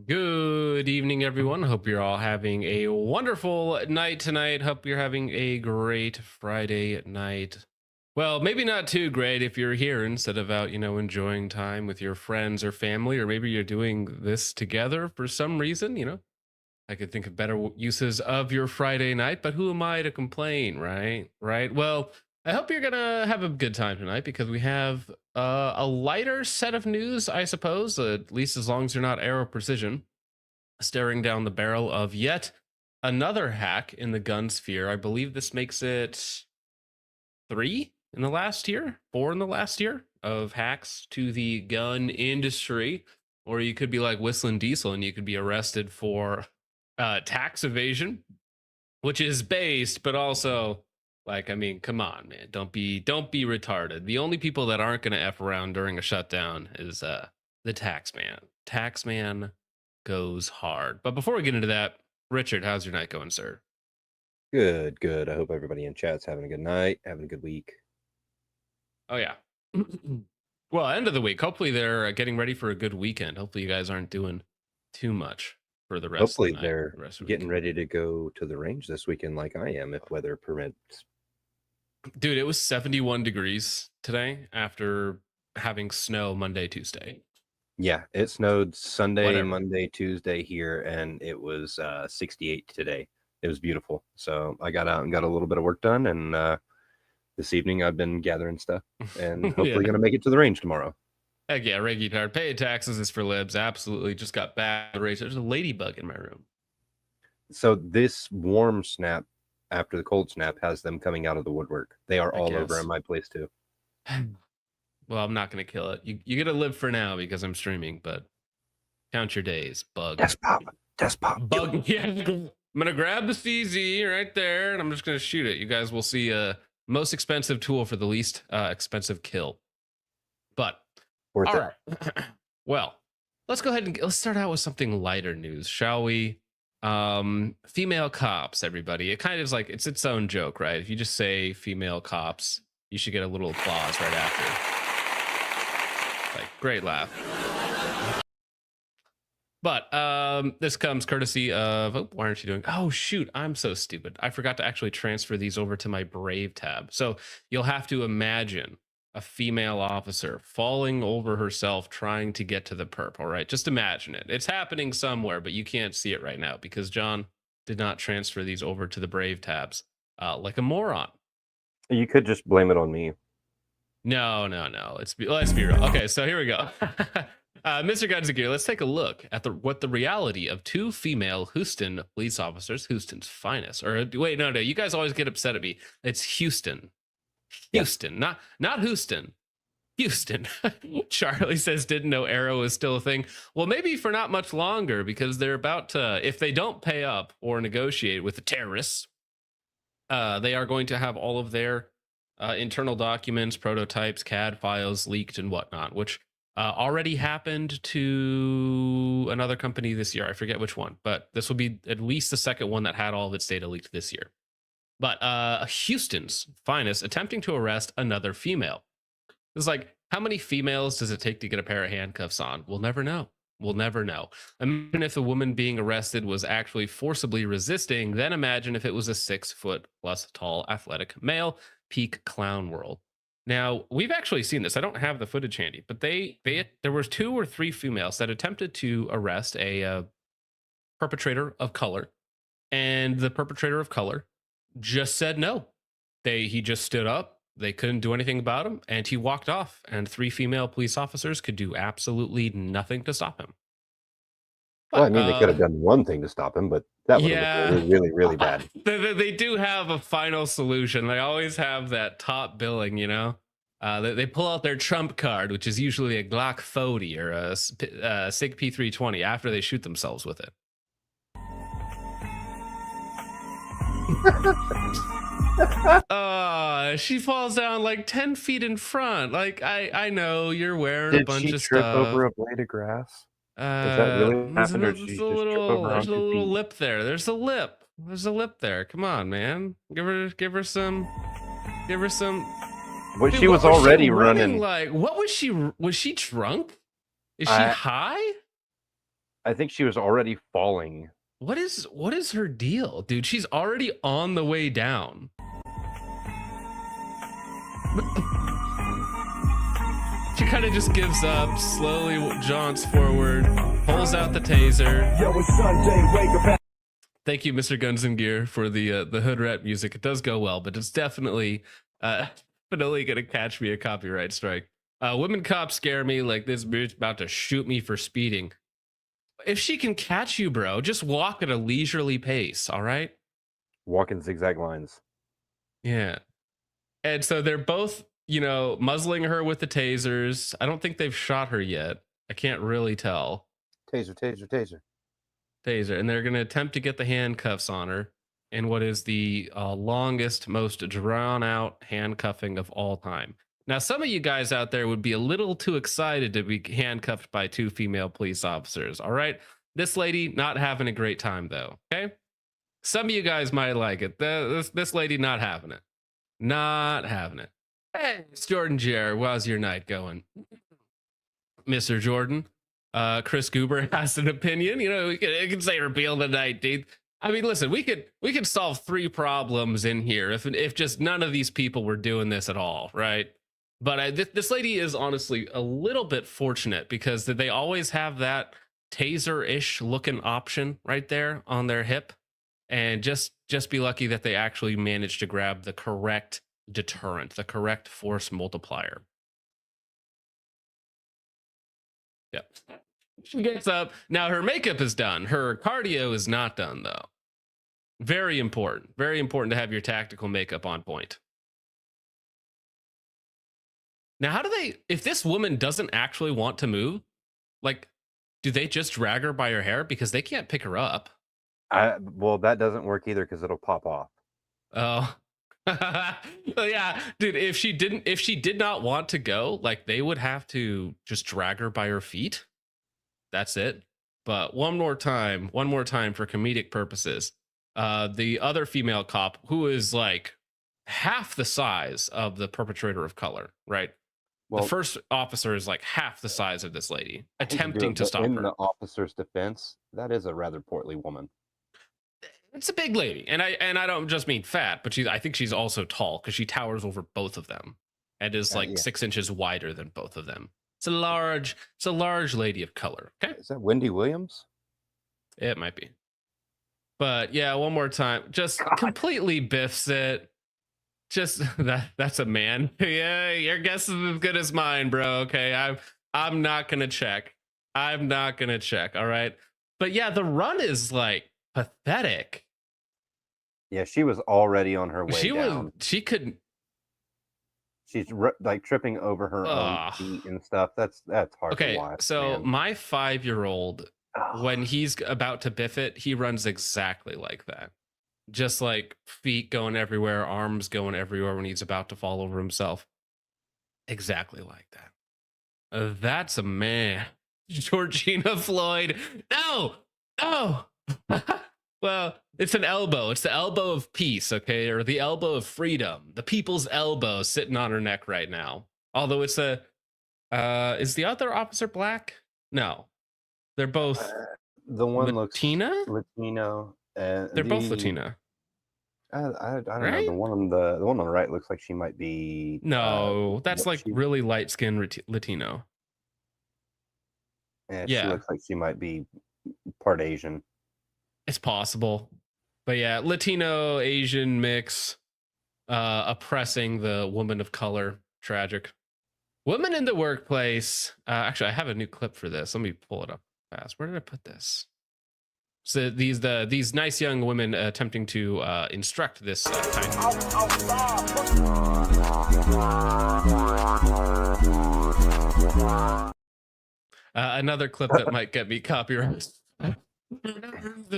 Good evening, everyone. Hope you're all having a wonderful night tonight. Hope you're having a great Friday night. Well, maybe not too great if you're here instead of out, enjoying time with your friends or family, or maybe you're doing this together for some reason. I could think of better uses of your Friday night, but who am I to complain, right? Right. Well, I hope you're gonna have a good time tonight because we have a lighter set of news, I suppose. At least as long as you're not Aero Precision, staring down the barrel of yet another hack in the gun sphere. I believe this makes it three in the last year, four in the last year of hacks to the gun industry. Or you could be like Whistling Diesel and you could be arrested for tax evasion, which is based, but also like, I mean, come on, man, don't be retarded. The only people that aren't going to f around during a shutdown is the tax man. Tax man goes hard. But before we get into that, Richard, how's your night going, sir? Good, good. I hope everybody in chat's having a good night, having a good week. Oh yeah. Well, end of the week. Hopefully they're getting ready for a good weekend. Hopefully you guys aren't doing too much for the rest of Hopefully the night. they're The rest of the getting week. ready to go to the range this weekend like I am, if weather permits. Dude, it was 71 degrees today after having snow Monday, Tuesday. Yeah, it snowed Sunday, Whatever. Monday, Tuesday here, and it was 68 today. It was beautiful. So I got out and got a little bit of work done, and this evening I've been gathering stuff and hopefully Yeah. going to make it to the range tomorrow. Heck yeah, Reggie tired. Paying taxes is for libs. Absolutely. Just got bad race. There's a ladybug in my room. So this warm snap after the cold snap has them coming out of the woodwork. They are all over in my place too. Well, I'm not going to kill it. You get to live for now because I'm streaming, but count your days, bug. Despot. Bug. Yeah. I'm going to grab the CZ right there and I'm just going to shoot it. You guys will see most expensive tool for the least expensive kill. But Worth all it. right. Well, let's go ahead and let's start out with something lighter news, shall we? Female cops, everybody. It kind of is like it's its own joke, right? If you just say female cops, you should get a little applause right after. Like, great laugh. But this comes courtesy of, oh, why aren't you doing? Oh, shoot, I'm so stupid. I forgot to actually transfer these over to my Brave tab. So you'll have to imagine a female officer falling over herself trying to get to the perp. All right, just imagine it. It's happening somewhere, but you can't see it right now because John did not transfer these over to the Brave tabs like a moron. You could just blame it on me. No. Let's be real. Okay, so here we go. Mr. Gunzagir, let's take a look at what the reality of two female Houston police officers, Houston's finest. Or wait, no, you guys always get upset at me. It's Houston. Houston, yeah. not Houston. Houston. Charlie says didn't know Arrow is still a thing. Well, maybe for not much longer because they're about to, if they don't pay up or negotiate with the terrorists, they are going to have all of their internal documents, prototypes, CAD files leaked and whatnot, which already happened to another company this year. I forget which one, but this will be at least the second one that had all of its data leaked this year. But Houston's finest attempting to arrest another female. It's like, how many females does it take to get a pair of handcuffs on? We'll never know. We'll never know. Imagine if the woman being arrested was actually forcibly resisting, then imagine if it was a 6 foot plus tall athletic male. Peak clown world. Now, we've actually seen this. I don't have the footage handy, but there was 2 or 3 females that attempted to arrest a perpetrator of color, and the perpetrator of color just said no. He just stood up. They couldn't do anything about him, and he walked off. And 3 female police officers could do absolutely nothing to stop him. Well, I mean, they could have done one thing to stop him, but that would have been really, really bad. They do have a final solution. They always have that top billing, They pull out their trump card, which is usually a Glock 40 or a SIG P320 after they shoot themselves with it. She falls down like 10 feet in front. Like, I know you're wearing a bunch of stuff. Did she trip over a blade of grass? Is that really happened, or did she just trip over There's a on 2 little feet? lip there. There's a lip. There's a lip there. Come on, man. Give her some. Well, Dude, she was already running. Like, what was she? Was she drunk? Is she high? I think she was already falling. What is her deal, dude? She's already on the way down. She kind of just gives up, slowly jaunts forward, pulls out the taser. Yo, it's Sunday, wake up. Thank you, Mr. Guns and Gear, for the hood rat music. It does go well, but it's definitely definitely gonna catch me a copyright strike. Women cops scare me like this bitch about to shoot me for speeding. If she can catch you, bro, just walk at a leisurely pace, all right? Walk in zigzag lines. Yeah. And so they're both, muzzling her with the tasers. I don't think they've shot her yet. I can't really tell. Taser, taser, taser. Taser. And they're going to attempt to get the handcuffs on her in what is the longest, most drawn out handcuffing of all time. Now, some of you guys out there would be a little too excited to be handcuffed by 2 female police officers. All right. This lady not having a great time, though. Okay. Some of you guys might like it. This lady not having it. Not having it. Hey, it's Jordan Jer. How's your night going? Mr. Jordan. Chris Goober has an opinion. We can say repeal the night, dude. I mean, listen, we could solve 3 problems in here if just none of these people were doing this at all, right? But this lady is honestly a little bit fortunate because they always have that taser-ish looking option right there on their hip. And just be lucky that they actually managed to grab the correct deterrent, the correct force multiplier. Yep. She gets up. Now her makeup is done. Her cardio is not done, though. Very important. Very important to have your tactical makeup on point. Now, how do they, if this woman doesn't actually want to move, like, do they just drag her by her hair? Because they can't pick her up. Well, that doesn't work either because it'll pop off. Oh. Yeah, dude, if she did not want to go, like, they would have to just drag her by her feet. That's it. But one more time for comedic purposes. The other female cop, who is like half the size of the perpetrator of color, right? Well, the first officer is like half the size of this lady, attempting to stop her. In the officer's defense, that is a rather portly woman. It's a big lady, and I don't just mean fat, but I think she's also tall because she towers over both of them and is like 6 inches wider than both of them. It's a large lady of color. Okay, is that Wendy Williams? It might be, but yeah, one more time, just completely biffs it. Just that's a man. Yeah, your guess is as good as mine, bro. Okay, I'm not gonna check. I'm not gonna check. All right, but yeah, the run is like pathetic. Yeah, she was already on her way down. She couldn't. She's like tripping over her own feet and stuff. That's hard to watch. Okay, so man. My 5-year-old, when he's about to biff it, he runs exactly like that. Just like feet going everywhere, arms going everywhere when he's about to fall over himself. Exactly like that. That's a man. Georgina Floyd. No. Well, it's an elbow. It's the elbow of peace, okay? Or the elbow of freedom. The people's elbow sitting on her neck right now. Although it's is the other officer black? No. They're both the one Latina? Looks Latino. They're both Latina. I don't know. The one on the right looks like she might be. No, that's like really light skinned Latino. Yeah, she looks like she might be part Asian. It's possible, but yeah, Latino Asian mix, oppressing the woman of color. Tragic. Women in the workplace. Actually, I have a new clip for this. Let me pull it up fast. Where did I put this? So these nice young women attempting to instruct this kind of... another clip that might get me copyrighted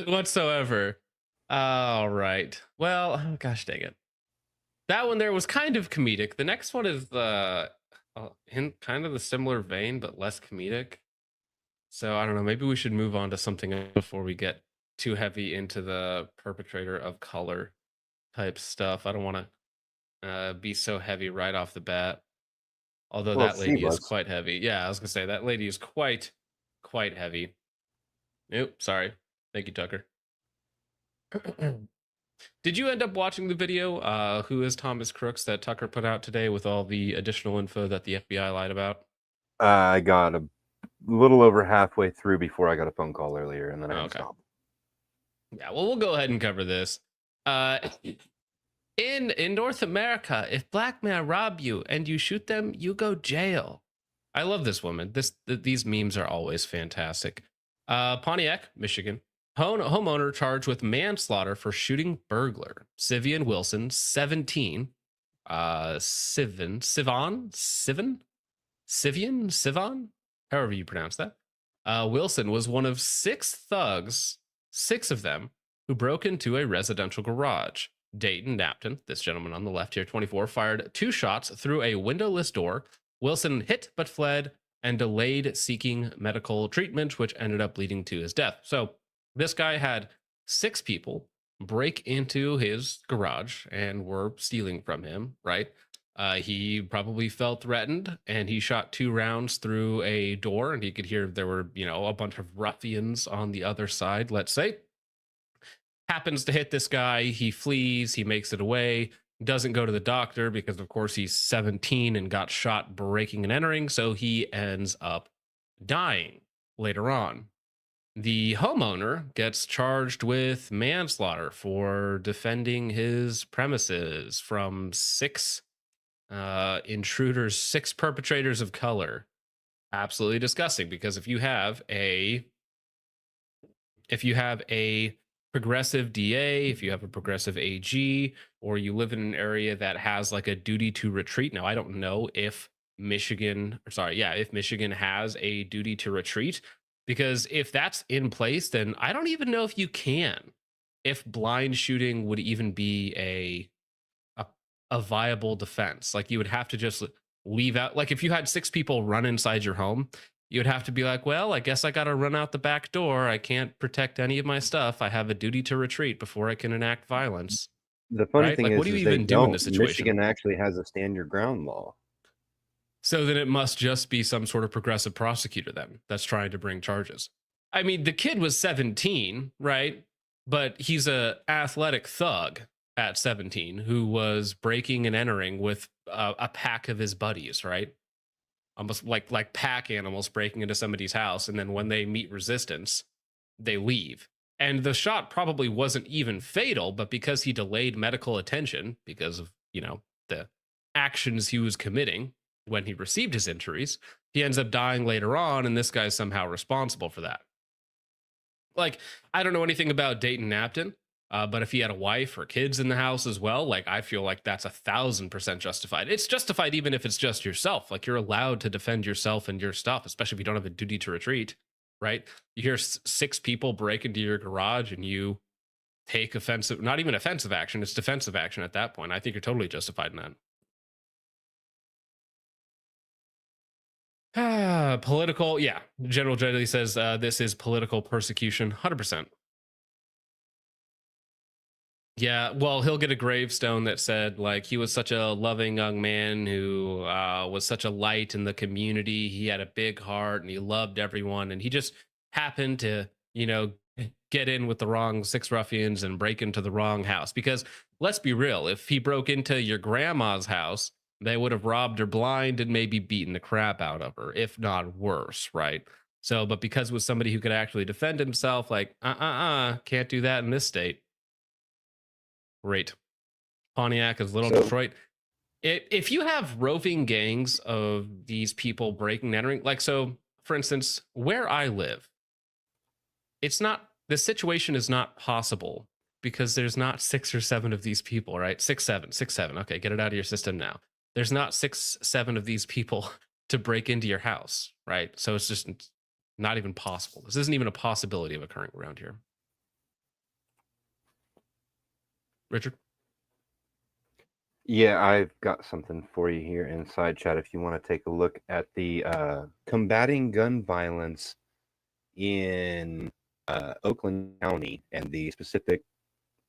whatsoever. All right. Well, oh, gosh dang it. That one there was kind of comedic. The next one is in kind of the similar vein, but less comedic. So I don't know. Maybe we should move on to something else before we get too heavy into the perpetrator of color type stuff. I don't want to be so heavy right off the bat. Although that lady is quite heavy. Yeah, I was gonna say that lady is quite heavy. Nope. Sorry. Thank you, Tucker. Did you end up watching the video, Who is Thomas Crooks, that Tucker put out today with all the additional info that the FBI lied about? I got a little over halfway through before I got a phone call earlier, and then I had to Okay. stop. Yeah, well, we'll go ahead and cover this. In North America, if black men rob you and you shoot them, you go jail. I love this woman. These memes are always fantastic. Pontiac, Michigan. Homeowner charged with manslaughter for shooting burglar. Sivian Wilson, 17. Sivian, however you pronounce that. Wilson was one of 6 thugs, 6 of them, who broke into a residential garage. Dayton Napton, this gentleman on the left here, 24, fired 2 shots through a windowless door. Wilson hit but fled and delayed seeking medical treatment, which ended up leading to his death. So this guy had 6 people break into his garage and were stealing from him, right? He probably felt threatened, and he shot 2 rounds through a door, and he could hear there were, a bunch of ruffians on the other side, let's say. Happens to hit this guy. He flees. He makes it away. Doesn't go to the doctor because, of course, he's 17 and got shot breaking and entering. So he ends up dying later on. The homeowner gets charged with manslaughter for defending his premises from 6 intruders, 6 perpetrators of color. Absolutely disgusting, because if you have a progressive DA, if you have a progressive AG, or you live in an area that has like a duty to retreat. Now, I don't know if Michigan has a duty to retreat, because if that's in place, then I don't even know if you can. If blind shooting would even be a viable defense. Like, you would have to just leave out, like if you had 6 people run inside your home, you would have to be like, well, I guess I got to run out the back door. I can't protect any of my stuff. I have a duty to retreat before I can enact violence. The funny Right? thing Like, what do you is they even do in don't. this situation? Michigan actually has a stand your ground law. So then it must just be some sort of progressive prosecutor then that's trying to bring charges. I mean, the kid was 17, right? But he's a athletic thug at 17 who was breaking and entering with a pack of his buddies, right? Almost like pack animals breaking into somebody's house, and then when they meet resistance, they leave. And the shot probably wasn't even fatal, but because he delayed medical attention because of, the actions he was committing when he received his injuries, he ends up dying later on, and this guy's somehow responsible for that. Like, I don't know anything about Dayton Napton, but if he had a wife or kids in the house as well, like, I feel like that's 1,000% justified. It's justified even if it's just yourself. Like, you're allowed to defend yourself and your stuff, especially if you don't have a duty to retreat, right? You hear 6 people break into your garage and you take offensive, not even offensive action, it's defensive action at that point. I think you're totally justified in that. Political, yeah. General Jedley says this is political persecution, 100%. Yeah, well, he'll get a gravestone that said, like, he was such a loving young man who was such a light in the community. He had a big heart and he loved everyone. And he just happened to, get in with the wrong 6 ruffians and break into the wrong house. Because let's be real, if he broke into your grandma's house, they would have robbed her blind and maybe beaten the crap out of her, if not worse, right? So, but because it was somebody who could actually defend himself, like, can't do that in this state. Great. Pontiac is Little Detroit. If you have roving gangs of these people breaking and entering, like, so for instance, where I live, the situation is not possible because there's not 6 or 7 of these people, right? 6, 7. Okay, get it out of your system now. There's not 6, 7 of these people to break into your house, right? So it's just not even possible. This isn't even a possibility of occurring around here. Richard? Yeah, I've got something for you here in side chat if you want to take a look at the combating gun violence in Oakland County and the specific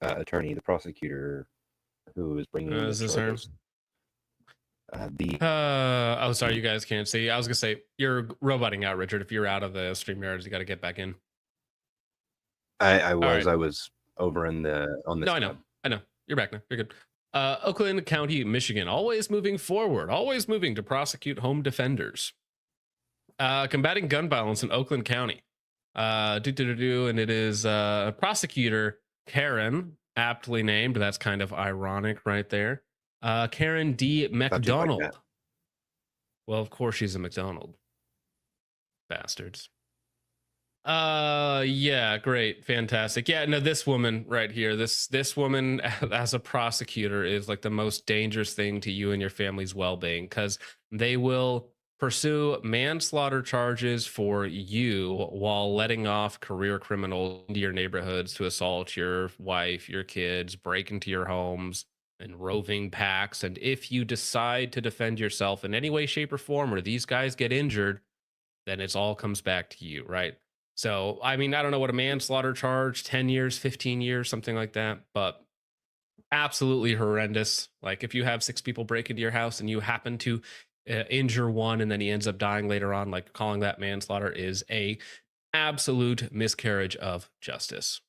attorney, the prosecutor who is bringing in the charges. Sorry, you guys can't see. I was gonna say you're roboting out, Richard. If you're out of the StreamYards, you got to get back in. I All was right. I was over in the on No, this I know. tab. I know. You're back now. You're good. Oakland County, Michigan, always moving forward, always moving to prosecute home defenders. Combating gun violence in Oakland County. And it is prosecutor Karen, aptly named. That's kind of ironic right there. Karen D. Thought you'd like that. McDonald. Well, of course she's a McDonald. Bastards. Yeah, great, fantastic. Yeah, no, this woman right here, this woman as a prosecutor is like the most dangerous thing to you and your family's well-being, because they will pursue manslaughter charges for you while letting off career criminals into your neighborhoods to assault your wife, your kids, break into your homes, and roving packs. And if you decide to defend yourself in any way, shape, or form, or these guys get injured, then it's all comes back to you, right? So, I mean, I don't know what a manslaughter charge, 10 years, 15 years, something like that, but absolutely horrendous. Like if you have six people break into your house and you happen to injure one and then he ends up dying later on, like calling that manslaughter is a absolute miscarriage of justice.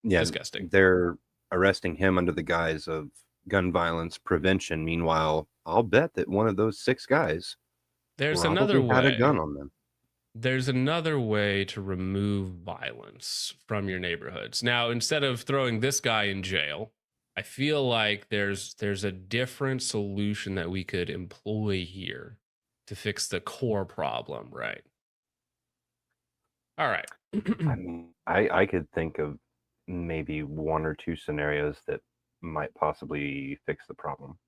Yeah, Disgusting. they're arresting him under the guise of gun violence prevention. Meanwhile, I'll bet that one of those 6 guys There's another probably had a gun way. on them. There's another way to remove violence from your neighborhoods. Now, instead of throwing this guy in jail, I feel like there's a different solution that we could employ here to fix the core problem, right? All right. I mean, I could think of maybe 1 or 2 scenarios that might possibly fix the problem.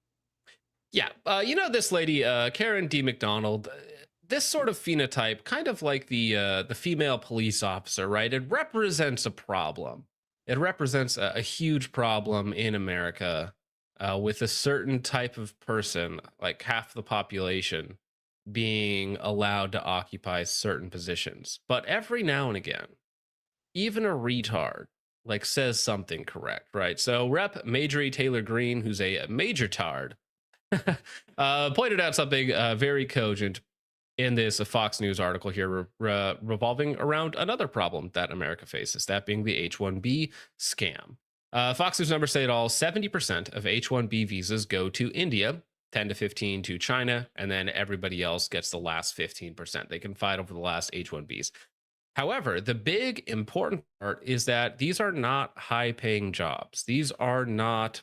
Yeah, this lady, Karen D. McDonald. This sort of phenotype, kind of like the female police officer, right? It represents a problem. It represents a huge problem in America with a certain type of person, like half the population, being allowed to occupy certain positions. But every now and again, even a retard like says something correct, right? So Rep. Majorie Taylor Greene, who's a major tard, pointed out something very cogent in this Fox News article here, revolving around another problem that America faces, that being the H-1B scam. Fox News numbers say it all: 70% of H-1B visas go to India, 10 to 15 to China, and then everybody else gets the last 15%. They can fight over the last H-1Bs. However, the big important part is that these are not high-paying jobs. These are not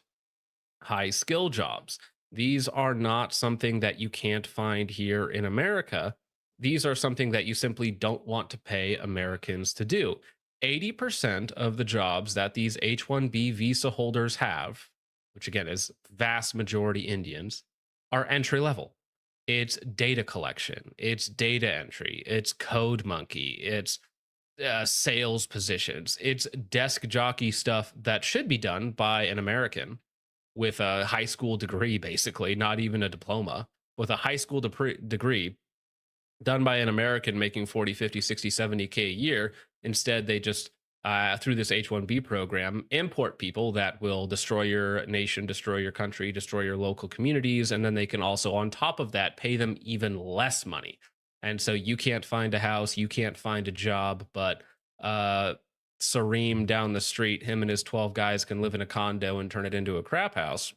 high-skill jobs. These are not something that you can't find here in America. These are something that you simply don't want to pay Americans to do. 80% of the jobs that these H-1B visa holders have, which again is vast majority Indians, are entry level. It's data collection, it's data entry, it's code monkey, it's sales positions, it's desk jockey stuff that should be done by an American with a high school degree, basically, not even a diploma, with a high school degree done by an American making 40, 50, 60, 70K a year. Instead, they just, through this H-1B program, import people that will destroy your nation, destroy your country, destroy your local communities. And then they can also, on top of that, pay them even less money. And so you can't find a house, you can't find a job, but Sareem down the street, him and his 12 guys can live in a condo and turn it into a crap house.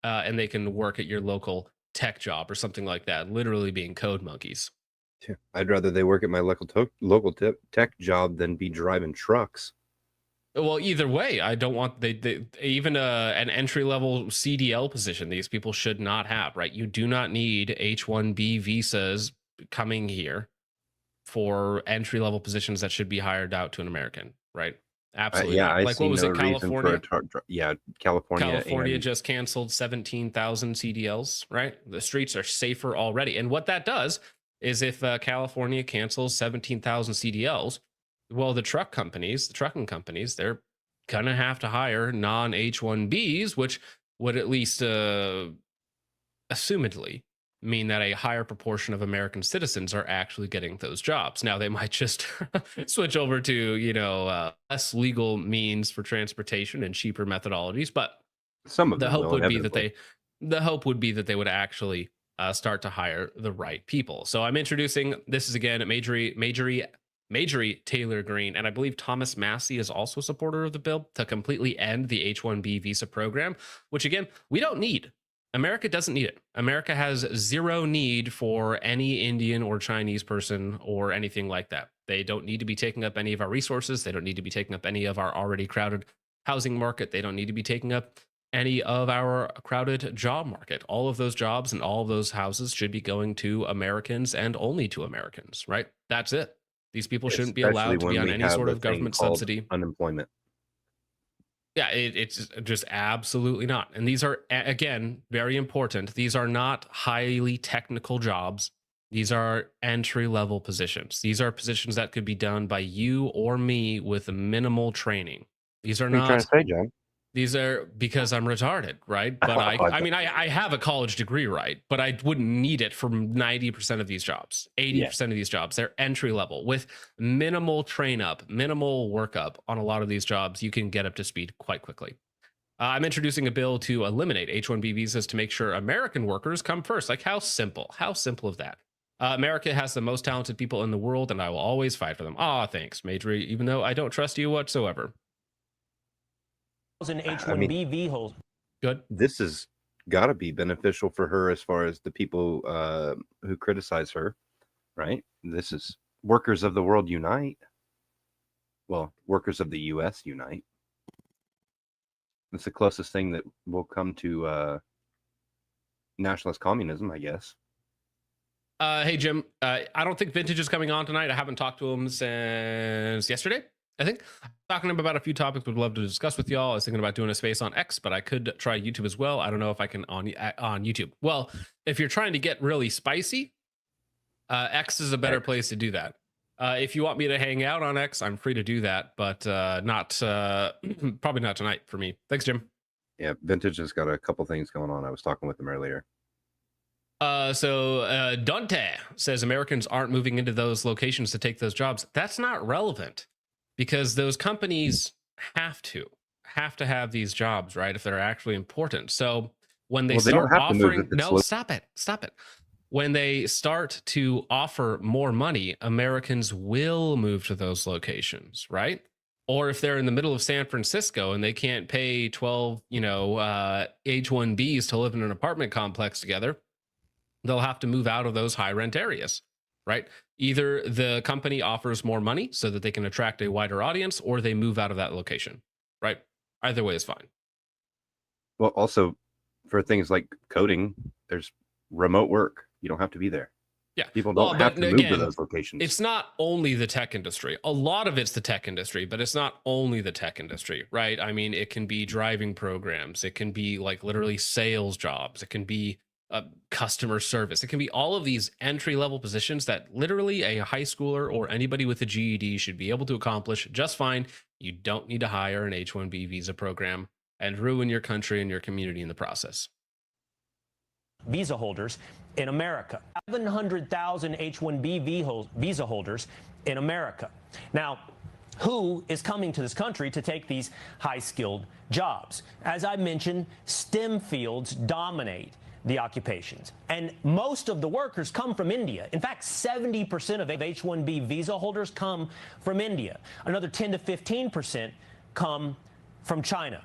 And they can work at your local tech job or something like that, literally being code monkeys. Yeah, I'd rather they work at my local tech job than be driving trucks. Well, either way, I don't want they even an entry level CDL position. These people should not have, right? You do not need H-1B visas coming here for entry level positions that should be hired out to an American, right? Absolutely Yeah, not. I Like see what was no it, reason for California? California. California And just canceled 17,000 CDLs, right? The streets are safer already. And what that does is if California cancels 17,000 CDLs, well, the trucking companies, they're going to have to hire non H-1Bs, which would at least assumedly mean that a higher proportion of American citizens are actually getting those jobs. Now they might just switch over to less legal means for transportation and cheaper methodologies, but some of the them hope will would be that inevitably. they would actually start to hire the right people. So I'm introducing, this is again Majorie Marjorie Taylor Greene, and I believe Thomas Massey is also a supporter of the bill to completely end the H-1B visa program, which again, we don't need. America doesn't need it. America has zero need for any Indian or Chinese person or anything like that. They don't need to be taking up any of our resources. They don't need to be taking up any of our already crowded housing market. They don't need to be taking up any of our crowded job market. All of those jobs and all of those houses should be going to Americans and only to Americans, right? That's it. These people shouldn't be Especially allowed to be when on we any have sort a of thing government called subsidy. unemployment. Yeah, it's just absolutely not. And these are, again, very important. These are not highly technical jobs. These are entry level positions. These are positions that could be done by you or me with minimal training. These are What are you trying not, to say, John? these are because I'm retarded, right? But I mean, I have a college degree, right? But I wouldn't need it for 90% of these jobs, 80% of these jobs. They're entry level with minimal train up, minimal workup on a lot of these jobs. You can get up to speed quite quickly. I'm introducing a bill to eliminate H-1B visas to make sure American workers come first. Like, how simple? How simple of that? America has the most talented people in the world, and I will always fight for them. Ah, thanks, Marjorie, even though I don't trust you whatsoever. H-1B visas. Good. This has got to be beneficial for her as far as the people who criticize her, right? This is workers of the world unite. Well, workers of the U.S. unite. It's the closest thing that will come to nationalist communism, I guess. Hey, Jim, I don't think Vintage is coming on tonight. I haven't talked to him since yesterday, I think. Talking to him about a few topics we'd love to discuss with y'all. I was thinking about doing a space on X, but I could try YouTube as well. I don't know if I can on YouTube. Well, if you're trying to get really spicy, X is a better place to do that. If you want me to hang out on X, I'm free to do that, but not probably not tonight for me. Thanks, Jim. Yeah, Vintage has got a couple things going on. I was talking with him earlier. So Dante says Americans aren't moving into those locations to take those jobs. That's not relevant because those companies have to have these jobs, right? If they're actually important. So when they start offering, no, stop it. When they start to offer more money, Americans will move to those locations, right? Or if they're in the middle of San Francisco and they can't pay 12, H-1Bs to live in an apartment complex together, they'll have to move out of those high rent areas, right? Either the company offers more money so that they can attract a wider audience, or they move out of that location, right? Either way is fine. Well, also for things like coding, there's remote work. You don't have to be there. Yeah. People don't have to move to those locations. It's not only the tech industry. A lot of it's the tech industry, but it's not only the tech industry, right? I mean, it can be driving programs. It can be like literally sales jobs. It can be customer service. It can be all of these entry-level positions that literally a high schooler or anybody with a GED should be able to accomplish just fine. You don't need to hire an H-1B visa program and ruin your country and your community in the process. Visa holders in America. 700,000 H-1B visa holders in America. Now, who is coming to this country to take these high-skilled jobs? As I mentioned, STEM fields dominate the occupations. And most of the workers come from India. In fact, 70% of H-1B visa holders come from India. Another 10 to 15% come from China.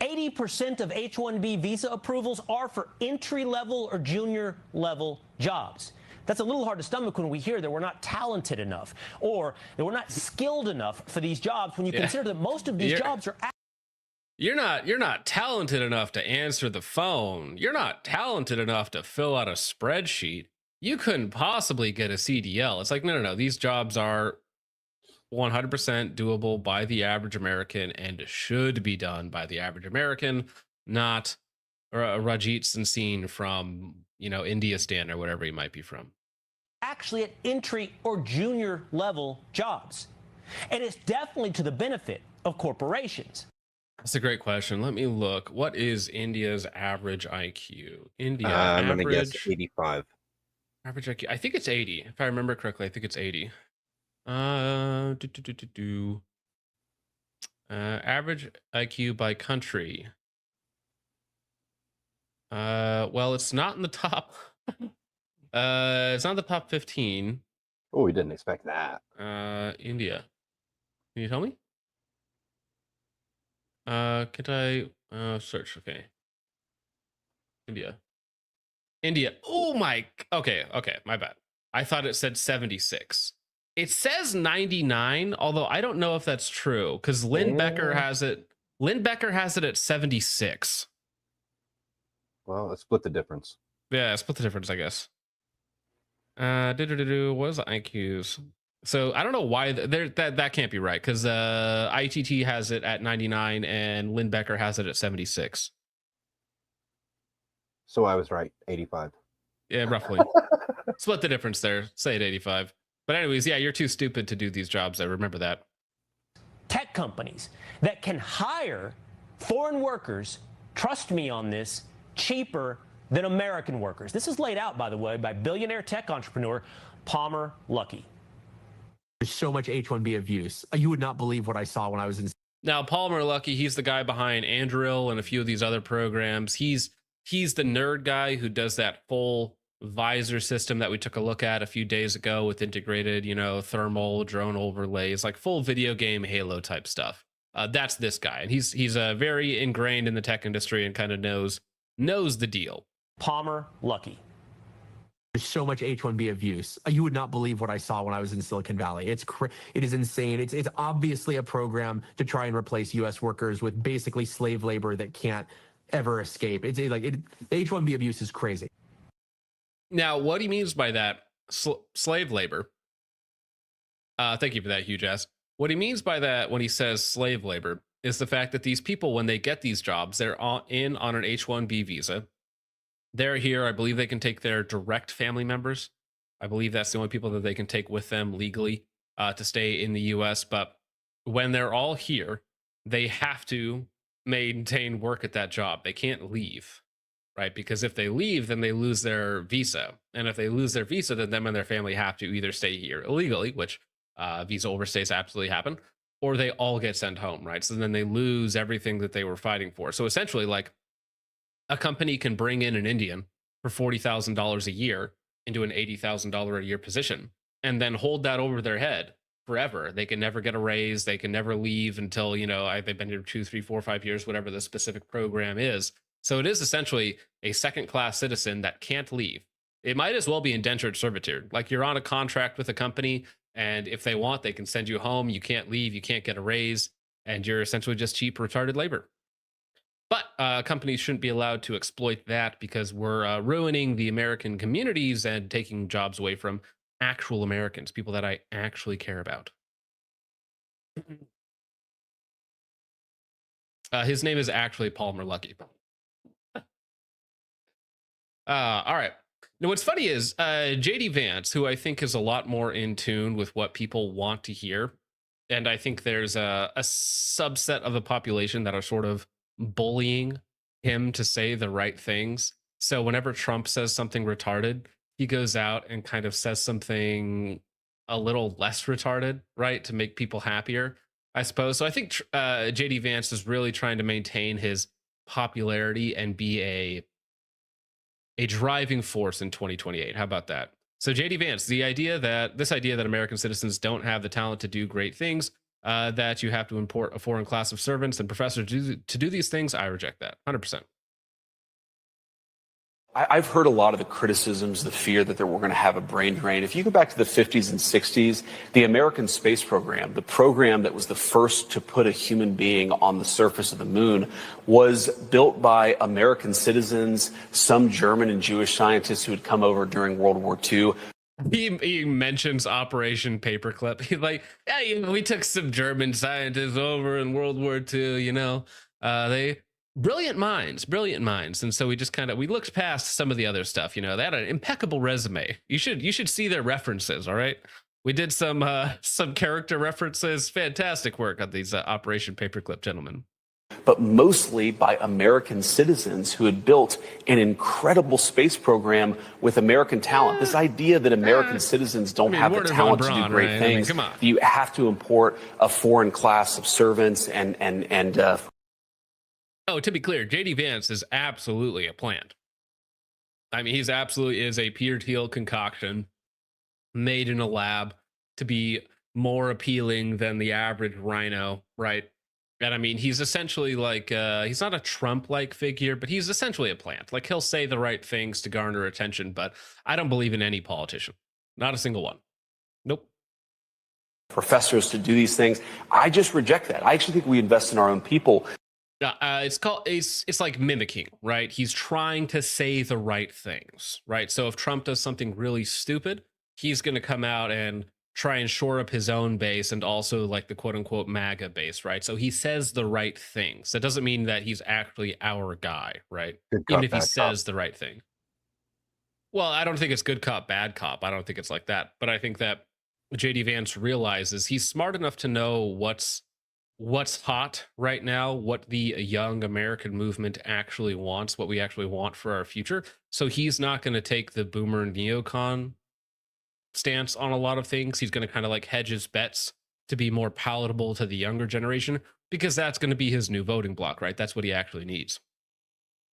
80% of H-1B visa approvals are for entry-level or junior-level jobs. That's a little hard to stomach when we hear that we're not talented enough or that we're not skilled enough for these jobs when you consider that most of these jobs are... You're not talented enough to answer the phone. You're not talented enough to fill out a spreadsheet. You couldn't possibly get a CDL. It's like, no. These jobs are 100% doable by the average American and should be done by the average American, not Rajit Singh from, India Stan or whatever he might be from. Actually at entry or junior level jobs. And it's definitely to the benefit of corporations. That's a great question. Let me look. What is India's average IQ? I'm going to guess 85. Average IQ. I think it's 80. If I remember correctly, I think it's 80. Average IQ by country. Well, it's not in the top. It's not the top 15. Oh, we didn't expect that. India. Can you tell me? Could I search? Okay. India. India. Oh my. Okay. My bad. I thought it said 76. It says 99, although I don't know if that's true because Lynn Becker has it. Lynn Becker has it at 76. Well, let's split the difference. Yeah, split the difference, I guess. What is the IQs? So I don't know why that can't be right because ITT has it at 99 and Lynn Becker has it at 76. So I was right, 85. Yeah, roughly. Split the difference there. Say it 85. But anyways, yeah, you're too stupid to do these jobs. I remember that. Tech companies that can hire foreign workers, trust me on this, cheaper than American workers. This is laid out, by the way, by billionaire tech entrepreneur Palmer Luckey. There's so much H-1B abuse. You would not believe what I saw when I was in. Now, Palmer Luckey, he's the guy behind Anduril and a few of these other programs. He's the nerd guy who does that full visor system that we took a look at a few days ago with integrated, thermal drone overlays, like full video game Halo type stuff. That's this guy, and he's very ingrained in the tech industry and kind of knows the deal. Palmer Luckey. There's so much H-1B abuse. You would not believe what I saw when I was in Silicon Valley. It is insane. It's obviously a program to try and replace U.S. workers with basically slave labor that can't ever escape. The H-1B abuse is crazy. Now, what he means by that slave labor. Thank you for that, huge ass. What he means by that when he says slave labor is the fact that these people, when they get these jobs, they're on an H-1B visa. They're here. I believe they can take their direct family members. I believe that's the only people that they can take with them legally to stay in the U.S. But when they're all here, they have to maintain work at that job. They can't leave, right? Because if they leave, then they lose their visa. And if they lose their visa, then them and their family have to either stay here illegally, which visa overstays absolutely happen, or they all get sent home, right? So then they lose everything that they were fighting for. So essentially, like, a company can bring in an Indian for $40,000 a year into an $80,000 a year position and then hold that over their head forever. They can never get a raise. They can never leave until, they've been here 2, 3, 4, 5 years, whatever the specific program is. So it is essentially a second-class citizen that can't leave. It might as well be indentured servitude. Like, you're on a contract with a company, and if they want, they can send you home. You can't leave. You can't get a raise, and you're essentially just cheap, retarded labor. But companies shouldn't be allowed to exploit that because we're ruining the American communities and taking jobs away from actual Americans, people that I actually care about. His name is actually Palmer Luckey. All right. Now, what's funny is JD Vance, who I think is a lot more in tune with what people want to hear. And I think there's a subset of the population that are sort of bullying him to say the right things. So whenever Trump says something retarded, he goes out and kind of says something a little less retarded, right? To make people happier, I suppose. So I think JD Vance is really trying to maintain his popularity and be a driving force in 2028. How about that? So JD Vance, this idea that American citizens don't have the talent to do great things, that you have to import a foreign class of servants and professors to do these things, I reject that 100%. I've heard a lot of the criticisms, the fear that we're going to have a brain drain. If you go back to the 50s and 60s, the American space program, the program that was the first to put a human being on the surface of the moon, was built by American citizens, some German and Jewish scientists who had come over during World War II. He mentions Operation Paperclip. He's like, yeah, we took some German scientists over in World War II, they brilliant minds. And so we just we looked past some of the other stuff. They had an impeccable resume. You should see their references. All right. We did some character references. Fantastic work on these Operation Paperclip gentlemen. But mostly by American citizens who had built an incredible space program with American talent. This idea that American citizens don't have the talent to do great things. You have to import a foreign class of servants and Oh, to be clear, JD Vance is absolutely a plant. I mean, he's absolutely is a Peter Thiel concoction. made in a lab to be more appealing than the average rhino, right? And I mean, he's essentially like he's not a Trump-like figure, but he's essentially a plant. Like he'll say the right things to garner attention, but I don't believe in any politician. Not a single one. Nope. Professors to do these things. I just reject that. I actually think we invest in our own people. It's like mimicking, right? He's trying to say the right things, right? So if Trump does something really stupid, he's going to come out and try and shore up his own base and also like the quote unquote MAGA base, right? So he says the right things. That doesn't mean that he's actually our guy, right? Good cop, Even if he bad says cop. the right thing. Well, I don't think it's good cop, bad cop. I don't think it's like that. But I think that JD Vance realizes he's smart enough to know what's hot right now, what the young American movement actually wants, what we actually want for our future. So he's not going to take the boomer neocon stance on a lot of things. He's going to kind of like hedge his bets to be more palatable to the younger generation because that's going to be his new voting bloc, right? That's what he actually needs.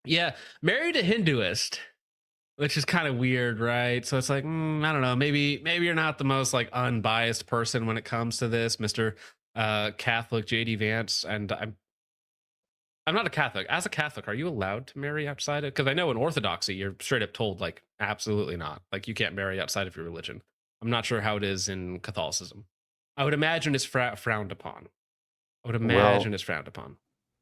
Yeah, married a Hinduist, which is kind of weird, right? So it's like, I don't know, maybe you're not the most like unbiased person when it comes to this, Mr. Catholic JD Vance. And I'm not a Catholic. As a Catholic, are you allowed to marry outside of? Because I know in Orthodoxy, you're straight up told like absolutely not. Like you can't marry outside of your religion. I'm not sure how it is in Catholicism. I would imagine it's frowned upon. It's frowned upon.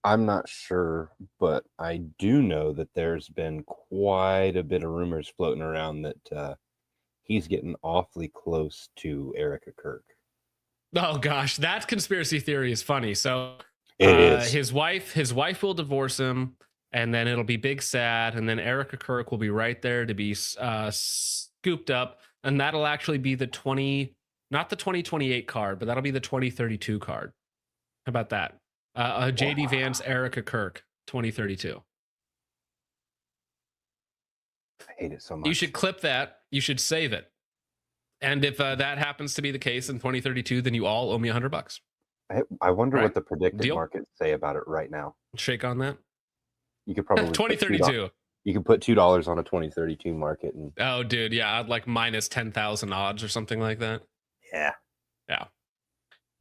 I'm not sure, but I do know that there's been quite a bit of rumors floating around that he's getting awfully close to Erica Kirk. Oh gosh, that conspiracy theory is funny. So It is. his wife will divorce him, and then it'll be big sad, and then Erica Kirk will be right there to be scooped up, and that'll actually be not the 2028 card, but that'll be the 2032 card. How about that? JD Vance, Erica Kirk, 2032. I hate it so much. You should clip that. You should save it. And if that happens to be the case in 2032, then you all owe me $100. I wonder Right. what the predicted Deal? markets say about it right now. Shake on that. You could probably 2032. You could put $2 on a 2032 market, and Oh, dude, yeah, I'd like minus 10,000 odds or something like that. yeah.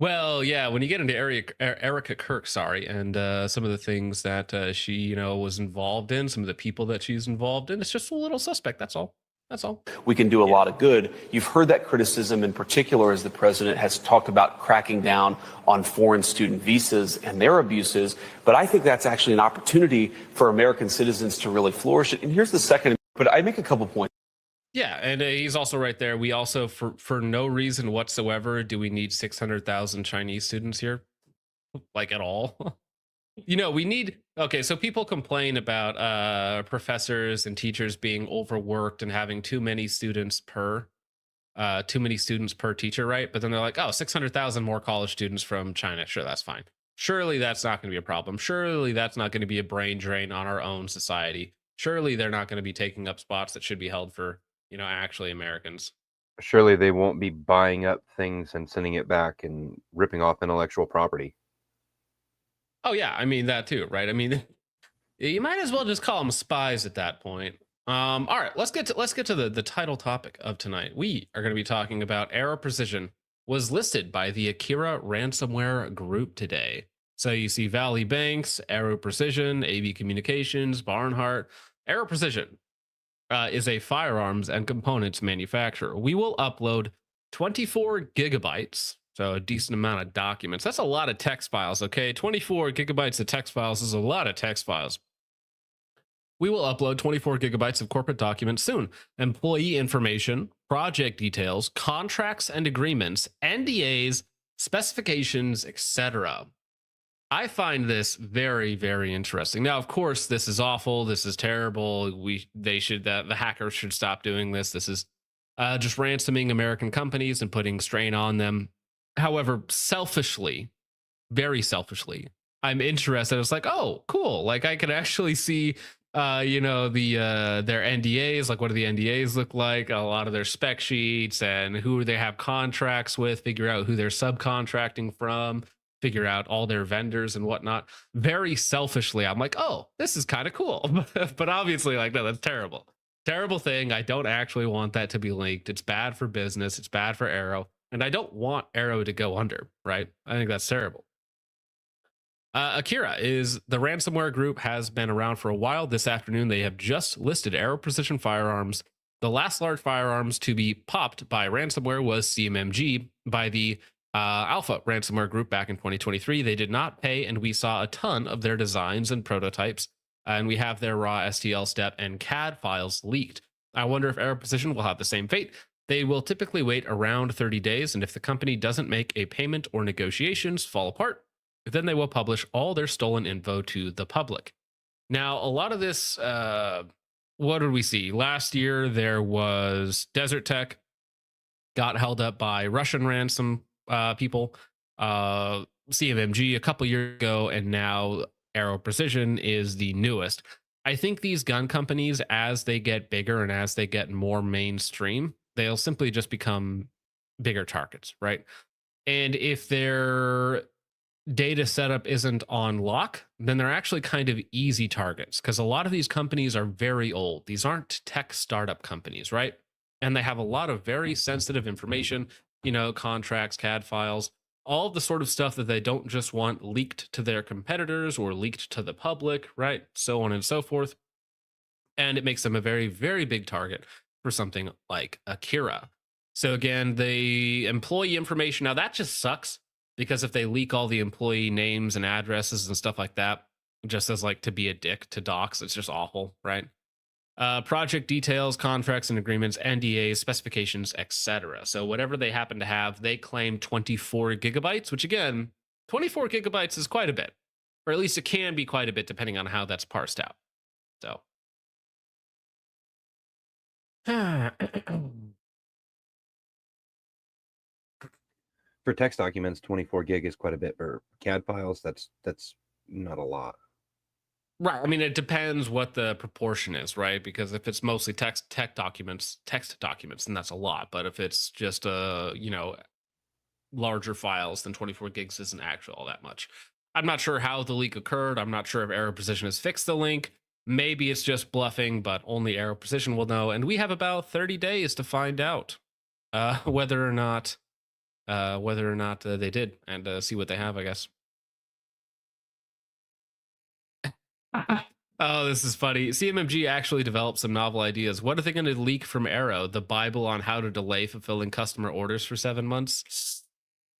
Well, yeah, when you get into Erica Kirk, and some of the things that she, was involved in, some of the people that she's involved in, it's just a little suspect. That's all. We can do a lot of good. You've heard that criticism in particular as the president has talked about cracking down on foreign student visas and their abuses. But I think that's actually an opportunity for American citizens to really flourish. And here's the second, but I make a couple points. Yeah, and he's also right there. We also, for no reason whatsoever, do we need 600,000 Chinese students here, like at all? We need. Okay, so people complain about professors and teachers being overworked and having too many students per teacher, right? But then they're like, 600,000 more college students from China. Sure, that's fine. Surely that's not going to be a problem. Surely that's not going to be a brain drain on our own society. Surely they're not going to be taking up spots that should be held for actually Americans. Surely they won't be buying up things and sending it back and ripping off intellectual property. Oh yeah, I mean that too, right? I mean, you might as well just call them spies at that point. All right, let's get to the title topic of tonight. We are going to be talking about Aero Precision was listed by the Akira ransomware group today. So you see Valley Banks, Aero Precision, AV Communications, Barnhart. Aero Precision is a firearms and components manufacturer. We will upload 24 gigabytes, so a decent amount of documents. That's a lot of text files, okay? 24 gigabytes of text files is a lot of text files. We will upload 24 gigabytes of corporate documents soon. Employee information, project details, contracts and agreements, NDAs, specifications, etc. I find this very, very interesting. Now, of course, this is awful. This is terrible. The hackers should stop doing this. This is just ransoming American companies and putting strain on them. However, selfishly, very selfishly, I'm interested. It's like, oh, cool. Like I could actually see, their NDAs. Like, what do the NDAs look like? A lot of their spec sheets and who they have contracts with. Figure out who they're subcontracting from. Figure out all their vendors and whatnot. Very selfishly, I'm like, oh, this is kind of cool. But obviously, like, no, that's terrible. Terrible thing. I don't actually want that to be leaked. It's bad for business. It's bad for Aero. And I don't want Aero to go under, right? I think that's terrible. Akira is the ransomware group, has been around for a while. This afternoon, they have just listed Aero Precision firearms. The last large firearms to be popped by ransomware was CMMG by the Alpha ransomware group back in 2023. They did not pay, and we saw a ton of their designs and prototypes, and we have their raw STL step and CAD files leaked. I wonder if Aero Precision will have the same fate. They will typically wait around 30 days, and if the company doesn't make a payment or negotiations fall apart, then they will publish all their stolen info to the public. Now, a lot of this, what did we see? Last year, there was Desert Tech got held up by Russian ransom people, CMMG a couple years ago, and now Aero Precision is the newest. I think these gun companies, as they get bigger and as they get more mainstream, they'll simply just become bigger targets, right? And if their data setup isn't on lock, then they're actually kind of easy targets, because a lot of these companies are very old. These aren't tech startup companies, right? And they have a lot of very sensitive information, you know, contracts, CAD files, all of the sort of stuff that they don't just want leaked to their competitors or leaked to the public, right? So on and so forth. And it makes them a very, very big target for something like Akira. So again, the employee information, now that just sucks, because if they leak all the employee names and addresses and stuff like that, just as like to be a dick to docs, it's just awful, right? Project details, contracts and agreements, NDAs, specifications, etc. So whatever they happen to have, they claim 24 gigabytes, which again, 24 gigabytes is quite a bit, or at least it can be quite a bit depending on how that's parsed out. So. For text documents, 24 gig is quite a bit. For CAD files, that's not a lot. Right. I mean, it depends what the proportion is, right? Because if it's mostly text documents, then that's a lot. But if it's just larger files, then 24 gigs isn't actually all that much. I'm not sure how the leak occurred. I'm not sure if Aero Precision has fixed the link. Maybe it's just bluffing, but only Aero Precision will know. And we have about 30 days to find out whether or not they did, and see what they have, I guess. Oh, this is funny. CMMG actually developed some novel ideas. What are they going to leak from Aero? The Bible on how to delay fulfilling customer orders for 7 months?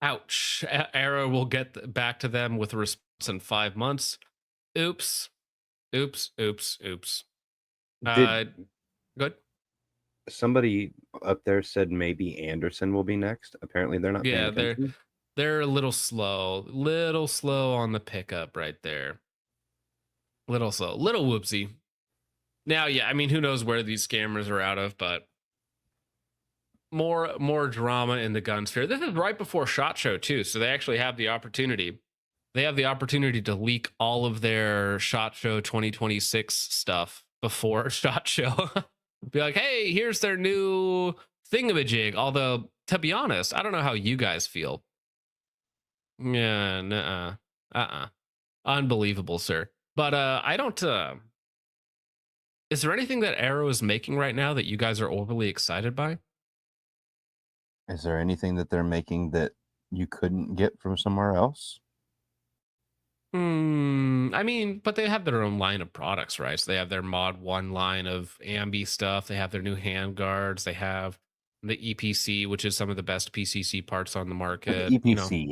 Ouch. Aero will get back to them with a response in 5 months. Oops. Oops. Good. Somebody up there said maybe Anderson will be next. Apparently they're not. Yeah, they're a little slow on the pickup right there. Little slow, little whoopsie. Now, yeah, I mean, who knows where these scammers are out of, but more drama in the gun sphere. This is right before SHOT Show too, so they actually have the opportunity. They have the opportunity to leak all of their SHOT Show 2026 stuff before SHOT Show. Be like, hey, here's their new thingamajig. Although, to be honest, I don't know how you guys feel. Yeah, unbelievable, sir. But I don't. Is there anything that Aero is making right now that you guys are overly excited by? Is there anything that they're making that you couldn't get from somewhere else? I mean, but they have their own line of products, right? So they have their Mod 1 line of ambi stuff. They have their new handguards. They have the EPC, which is some of the best PCC parts on the market. EPC,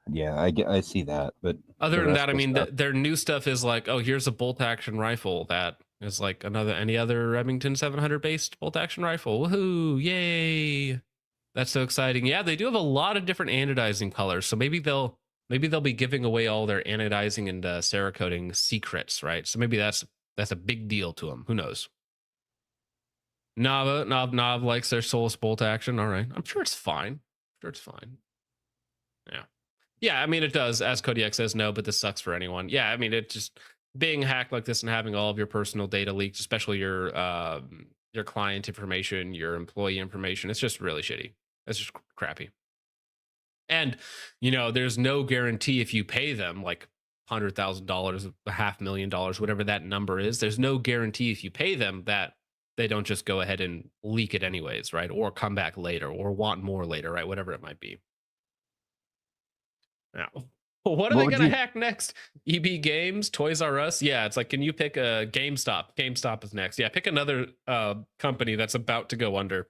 yeah, I see that. But other than that, I mean, their new stuff is like, oh, here's a bolt action rifle that is like any other Remington 700 based bolt action rifle. Woohoo! Yay! That's so exciting. Yeah, they do have a lot of different anodizing colors, so maybe they'll be giving away all their anodizing and Cerakoting secrets, right? So maybe that's a big deal to them. Who knows? Knob likes their Solus bolt action. All right, I'm sure it's fine. Yeah. I mean, it does. As Kodiak says, no, but this sucks for anyone. Yeah, I mean, it just being hacked like this and having all of your personal data leaked, especially your client information, your employee information. It's just really shitty. It's just crappy. And, there's no guarantee if you pay them like $100,000, $500,000, whatever that number is. There's no guarantee if you pay them that they don't just go ahead and leak it anyways, right? Or come back later or want more later, right? Whatever it might be. Now, what are they going to hack next? EB Games, Toys R Us? Yeah, it's like, can you pick a GameStop? GameStop is next. Yeah, pick another company that's about to go under.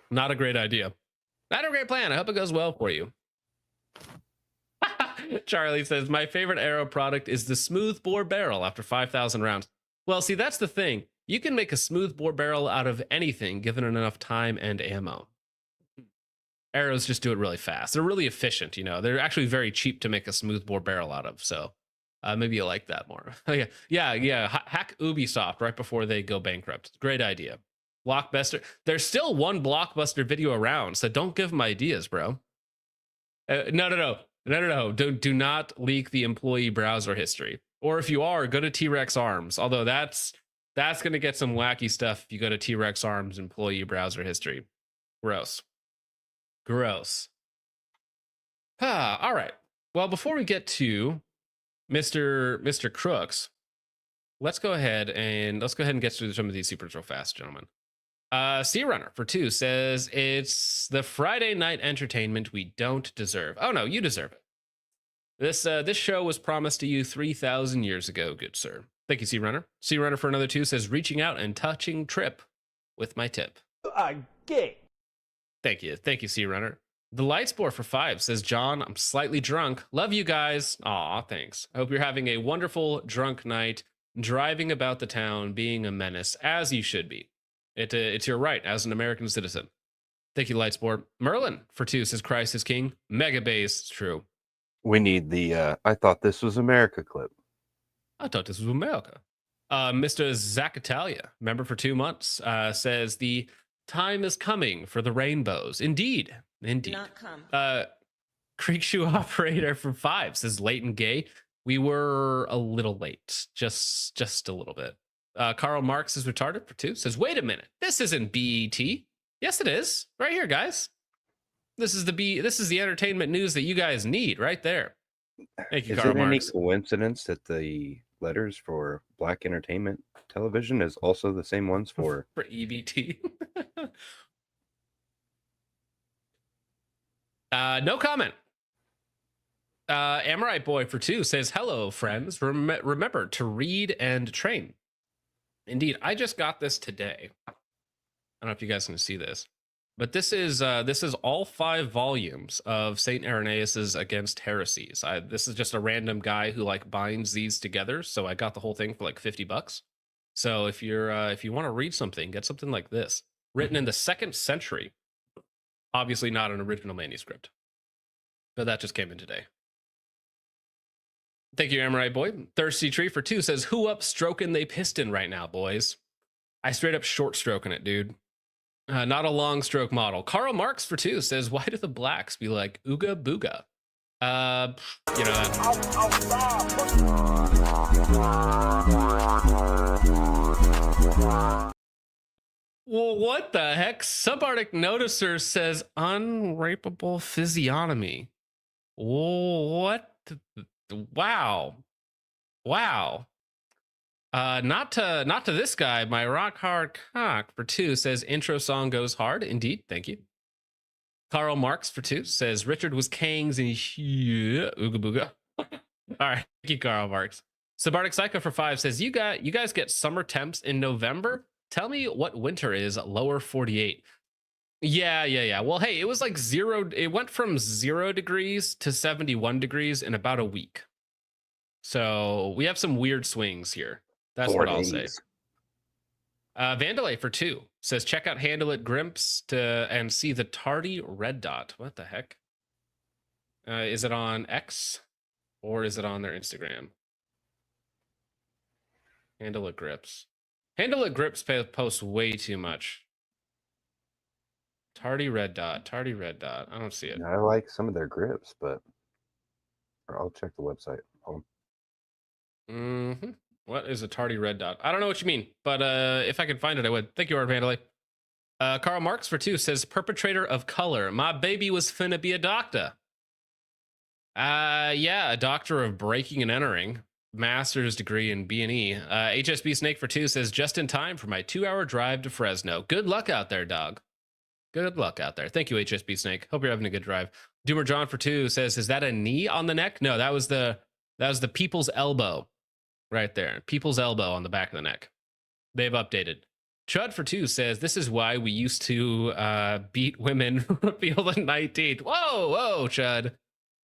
Not a great idea. Not a great plan. I hope it goes well for you. Charlie says, my favorite Aero product is the smooth bore barrel after 5,000 rounds. Well, see, that's the thing. You can make a smooth bore barrel out of anything given enough time and ammo. Arrows just do it really fast. They're really efficient, you know. They're actually very cheap to make a smooth bore barrel out of. So maybe you like that more. yeah. Hack Ubisoft right before they go bankrupt. Great idea. Blockbuster. There's still one Blockbuster video around, so don't give them ideas, bro. No. Do not leak the employee browser history. Or if you are, go to T-Rex Arms. Although that's going to get some wacky stuff if you go to T-Rex Arms employee browser history. Gross. All right. Well, before we get to Mr. Crooks, let's go ahead and get through some of these supers real fast, gentlemen. Sea Runner for 2 says it's the Friday night entertainment we don't deserve. Oh no, you deserve it. This show was promised to you 3,000 years ago, good sir. Thank you, Sea Runner. Sea Runner for another 2 says reaching out and touching Trip with my tip. Gay. Thank you, Sea Runner. The Lightspore for 5 says, John, I'm slightly drunk. Love you guys. Aw, thanks. I hope you're having a wonderful drunk night, driving about the town, being a menace, as you should be. It's your right as an American citizen. Thank you, Lightspore. Merlin for 2 says, Christ is king. Mega base. It's true. We need the I thought this was America clip. I thought this was America. Mr. Zacatalia, member for 2 months, says the time is coming for the rainbows. Indeed. Not come. Creek Shoe Operator for 5 says late and gay. We were a little late, just a little bit. Karl Marx is retarded for 2 says, wait a minute, this isn't BET. Yes, it is. Right here, guys. This is the entertainment news that you guys need right there. Thank you, Is Karl it any Marx. coincidence that the letters for Black Entertainment Television is also the same ones for EBT? No comment. Amorite Boy for 2 says, hello, friends. Remember to read and train. Indeed, I just got this today. I don't know if you guys can see this, but this is all 5 volumes of Saint Irenaeus's Against Heresies. This is just a random guy who like binds these together, so I got the whole thing for like $50. So if you want to read something, get something like this, written in the 2nd century. Obviously not an original manuscript, but that just came in today. Thank you, Amorite Boy. Thirsty Tree for 2 says, who up stroking they piston right now, boys? I straight up short stroking it, dude. Not a long stroke model. Karl Marx for 2 says, why do the blacks be like ooga booga? You know. Well, what the heck? Subarctic Noticer says unrapeable physiognomy. What? Wow. Not to this guy. My rock hard cock for 2 says intro song goes hard. Indeed, thank you. Karl Marx for 2 says Richard was Kangs and ooga booga. All right, thank you, Karl Marx. Subarctic Psycho for 5 says you guys get summer temps in November. Tell me what winter is lower 48. Yeah. Well, hey, it was like 0. It went from 0 degrees to 71 degrees in about a week. So we have some weird swings here. That's what I'll say. Vandalay for 2 says check out Handle It Grimps and see the tardy red dot. What the heck? Is it on X or is it on their Instagram? Handle It Grips. Handle It Grips posts way too much. Tardy red dot. I don't see it. I like some of their grips, but I'll check the website. Hold on. What is a tardy red dot? I don't know what you mean, but if I could find it, I would. Thank you, Art Vandalay. Karl Marx for 2 says perpetrator of color. My baby was finna be a doctor. Yeah, a doctor of breaking and entering. master's degree in B&E. HSB Snake for 2 says, just in time for my 2-hour drive to Fresno. Good luck out there, dog. Good luck out there. Thank you, HSB Snake. Hope you're having a good drive. Doomer John for 2 says, is that a knee on the neck? No, that was the people's elbow right there. People's elbow on the back of the neck. They've updated. Chud for 2 says, this is why we used to beat women field at 19th. Whoa, Chud.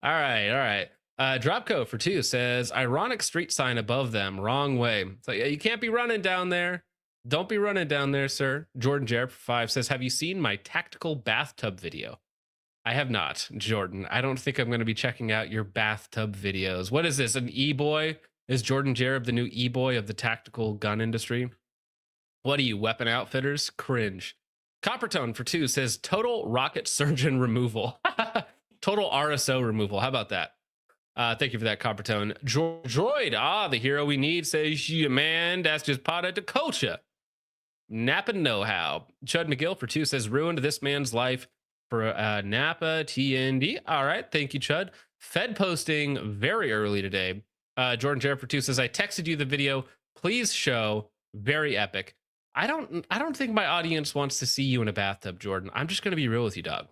All right. Dropco for 2 says, ironic street sign above them, wrong way. So yeah, you can't be running down there. Don't be running down there, sir. Jordan Jarrett for 5 says, have you seen my tactical bathtub video? I have not, Jordan. I don't think I'm going to be checking out your bathtub videos. What is this, an e-boy? Is Jordan Jarrett the new e-boy of the tactical gun industry? What are you, weapon outfitters? Cringe. Coppertone for 2 says, total rocket surgeon removal. Total RSO removal. How about that? Thank you for that, Coppertone. Droid, the hero we need, says, you man, that's just part of the culture. Napa know-how. Chud McGill for 2 says, ruined this man's life for Napa TND. All right, thank you, Chud. Fed posting very early today. Jordan Jarrett for 2 says, I texted you the video. Please show. Very epic. I don't think my audience wants to see you in a bathtub, Jordan. I'm just going to be real with you, dog.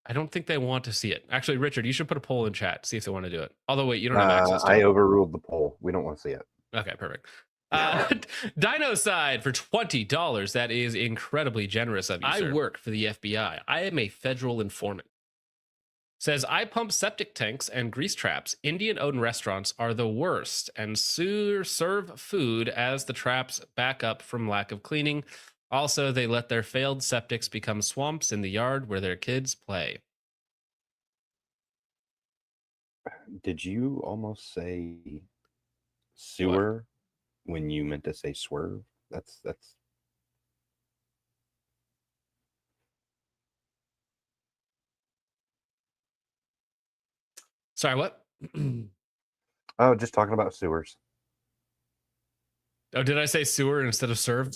I don't think they want to see it. Actually, Richard, you should put a poll in chat, see if they want to do it. Although, wait, you don't have access to it. I overruled the poll. We don't want to see it. Okay, perfect. Dino Side for $20. That is incredibly generous of you, sir. I work for the FBI. I am a federal informant. Says, I pump septic tanks and grease traps. Indian-owned restaurants are the worst and serve food as the traps back up from lack of cleaning. Also, they let their failed septics become swamps in the yard where their kids play. Did you almost say sewer when you meant to say swerve? That's Sorry, what? Oh, just talking about sewers. Oh, did I say sewer instead of serve?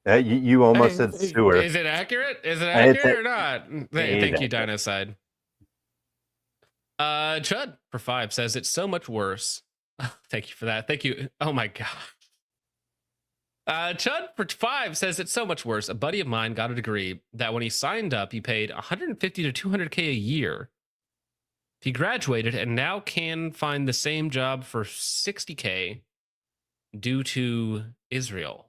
You almost said sewer. Is it accurate? Is it accurate or not? Thank you, Dinocide. Chud for 5 says, it's so much worse. Thank you for that. Thank you. Oh my God. Chud for 5 says, it's so much worse. A buddy of mine got a degree that when he signed up, he paid $150 to $200K a year. He graduated and now can find the same job for $60K due to Israel.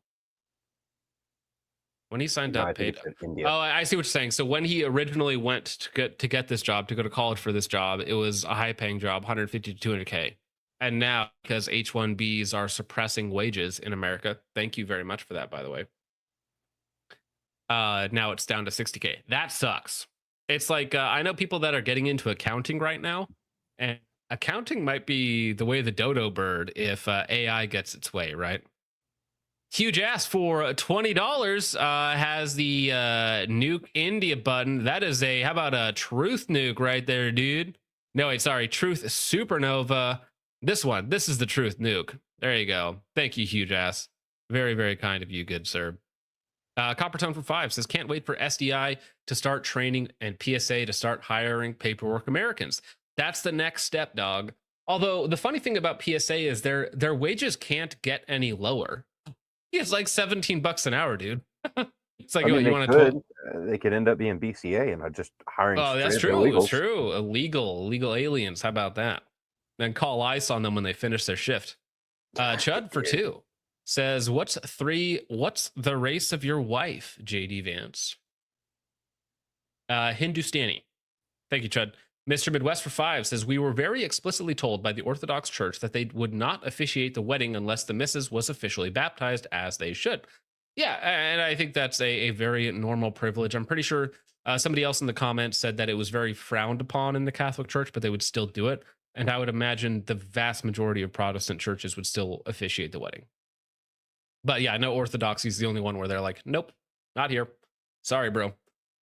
When he signed up, paid. Oh, I see what you're saying. So when he originally went to get this job, to go to college for this job, it was a high-paying job, 150 to 200K. And now, because H-1Bs are suppressing wages in America, thank you very much for that, by the way. Now it's down to 60K. That sucks. It's like, I know people that are getting into accounting right now, and accounting might be the way of the dodo bird if AI gets its way, right? Huge ass for $20 has the nuke India button. That is how about a truth nuke right there, dude? No, wait, sorry, truth supernova. This is the truth nuke. There you go. Thank you, huge ass. Very, very kind of you, good sir. Coppertone for 5 says, can't wait for SDI to start training and PSA to start hiring paperwork Americans. That's the next step, dog. Although the funny thing about PSA is their wages can't get any lower. It's like $17 an hour, dude. It's like, you want to? They could end up being BCA and just hiring. Oh, that's true. Illegals. It's true. Illegal aliens. How about that? Then call ICE on them when they finish their shift. Chud for 2 says, what's the race of your wife, JD Vance? Hindustani. Thank you, Chud. Mr. Midwest for 5 says, we were very explicitly told by the Orthodox Church that they would not officiate the wedding unless the missus was officially baptized, as they should. Yeah, and I think that's a very normal privilege. I'm pretty sure somebody else in the comments said that it was very frowned upon in the Catholic Church, but they would still do it. And I would imagine the vast majority of Protestant churches would still officiate the wedding. But yeah, I know Orthodoxy is the only one where they're like, nope, not here. Sorry, bro.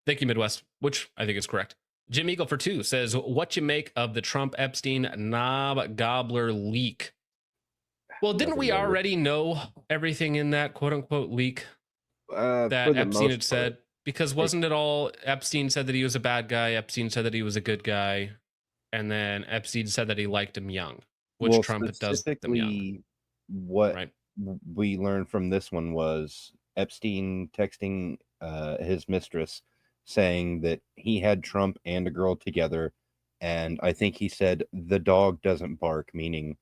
Thank you, Midwest, which I think is correct. Jim Eagle for 2 says, what you make of the Trump Epstein knob gobbler leak? Well, didn't we already know everything in that quote unquote leak that Epstein had said? Because wasn't it all Epstein said that he was a bad guy, Epstein said that he was a good guy, and then Epstein said that he liked him young. which Trump does them young, specifically, what right? we learned from this one was Epstein texting his mistress saying that he had Trump and a girl together, and I think he said the dog doesn't bark, meaning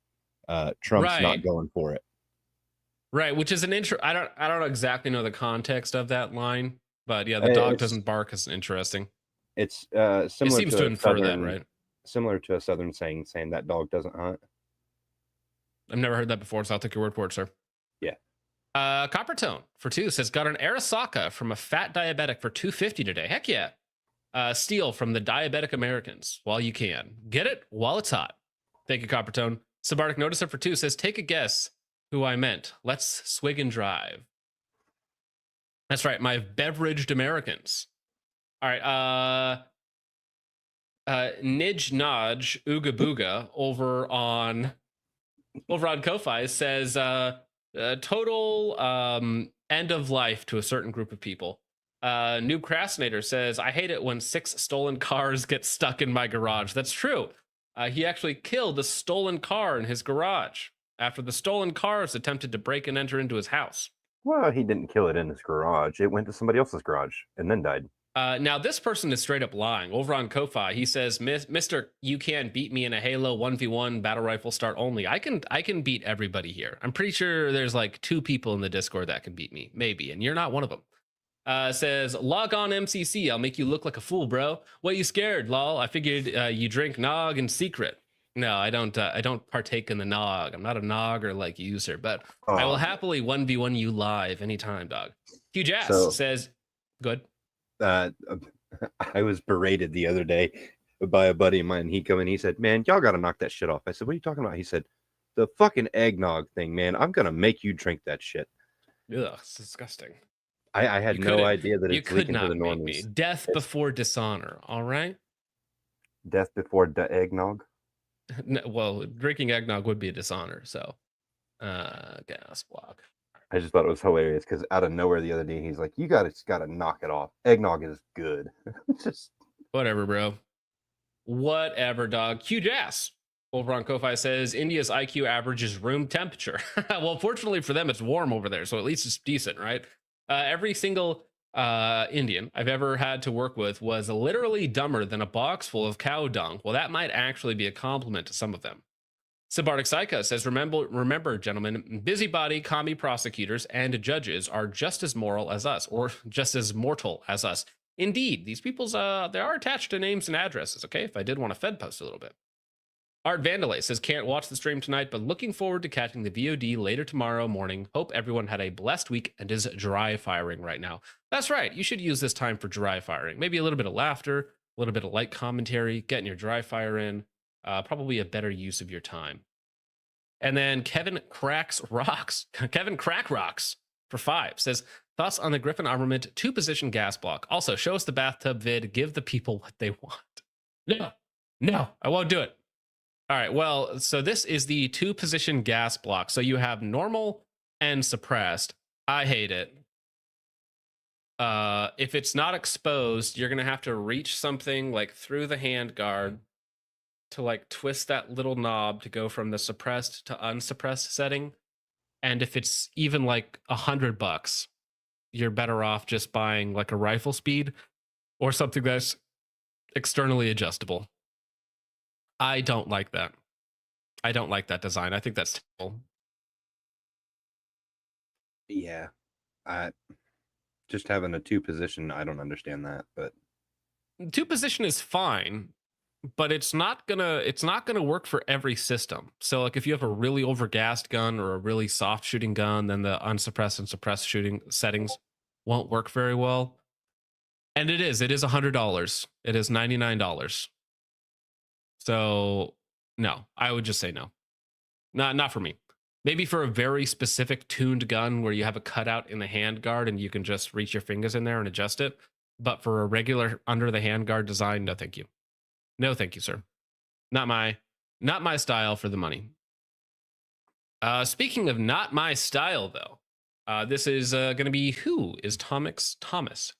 Trump's not Right. going for it. Right, which is an intro. I don't exactly know the context of that line, but yeah, the dog It's doesn't bark is interesting. it's It similar seems to to a infer that, southern right? similar to a southern saying that dog doesn't hunt. I've never heard that before, so I'll take your word for it, sir. Yeah. Coppertone for 2 says got an Arasaka from a fat diabetic for $2.50 today. Heck yeah. Steal from the diabetic Americans while you can. Get it while it's hot. Thank you, Coppertone. Subartic Noticer for 2 says take a guess who I meant. Let's swig and drive. That's right, my beveraged Americans. All right, Nij Naj Ooga Booga over on Ko-Fi says total end of life to a certain group of people. Noob Crasinator says, I hate it when 6 stolen cars get stuck in my garage. That's true. He actually killed a stolen car in his garage after the stolen cars attempted to break and enter into his house. Well, he didn't kill it in his garage. It went to somebody else's garage and then died. Now, this person is straight up lying. Over on Ko-Fi, he says, Mr. You can't beat me in a Halo 1v1 battle rifle start only. I can beat everybody here. I'm pretty sure there's like 2 people in the Discord that can beat me, maybe, and you're not one of them. Says, log on MCC. I'll make you look like a fool, bro. What you scared, lol? I figured you drink nog in secret. No, I don't partake in the nog. I'm not a nogger like you, sir, but I will happily 1v1 you live anytime, dog. Huge ass says, good. I was berated the other day by a buddy of mine. He come in, he said, man, y'all got to knock that shit off. I said, what are you talking about? He said, the fucking eggnog thing, man. I'm going to make you drink that shit. Ugh, it's disgusting. I had no idea that it's leaking to the make me. normies. Death before dishonor, all right? Death before eggnog? No, well, drinking eggnog would be a dishonor, so gas block. I just thought it was hilarious because out of nowhere the other day, he's like, you gotta knock it off. Eggnog is good. Just whatever, bro. Whatever, dog. Huge ass. Over on Ko-Fi says, India's IQ average is room temperature. Well, fortunately for them, it's warm over there, so at least it's decent, right? Every single Indian I've ever had to work with was literally dumber than a box full of cow dung. Well, that might actually be a compliment to some of them. Subartic Psycho says, remember, gentlemen, busybody commie prosecutors and judges are just as moral as us, or just as mortal as us. Indeed, these people's, they are attached to names and addresses, okay? If I did want to Fed post a little bit. Art Vandalay says, can't watch the stream tonight, but looking forward to catching the VOD later tomorrow morning. Hope everyone had a blessed week and is dry firing right now. That's right. You should use this time for dry firing. Maybe a little bit of laughter, a little bit of light commentary, getting your dry fire in. Probably a better use of your time. And then Kevin Crack Rocks for 5 says, thoughts on the Griffin armament 2-position gas block. Also, show us the bathtub vid. Give the people what they want. No, I won't do it. All right, well, so this is the 2-position gas block. So you have normal and suppressed. I hate it. If it's not exposed, you're going to have to reach something like through the handguard to like twist that little knob to go from the suppressed to unsuppressed setting. And if it's even like $100, you're better off just buying like a rifle speed or something that's externally adjustable. I don't like that. I don't like that design. I think that's terrible. yeah, just having a 2-position, I don't understand that, but 2-position is fine, but it's not gonna work for every system. So like if you have a really overgassed gun or a really soft shooting gun, then the unsuppressed and suppressed shooting settings won't work very well. And it is $100. It is $99. So no, I would just say no. Not for me. Maybe for a very specific tuned gun where you have a cutout in the handguard and you can just reach your fingers in there and adjust it. But for a regular under the handguard design, no thank you. No thank you, sir. Not my style for the money. Speaking of not my style, though, this is going to be Who is Thomas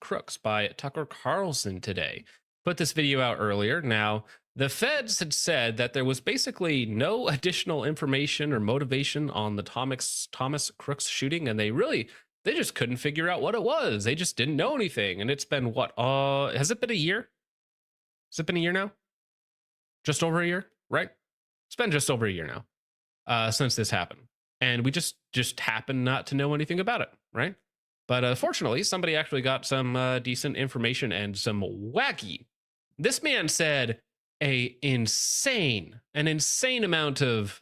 Crooks by Tucker Carlson today. put this video out earlier. Now, the feds had said that there was basically no additional information or motivation on the Thomas Crooks shooting, and they just couldn't figure out what it was. They just didn't know anything. And it's been what? Has it been a year? Has it been a year now? Just over a year, right? It's been just over a year now since this happened. And we just happened not to know anything about it, right? But fortunately, somebody actually got some decent information and some wacky. This man said an insane amount of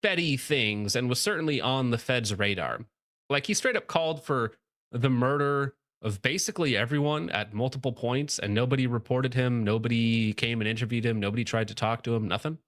fetty things and was certainly on the Fed's radar. Like, he straight up called for the murder of basically everyone at multiple points, and nobody reported him. Nobody came and interviewed him. Nobody tried to talk to him. Nothing.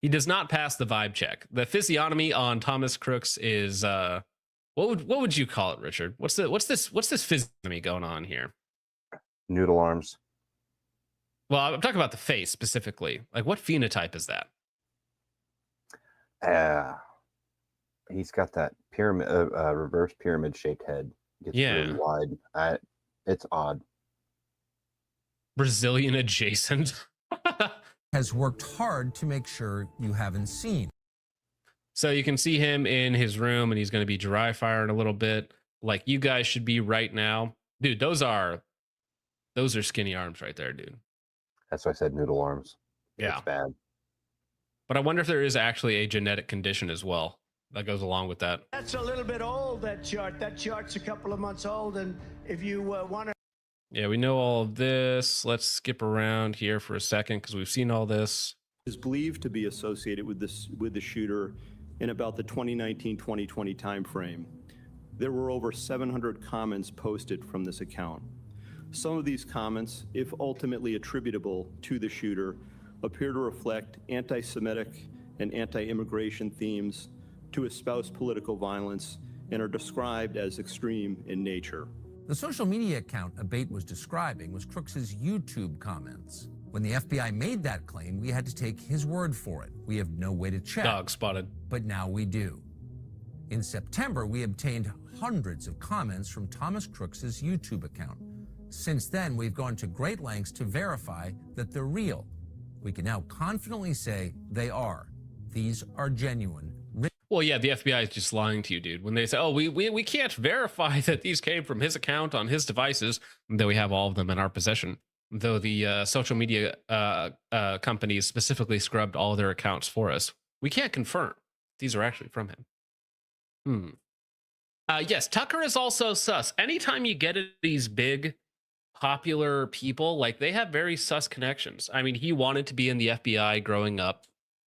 He does not pass the vibe check. The physiognomy on Thomas Crooks is what would you call it, Richard? What's this physiognomy going on here? Noodle arms. Well, I'm talking about the face specifically. Like, what phenotype is that? He's got that pyramid, reverse pyramid shaped head. Gets really wide. It's odd. Brazilian adjacent. Has worked hard to make sure you haven't seen. So you can see him in his room, and he's going to be dry firing a little bit, like you guys should be right now, dude. Those are skinny arms right there, dude. That's why I said noodle arms. Yeah, it's bad. But I wonder if there is actually a genetic condition as well that goes along with that. That's a little bit old. That chart's a couple of months old, and if you want to. Yeah, we know all of this. Let's skip around here for a second because we've seen all this. Is believed to be associated with the shooter in about the 2019-2020 timeframe. There were over 700 comments posted from this account. Some of these comments, if ultimately attributable to the shooter, appear to reflect anti-Semitic and anti-immigration themes, to espouse political violence, and are described as extreme in nature. The social media account Abate was describing was Crooks's YouTube comments. When the FBI made that claim, we had to take his word for it. We have no way to check. Dog spotted. But now we do. In September, we obtained hundreds of comments from Thomas Crooks's YouTube account. Since then, we've gone to great lengths to verify that they're real. We can now confidently say they are. These are genuine. Well, yeah, the FBI is just lying to you, dude. When they say, oh, we can't verify that these came from his account on his devices, though we have all of them in our possession. Though the social media companies specifically scrubbed all their accounts for us, we can't confirm these are actually from him. Yes, Tucker is also sus. Anytime you get these big, popular people, like, they have very sus connections. I mean, he wanted to be in the FBI growing up.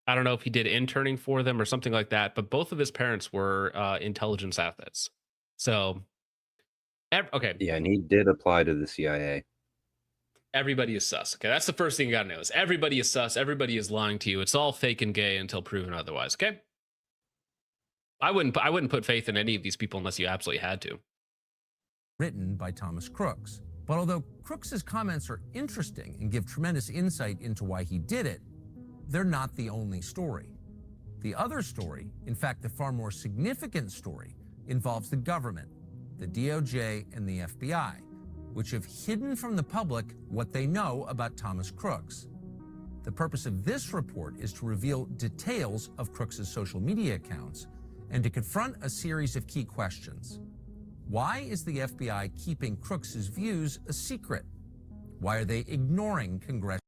I don't know if he did interning for them or something like that, but both of his parents were intelligence assets. So, okay. Yeah, and he did apply to the CIA. Everybody is sus. Okay, that's the first thing you gotta know is everybody is sus. Everybody is lying to you. It's all fake and gay until proven otherwise. Okay. I wouldn't put faith in any of these people unless you absolutely had to. Written by Thomas Crooks. But although Crooks's comments are interesting and give tremendous insight into why he did it, they're not the only story. The other story, in fact, the far more significant story, involves the government, the DOJ, and the FBI, which have hidden from the public what they know about Thomas Crooks. The purpose of this report is to reveal details of Crooks's social media accounts and to confront a series of key questions. Why is the FBI keeping Crooks's views a secret? Why are they ignoring congressional?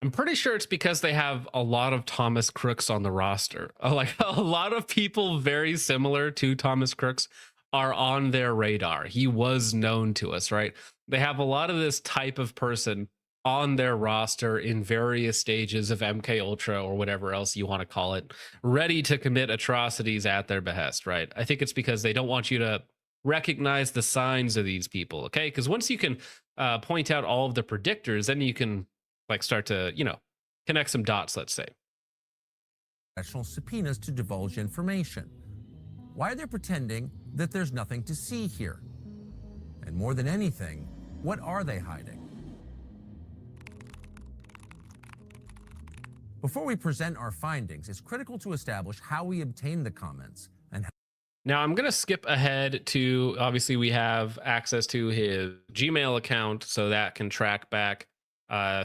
I'm pretty sure it's because they have a lot of Thomas Crooks on the roster. Like, a lot of people very similar to Thomas Crooks are on their radar. He was known to us, right? They have a lot of this type of person on their roster in various stages of MK Ultra or whatever else you want to call it, ready to commit atrocities at their behest, right? I think it's because they don't want you to recognize the signs of these people, okay? Because once you can point out all of the predictors, then you can like start to, connect some dots, let's say. Congressional subpoenas to divulge information. Why are they pretending that there's nothing to see here? And more than anything, what are they hiding? Before we present our findings, it's critical to establish how we obtained the comments and Now I'm going to skip ahead to, obviously we have access to his Gmail account, so that can track back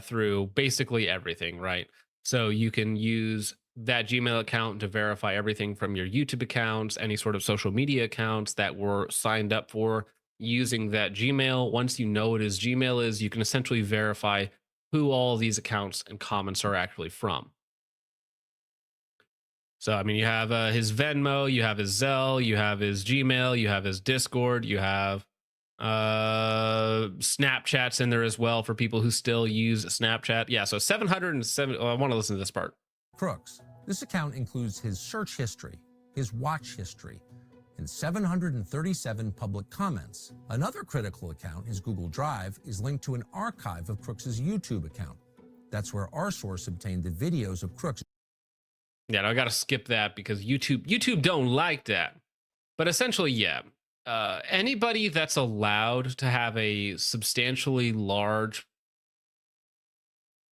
through basically everything, right? So you can use that Gmail account to verify everything from your YouTube accounts, any sort of social media accounts that were signed up for using that Gmail. Once you know what his Gmail is, you can essentially verify who all these accounts and comments are actually from. So, I mean, you have his Venmo, you have his Zelle, you have his Gmail, you have his Discord, you have Snapchat's in there as well for people who still use Snapchat. Yeah, so 707. I want to listen to this part. Crooks. This account includes his search history, his watch history, and 737 public comments. Another critical account, his Google Drive, is linked to an archive of Crooks's YouTube account. That's where our source obtained the videos of Crooks. Yeah, I got to skip that because YouTube don't like that. But essentially, yeah, anybody that's allowed to have a substantially large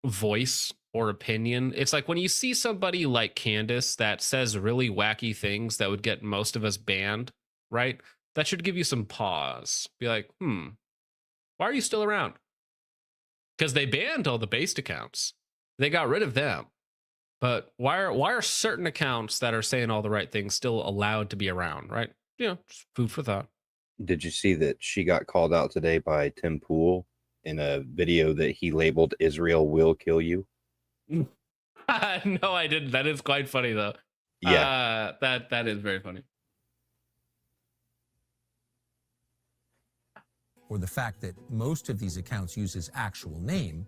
voice or opinion, it's like when you see somebody like Candace that says really wacky things that would get most of us banned, right? That should give you some pause. Be like, why are you still around? Because they banned all the based accounts. They got rid of them. But why are certain accounts that are saying all the right things still allowed to be around, right? You know, just food for thought. Did you see that she got called out today by Tim Pool in a video that he labeled "Israel will kill you"? No, I didn't. That is quite funny, though. Yeah, that is very funny. Or the fact that most of these accounts use his actual name,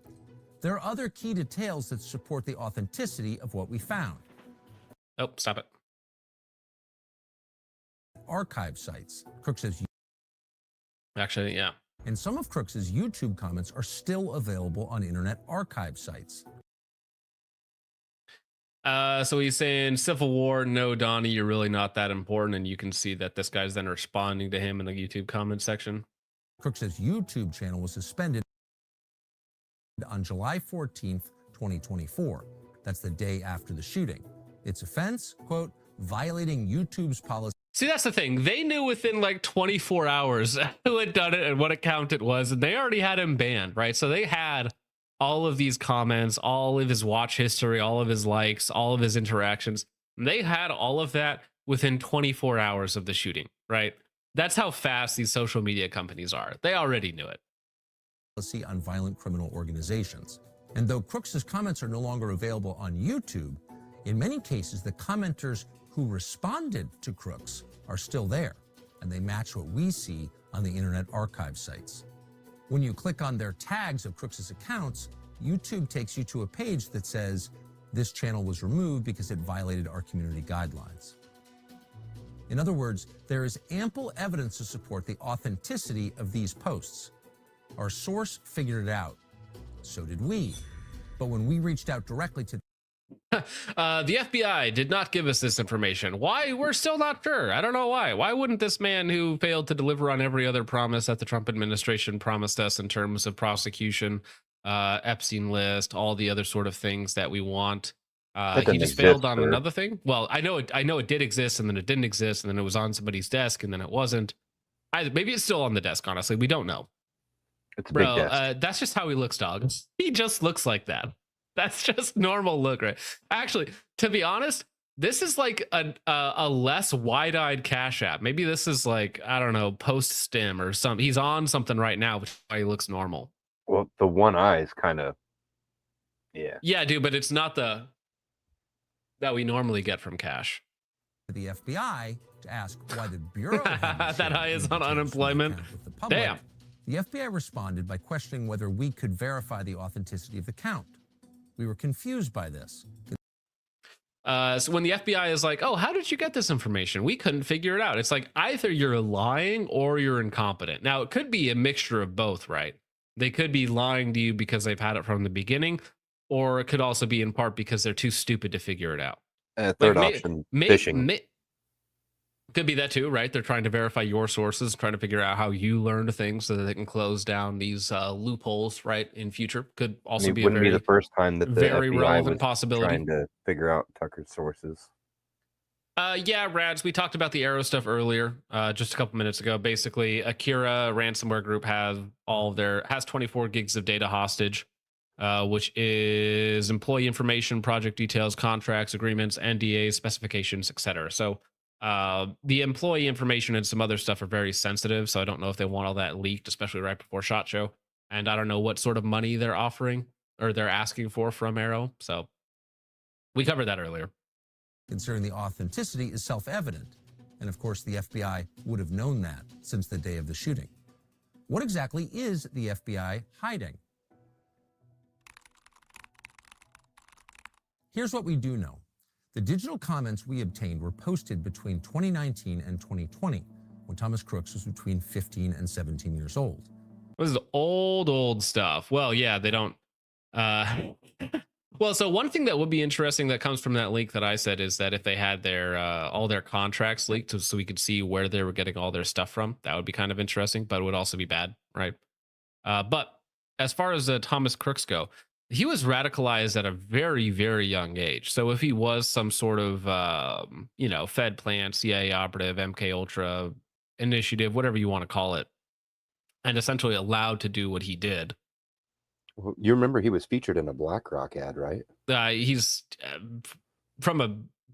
there are other key details that support the authenticity of what we found. Oh, stop it. Archive sites. Crooks says. Actually, yeah. And some of Crooks's YouTube comments are still available on Internet Archive sites. So he's saying Civil War, no, Donnie, you're really not that important. And you can see that this guy's then responding to him in the YouTube comment section. Crooks's YouTube channel was suspended on July 14th, 2024. That's the day after the shooting. Its offense, quote, violating YouTube's policy. See, that's the thing. They knew within like 24 hours who had done it and what account it was, and they already had him banned, right? So they had all of these comments, all of his watch history, all of his likes, all of his interactions. They had all of that within 24 hours of the shooting, right? That's how fast these social media companies are. They already knew it. On violent criminal organizations. And though Crooks's comments are no longer available on YouTube, in many cases, the commenters who responded to Crooks are still there, and they match what we see on the Internet Archive sites. When you click on their tags of Crooks's accounts, YouTube takes you to a page that says, this channel was removed because it violated our community guidelines. In other words, there is ample evidence to support the authenticity of these posts. Our source figured it out. So did we. But when we reached out directly to the FBI did not give us this information. Why? We're still not sure. I don't know why. Why wouldn't this man who failed to deliver on every other promise that the Trump administration promised us in terms of prosecution, Epstein list, all the other sort of things that we want? He just failed on another thing. Well, I know it did exist, and then it didn't exist, and then it was on somebody's desk, and then it wasn't. Maybe it's still on the desk. Honestly, we don't know. it's a big desk. That's just how he looks, dog. He just looks like that. That's just normal look, right? Actually, to be honest, this is like a less wide-eyed Cash App. Maybe this is like, I don't know, post-stim or something. He's on something right now, which is why he looks normal. Well, the one eye is kind of, yeah. Yeah, dude, but it's not the that we normally get from Cash. the FBI to ask why the Bureau had that eye is on unemployment. Damn. The FBI responded by questioning whether we could verify the authenticity of the count. We were confused by this. So when the FBI is like, oh, how did you get this information? We couldn't figure it out. It's like either you're lying or you're incompetent. Now, it could be a mixture of both, right? They could be lying to you because they've had it from the beginning, or it could also be in part because they're too stupid to figure it out. Third option, phishing. Could be that too, right? They're trying to verify your sources, trying to figure out how you learned things so that they can close down these loopholes, right? In future, could I also mean, be a wouldn't be the very, first time that the very FBI relevant was possibility. trying to figure out Tucker's sources. Yeah, Rads, we talked about the Aero stuff earlier, just a couple minutes ago. Basically, Akira ransomware group has has 24 gigs of data hostage, which is employee information, project details, contracts, agreements, NDAs, specifications, etc. So the employee information and some other stuff are very sensitive. So I don't know if they want all that leaked, especially right before SHOT Show. And I don't know what sort of money they're offering or they're asking for from Aero. So we covered that earlier. Considering the authenticity is self-evident. And of course, the FBI would have known that since the day of the shooting. What exactly is the FBI hiding? Here's what we do know. The digital comments we obtained were posted between 2019 and 2020, when Thomas Crooks was between 15 and 17 years old. This is old stuff. Well, yeah, they don't. Well, so one thing that would be interesting that comes from that link that I said is that if they had their all their contracts leaked so we could see where they were getting all their stuff from, that would be kind of interesting, but it would also be bad, right? But as far as Thomas Crooks go, he was radicalized at a very, very young age. So if he was some sort of, Fed plant, CIA operative, MK Ultra initiative, whatever you want to call it, and essentially allowed to do what he did. Well, you remember he was featured in a BlackRock ad, right? He's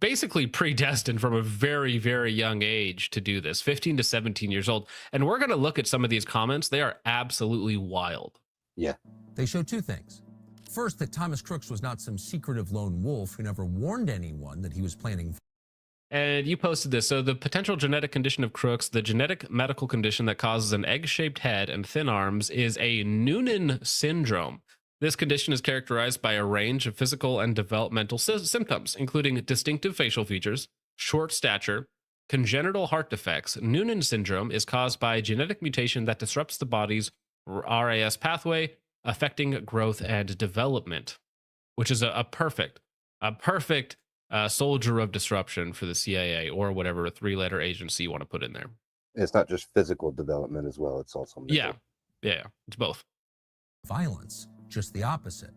basically predestined from a very, very young age to do this, 15 to 17 years old. And we're going to look at some of these comments. They are absolutely wild. Yeah. They show two things. First, that Thomas Crooks was not some secretive lone wolf who never warned anyone that he was planning. And you posted this. So the potential genetic condition of Crooks, the genetic medical condition that causes an egg-shaped head and thin arms, is a Noonan syndrome. This condition is characterized by a range of physical and developmental symptoms, including distinctive facial features, short stature, congenital heart defects. Noonan syndrome is caused by a genetic mutation that disrupts the body's RAS pathway, affecting growth and development, which is a perfect soldier of disruption for the CIA or whatever three-letter agency you want to put in there. It's not just physical development as well. It's also mental. Yeah, it's both. Violence, just the opposite.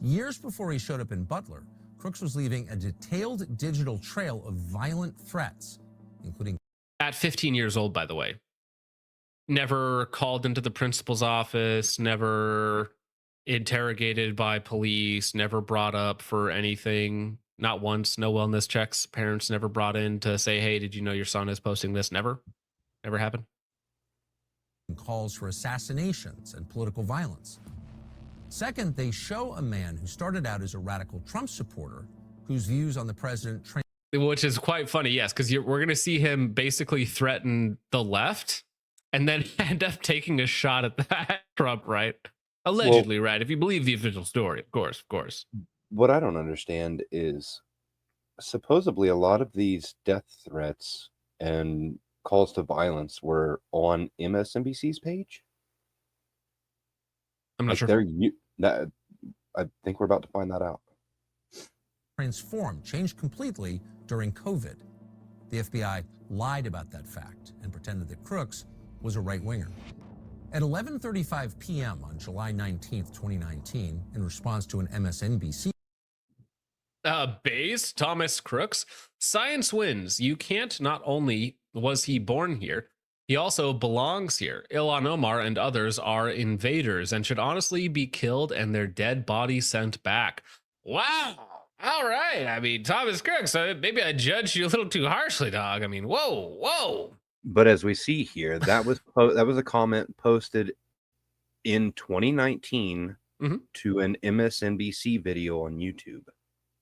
Years before he showed up in Butler, Crooks was leaving a detailed digital trail of violent threats, including at 15 years old, by the way. Never called into the principal's office, never interrogated by police, never brought up for anything. Not once, no wellness checks. Parents never brought in to say, hey, did you know your son is posting this? Never happened. calls for assassinations and political violence. Second, they show a man who started out as a radical Trump supporter whose views on the president which is quite funny, yes, because we're going to see him basically threaten the left and then end up taking a shot at that Trump, right? Allegedly, right? If you believe the official story, of course. What I don't understand is supposedly a lot of these death threats and calls to violence were on MSNBC's page. I'm not sure. I think we're about to find that out. transformed, changed completely during COVID. The FBI lied about that fact and pretended that Crooks was a right-winger. At 11:35 p.m. on July 19th, 2019, in response to an MSNBC Base Thomas Crooks, science wins. You can't. Not only was he born here, he also belongs here. Ilhan Omar and others are invaders and should honestly be killed and their dead bodies sent back. Wow. All right. I mean, Thomas Crooks, maybe I judged you a little too harshly, dog. I mean, whoa. But as we see here, that was a comment posted in 2019 to an MSNBC video on YouTube.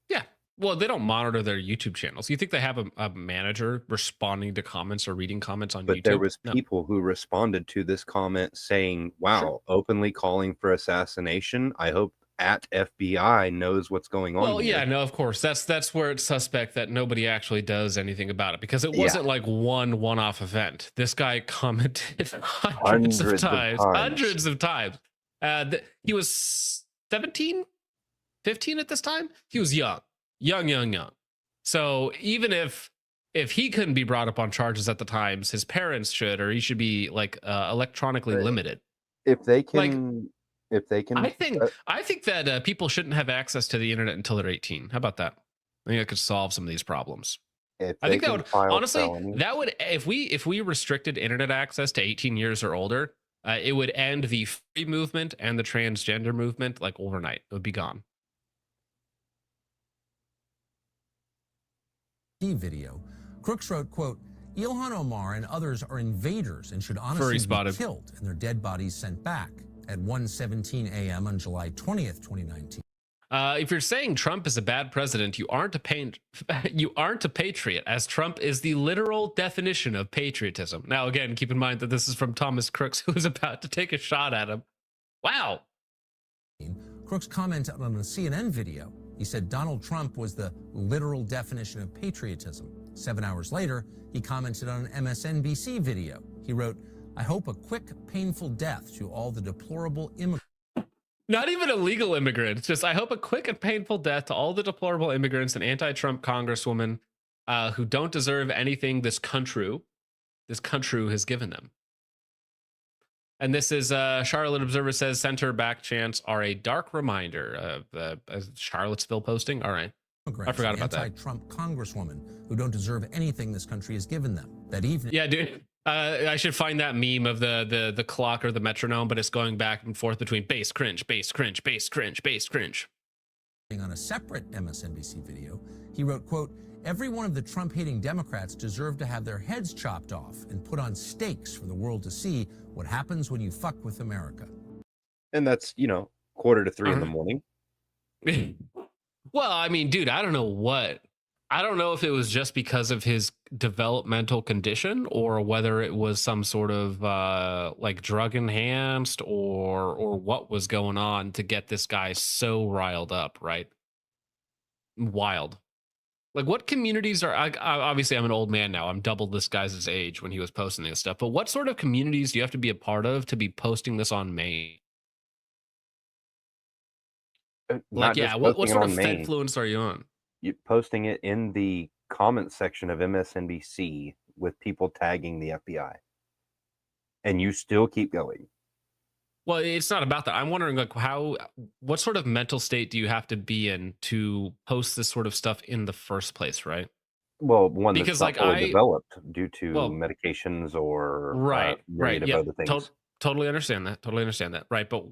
Yeah. Well, they don't monitor their YouTube channels. You think they have a manager responding to comments or reading comments on YouTube? But there was people who responded to this comment saying, wow, openly calling for assassination. I hope at FBI knows what's going on. Well, here. yeah, no, of course. That's where it's suspect that nobody actually does anything about it, because it wasn't like one-off event. This guy commented hundreds of times. He was 17, 15 at this time. He was young. So even if if he couldn't be brought up on charges at the times, his parents should, or he should be like electronically Right. limited. If they Like, can, if they can, I think that people shouldn't have access to the internet until they're 18. How about that? I think that could solve some of these problems. if I they think that can would file honestly, felonies, that would, if we restricted internet access to 18 years or older, it would end the free movement and the transgender movement like overnight. It would be gone. Video, Crooks wrote, quote, Ilhan Omar and others are invaders and should honestly be spotted. killed and their dead bodies sent back. At 1:17 a.m. on July 20th, 2019. If you're saying Trump is a bad president, you aren't a patriot, as Trump is the literal definition of patriotism. Now, again, keep in mind that this is from Thomas Crooks, who is about to take a shot at him. Wow. Crooks commented on a CNN video. He said Donald Trump was the literal definition of patriotism. 7 hours later, he commented on an MSNBC video. He wrote, I hope a quick, painful death to all the deplorable immigrants. Not even illegal immigrants. Just, I hope a quick and painful death to all the deplorable immigrants and anti-Trump congresswomen who don't deserve anything this country has given them. And this is Charlotte Observer says center back chants are a dark reminder of Charlottesville posting. All right. I forgot about that. Anti-Trump congresswoman who don't deserve anything this country has given them. That evening. Yeah, dude. I should find that meme of the clock or the metronome, but it's going back and forth between bass cringe, bass cringe, bass cringe, bass cringe. On a separate MSNBC video, he wrote, quote, every one of the Trump-hating Democrats deserve to have their heads chopped off and put on stakes for the world to see what happens when you fuck with America. and that's 2:45 in the morning. Well, I mean, dude, I don't know if it was just because of his developmental condition or whether it was some sort of like drug enhanced or what was going on to get this guy so riled up, right? Wild. Like, what communities are, obviously I'm an old man now. I'm double this guy's age when he was posting this stuff, but what sort of communities do you have to be a part of to be posting this on Maine? Like, yeah, what sort of influence are you on? You posting it in the comment section of MSNBC with people tagging the FBI, and you still keep going. Well, it's not about that. I'm wondering, like, what sort of mental state do you have to be in to post this sort of stuff in the first place, right? Well, one that's Because, not like, fully developed due to well, medications or right, myriad yeah, of other things. totally understand that, right? But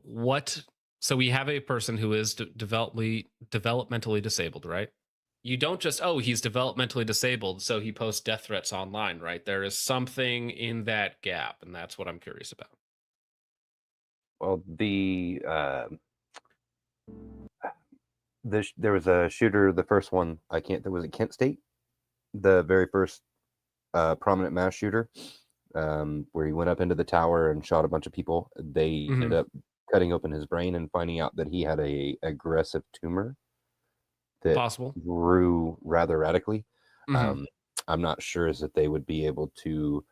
so we have a person who is developmentally disabled, right? You don't just, oh, he's developmentally disabled, so he posts death threats online, right? There is something in that gap, and that's what I'm curious about. Well, there was a shooter, the first one, was it Kent State? The very first prominent mass shooter, where he went up into the tower and shot a bunch of people. They ended up cutting open his brain and finding out that he had a aggressive tumor that grew rather radically. I'm not sure that they would be able to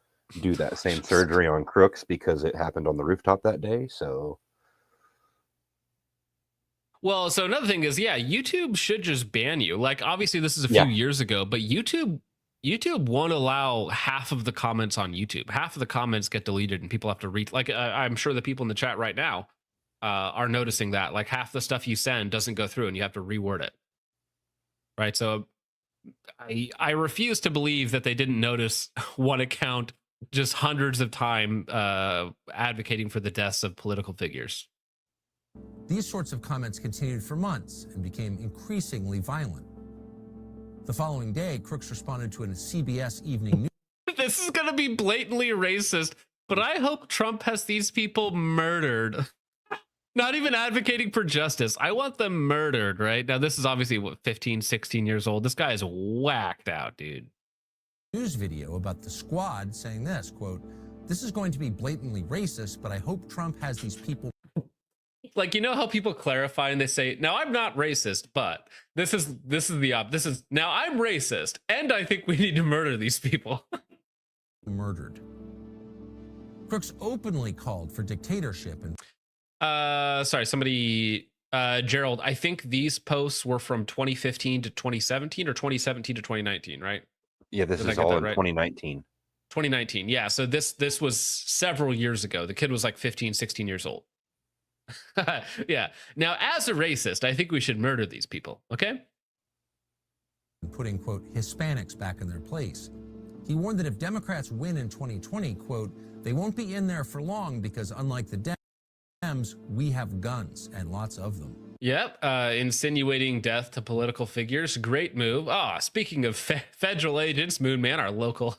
do that same surgery on Crooks because it happened on the rooftop that day. So, well, so another thing is, yeah, YouTube should just ban you. Like, obviously this is a few years ago, but YouTube won't allow half of the comments on YouTube. Half of the comments get deleted and people have to read. Like, I'm sure the people in the chat right now are noticing that, like, half the stuff you send doesn't go through and you have to reword it. Right. So I refuse to believe that they didn't notice one account just hundreds of time advocating for the deaths of political figures. These sorts of comments continued for months and became increasingly violent. The following day, Crooks responded to a CBS Evening News. This is going to be blatantly racist, but I hope Trump has these people murdered. Not even advocating for justice. I want them murdered, right? Now, this is obviously, 15, 16 years old. This guy is whacked out, dude. News video about the squad saying this, quote, this is going to be blatantly racist, but I hope Trump has these people. Like, you know how people clarify and they say, now I'm not racist, but this is now I'm racist and I think we need to murder these people. Murdered. Crooks openly called for dictatorship and sorry, somebody, Gerald, I think these posts were from 2015 to 2017 or 2017 to 2019, right? Yeah, this Did I is get all that in right? 2019. 2019. Yeah. So this was several years ago. The kid was like 15, 16 years old. Yeah. Now, as a racist, I think we should murder these people. Okay. Putting, quote, Hispanics back in their place. He warned that if Democrats win in 2020, quote, they won't be in there for long because unlike the Dems, we have guns and lots of them. Yep. Insinuating death to political figures. Great move. Speaking of federal agents, Moon Man, our local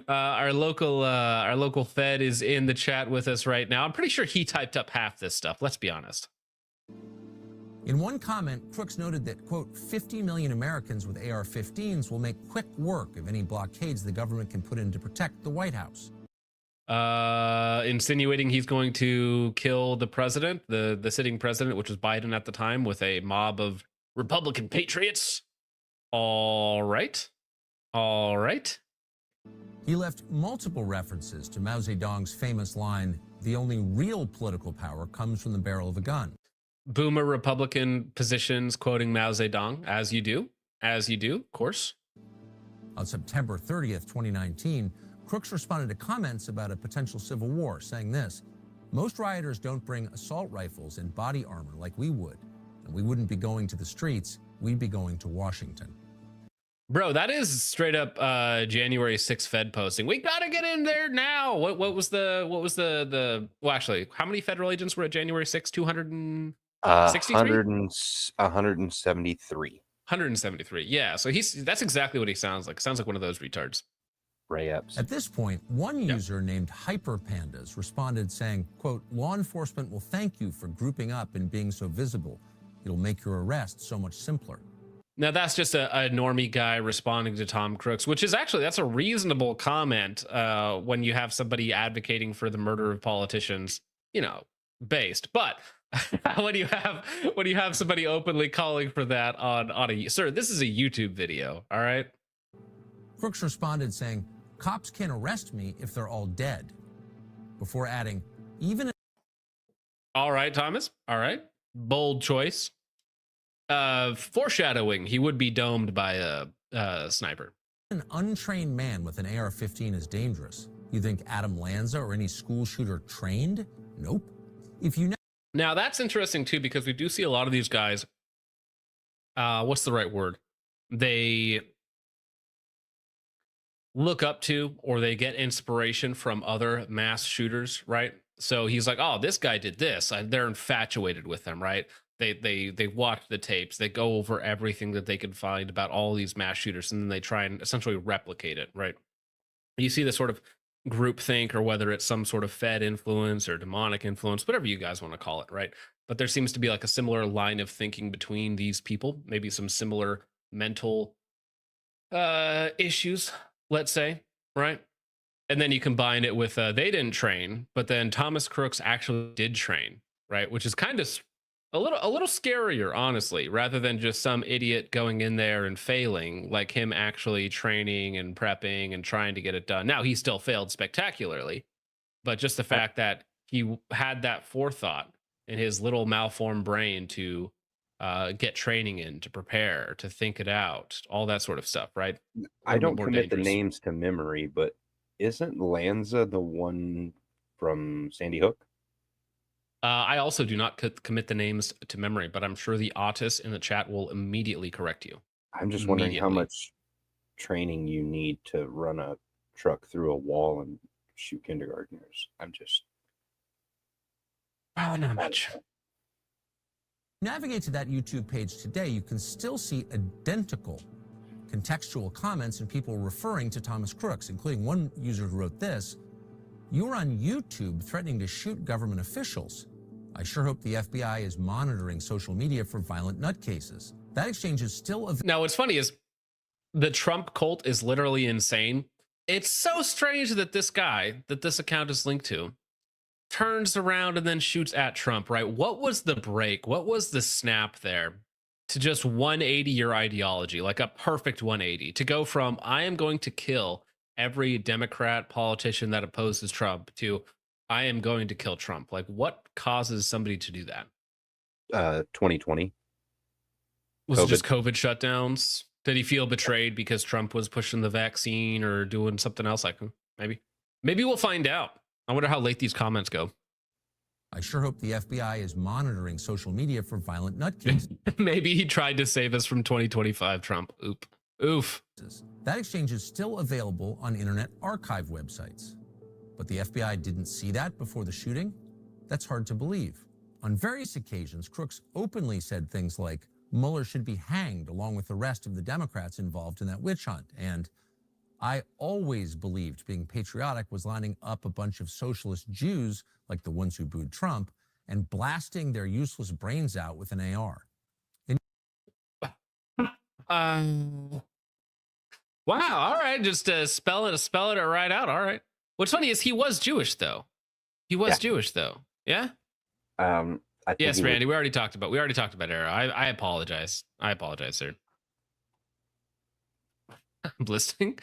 our local Fed is in the chat with us right now. I'm pretty sure he typed up half this stuff. Let's be honest. In one comment, Crooks noted that, quote, 50 million Americans with AR-15s will make quick work of any blockades the government can put in to protect the White House. Insinuating he's going to kill the president, the sitting president, which was Biden at the time, with a mob of Republican patriots. All right. He left multiple references to Mao Zedong's famous line, the only real political power comes from the barrel of a gun. Boomer Republican positions quoting Mao Zedong, as you do, of course. On September 30th, 2019, Crooks responded to comments about a potential civil war, saying this, most rioters don't bring assault rifles and body armor like we would, and we wouldn't be going to the streets, we'd be going to Washington. Bro, that is straight up January 6th Fed posting. We gotta get in there now. What was the well, actually, how many federal agents were at January 6th? 173. 173. Yeah, so that's exactly what he sounds like. Sounds like one of those retards. Ray-ups. At this point, one user named Hyperpandas responded saying, quote, law enforcement will thank you for grouping up and being so visible. It'll make your arrest so much simpler. Now, that's just a normie guy responding to Tom Crooks, which is actually, that's a reasonable comment when you have somebody advocating for the murder of politicians, based. But when you have somebody openly calling for that on a, sir, this is a YouTube video, all right? Crooks responded saying, cops can't arrest me if they're all dead, before adding, even... All right, Thomas. All right. Bold choice. Foreshadowing, he would be domed by a sniper. An untrained man with an AR-15 is dangerous. You think Adam Lanza or any school shooter trained? Nope. If you Now that's interesting too, because we do see a lot of these guys. What's the right word? They look up to or they get inspiration from other mass shooters, right? So he's like, oh, this guy did this. They're infatuated with them, right? They watch the tapes. They go over everything that they can find about all these mass shooters, and then they try and essentially replicate it, right? You see this sort of groupthink, or whether it's some sort of Fed influence or demonic influence, whatever you guys want to call it, right? But there seems to be like a similar line of thinking between these people, maybe some similar mental issues, let's say, right? And then you combine it with they didn't train, but then Thomas Crooks actually did train, right? Which is kind of a little scarier, honestly, rather than just some idiot going in there and failing, like him actually training and prepping and trying to get it done. Now, he still failed spectacularly, but just the fact that he had that forethought in his little malformed brain to get training in, to prepare, to think it out, all that sort of stuff, right? I don't more commit the dangerous. names to memory, but isn't Lanza the one from Sandy Hook? I also do not commit the names to memory, but I'm sure the autists in the chat will immediately correct you. I'm just wondering how much training you need to run a truck through a wall and shoot kindergartners. Probably not much. navigate to that YouTube page today, you can still see identical contextual comments and people referring to Thomas Crooks, including one user who wrote this: "You're on YouTube threatening to shoot government officials. I sure hope the FBI is monitoring social media for violent nutcases." That exchange is still available. Now, what's funny is the Trump cult is literally insane. It's so strange that this guy, that this account is linked to, turns around and then shoots at Trump, right? What was the break? What was the snap there to just 180 your ideology, like a perfect 180, to go from I am going to kill every Democrat politician that opposes Trump to I am going to kill Trump? Like, what causes somebody to do that? 2020. Was it just COVID shutdowns? Did he feel betrayed because Trump was pushing the vaccine or doing something else? Like maybe we'll find out. I wonder how late these comments go. I sure hope the FBI is monitoring social media for violent nutcases. Maybe he tried to save us from 2025 Trump. Oof. That exchange is still available on Internet Archive websites. But the FBI didn't see that before the shooting? That's hard to believe. On various occasions, Crooks openly said things like, Mueller should be hanged along with the rest of the Democrats involved in that witch hunt. And I always believed being patriotic was lining up a bunch of socialist Jews, like the ones who booed Trump, and blasting their useless brains out with an AR. Wow. All right. Just spell it right out. All right. What's funny is he was Jewish, though. He was Jewish, though. Yeah. I think Yes, he Randy. was- We already talked about Aero. I apologize. I apologize, sir. I'm listening.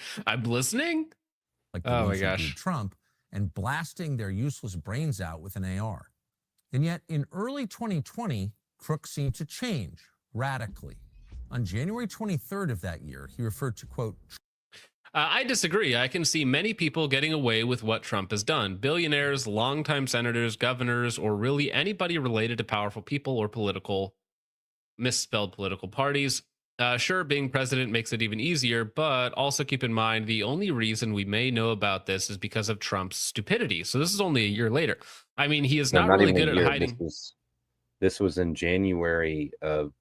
Like the Oh ones my who gosh. booed Trump, and blasting their useless brains out with an AR. And yet, in early 2020, Crooks seemed to change radically. On January 23rd of that year, he referred to, quote, I disagree. I can see many people getting away with what Trump has done. Billionaires, longtime senators, governors, or really anybody related to powerful people or misspelled political parties. Sure, being president makes it even easier, but also keep in mind the only reason we may know about this is because of Trump's stupidity. So this is only a year later. I mean, he is No, not really even a good at year. hiding. This was in January of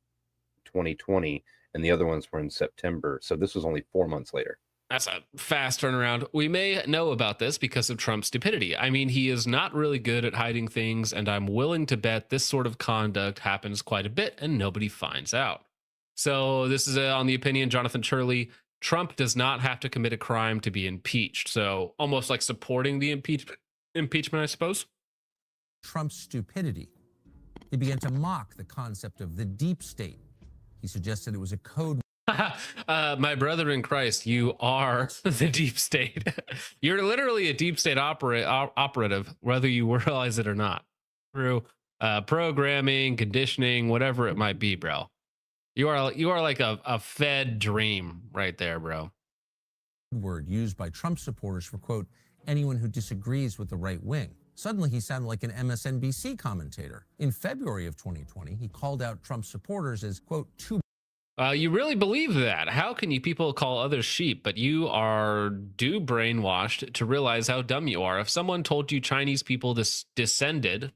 2020, and the other ones were in September. So this was only 4 months later. That's a fast turnaround. We may know about this because of Trump's stupidity. I mean, he is not really good at hiding things, and I'm willing to bet this sort of conduct happens quite a bit and nobody finds out. So this is on the opinion, Jonathan Turley. Trump does not have to commit a crime to be impeached. So almost like supporting the impeachment, I suppose. Trump's stupidity. He began to mock the concept of the deep state. He suggested it was a code. My brother in Christ, you are the deep state. You're literally a deep state operative, whether you realize it or not, through programming, conditioning, whatever it might be, bro. You are like a fed dream right there, bro. Word used by Trump supporters for, quote, anyone who disagrees with the right wing. Suddenly, he sounded like an MSNBC commentator. In February of 2020, he called out Trump supporters as, quote, too. You really believe that? How can you people call others sheep, but you are brainwashed to realize how dumb you are? If someone told you Chinese people descended,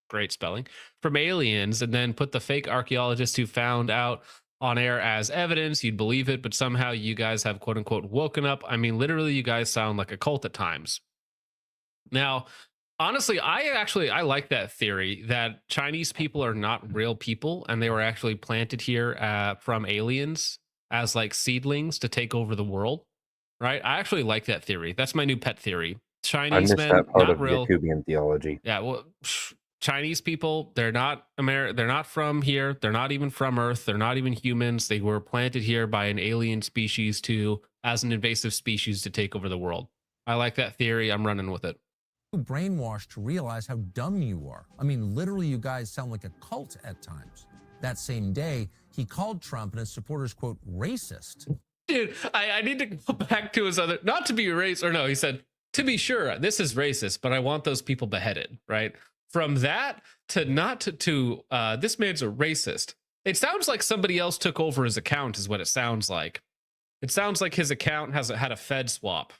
great spelling, from aliens and then put the fake archaeologists who found out on air as evidence, you'd believe it, but somehow you guys have quote unquote woken up. I mean, literally, you guys sound like a cult at times. Now, honestly, I like that theory that Chinese people are not real people and they were actually planted here from aliens as like seedlings to take over the world, right? I actually like that theory. That's my new pet theory. I Chinese missed men, that part not of real. Jacobian theology. Yeah, well, Chinese people, they're not they're not from here. They're not even from Earth. They're not even humans. They were planted here by an alien species as an invasive species to take over the world. I like that theory. I'm running with it. Brainwashed to realize how dumb you are. I mean, literally, you guys sound like a cult at times. That same day, he called Trump and his supporters, quote, racist. Dude, I need to go back to his other, not to be racist, or no, he said, to be sure, this is racist, but I want those people beheaded, right? From that to this man's a racist. It sounds like somebody else took over his account is what it sounds like. It sounds like his account had a Fed swap,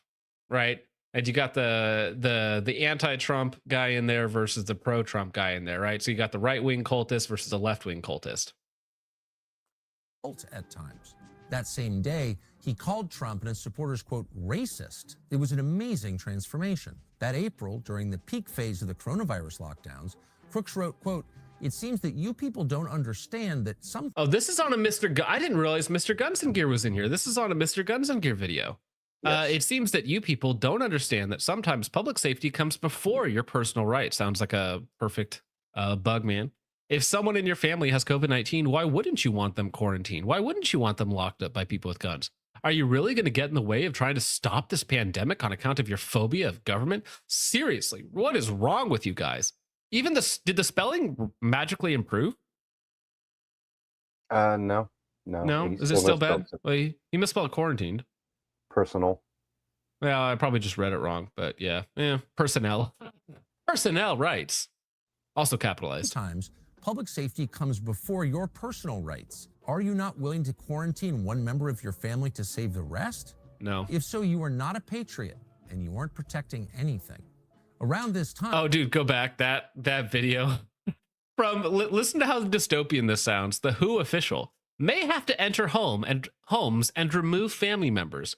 right? And you got the anti-Trump guy in there versus the pro-Trump guy in there, right? So you got the right-wing cultist versus the left-wing cultist. At times. That same day, he called Trump and his supporters, quote, racist. It was an amazing transformation. That April, during the peak phase of the coronavirus lockdowns, Crooks wrote, quote, it seems that you people don't understand that some... Oh, this is on a I didn't realize Mr. Guns and Gear was in here. This is on a Mr. Guns and Gear video. Yes. It seems that you people don't understand that sometimes public safety comes before your personal rights. Sounds like a perfect bug, man. If someone in your family has COVID-19, why wouldn't you want them quarantined? Why wouldn't you want them locked up by people with guns? Are you really going to get in the way of trying to stop this pandemic on account of your phobia of government? Seriously, what is wrong with you guys? Did the spelling magically improve? No. No, he is it still bad? misspelled Well, he misspelled quarantined. personal. Well, I probably just read it wrong, but yeah, personnel, personnel rights, also capitalized. Sometimes public safety comes before your personal rights. Are you not willing to quarantine one member of your family to save the rest? No. If so, you are not a patriot and you aren't protecting anything. Around this time, Oh, dude, go back that video from listen to how dystopian this sounds. The WHO official may have to enter homes and remove family members.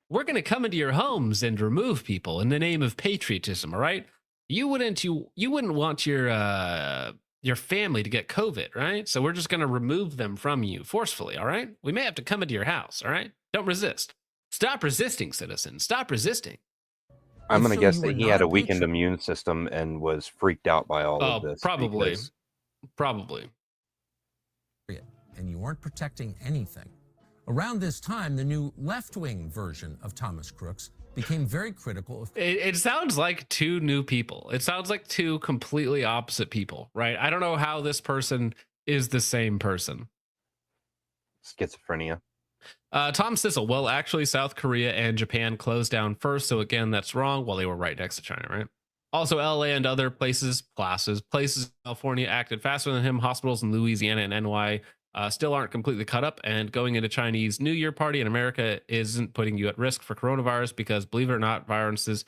We're going to come into your homes and remove people in the name of patriotism. All right, you wouldn't want your family to get COVID, right? So we're just going to remove them from you forcefully. All right, we may have to come into your house. All right, don't resist. Stop resisting, citizens. Stop resisting. I'm going to so guess you that are he not had a a weakened patriot. immune system and was freaked out by all of this. Probably. because- Probably. And you aren't protecting anything. Around this time, the new left-wing version of Thomas Crooks became very critical of It sounds like two new people. It sounds like two completely opposite people, right? I don't know how this person is the same person. Schizophrenia. Tom Sissel. Well, actually, South Korea and Japan closed down first. So again, that's wrong. Well, they were right next to China, right? Also, LA and other places in California acted faster than him. Hospitals in Louisiana and NY still aren't completely cut up. And going into Chinese New Year party in America isn't putting you at risk for coronavirus because, believe it or not, viruses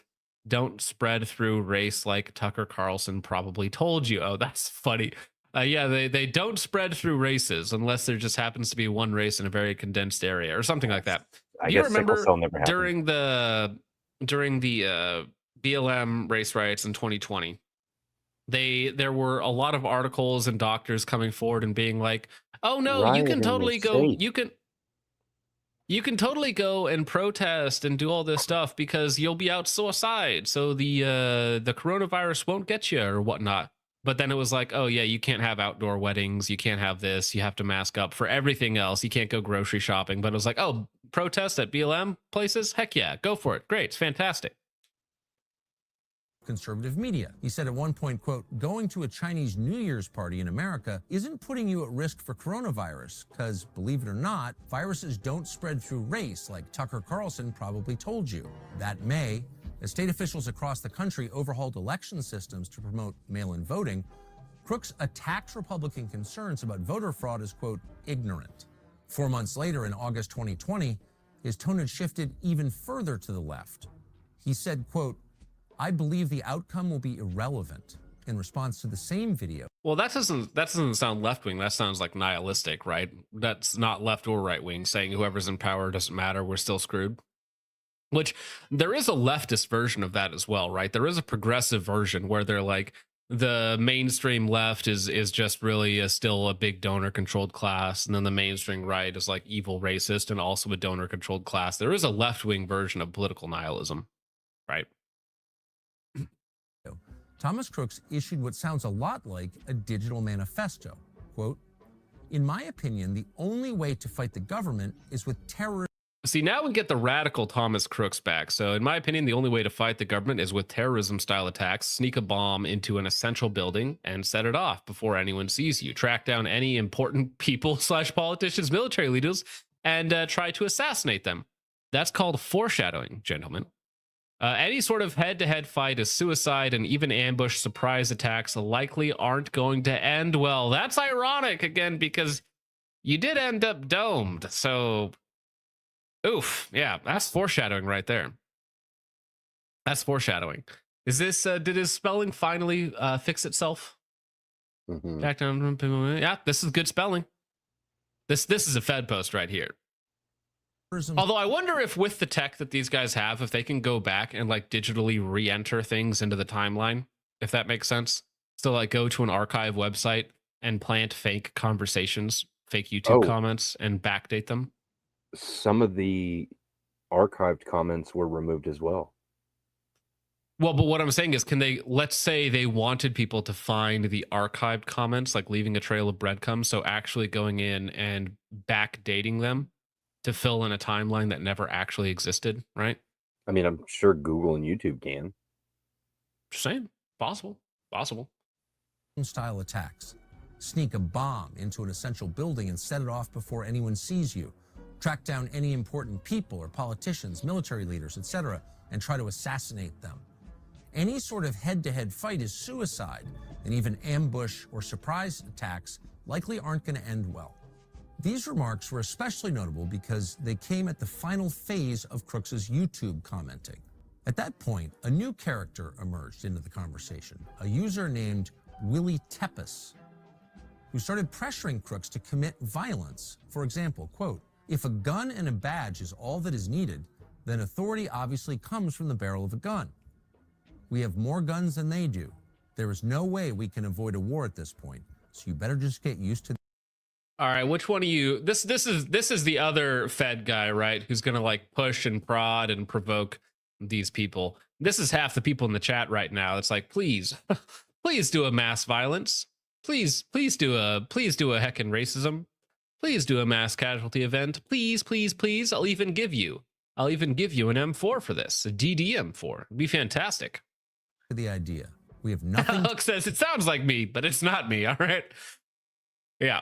don't spread through race like Tucker Carlson probably told you. Oh, that's funny. Yeah, they don't spread through races unless there just happens to be one race in a very condensed area or something like that. I Do you guess sickle remember cell never happened. during the BLM race riots in 2020? There were a lot of articles and doctors coming forward and being like, "Oh no, you Riot can in the totally go. state. You can totally go and protest and do all this stuff because you'll be outside, so the coronavirus won't get you or whatnot." But then it was like, "Oh yeah, you can't have outdoor weddings, you can't have this, you have to mask up for everything else, you can't go grocery shopping." But it was like, "Oh, protest at BLM places? Heck yeah, go for it. Great, it's fantastic." conservative media. He said at one point, quote, "Going to a Chinese New Year's party in America isn't putting you at risk for coronavirus, because, believe it or not, viruses don't spread through race like Tucker Carlson probably told you." That May, as state officials across the country overhauled election systems to promote mail-in voting, Crooks attacked Republican concerns about voter fraud as, quote, "ignorant." 4 months later, in August 2020, his tone had shifted even further to the left. He said, quote, "I believe the outcome will be irrelevant," in response to the same video. Well, that doesn't sound left wing. That sounds like nihilistic, right? That's not left or right wing saying whoever's in power doesn't matter. We're still screwed. Which there is a leftist version of that as well, right? There is a progressive version where they're like, the mainstream left is just really still a big donor controlled class, and then the mainstream right is like evil racist and also a donor controlled class. There is a left wing version of political nihilism, right? Thomas Crooks issued what sounds a lot like a digital manifesto. Quote, "In my opinion, the only way to fight the government is with terrorism." See, now we get the radical Thomas Crooks back. So, in my opinion, the only way to fight the government is with terrorism-style attacks. Sneak a bomb into an essential building and set it off before anyone sees you. Track down any important people / politicians, military leaders, and try to assassinate them. That's called foreshadowing, gentlemen. Any sort of head-to-head fight is suicide, and even ambush surprise attacks likely aren't going to end well. That's ironic, again, because you did end up domed. So... oof, yeah, that's foreshadowing right there. That's foreshadowing. Is this, did his spelling finally fix itself? Mhm. Back down, yeah, this is good spelling. This is a Fed post right here. Although I wonder if with the tech that these guys have, if they can go back and like digitally re-enter things into the timeline, if that makes sense. So like go to an archive website and plant fake conversations, fake YouTube comments, and backdate them. Some of the archived comments were removed as well. Well, but what I'm saying is, can they, let's say they wanted people to find the archived comments, like leaving a trail of breadcrumbs, so actually going in and backdating them to fill in a timeline that never actually existed, right? I mean, I'm sure Google and YouTube can. Just saying, possible. style attacks. sneak a bomb into an essential building and set it off before anyone sees you, track down any important people or politicians, military leaders, etc., and try to assassinate them. Any sort of head-to-head fight is suicide, and even ambush or surprise attacks likely aren't going to end well. These remarks were especially notable because they came at the final phase of Crooks's YouTube commenting. At that point, a new character emerged into the conversation, a user named Willie Tepes, who started pressuring Crooks to commit violence. For example, quote, "If a gun and a badge is all that is needed, then authority obviously comes from the barrel of a gun. We have more guns than they do. There is no way we can avoid a war at this point, so you better just get used to." All right, which one of you? This is the other Fed guy, right? Who's gonna like push and prod and provoke these people. This is half the people in the chat right now. It's like, please, please do a mass violence. Please do a heckin' racism. Please do a mass casualty event. Please, please, please. I'll even give you an M4 for this, a DD-M4. It'd be fantastic. The idea. We have nothing Hook says it sounds like me, but it's not me. All right. Yeah.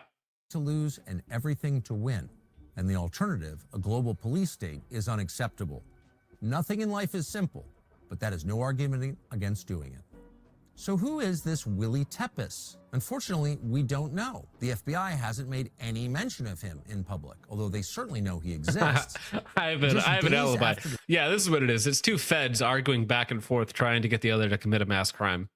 to lose and everything to win. And the alternative, a global police state, is unacceptable. Nothing in life is simple, but that is no argument against doing it. So who is this Willie Tepes? Unfortunately, we don't know. The FBI hasn't made any mention of him in public, although they certainly know he exists. I have an alibi. Yeah, this is what it is. It's two feds arguing back and forth, trying to get the other to commit a mass crime.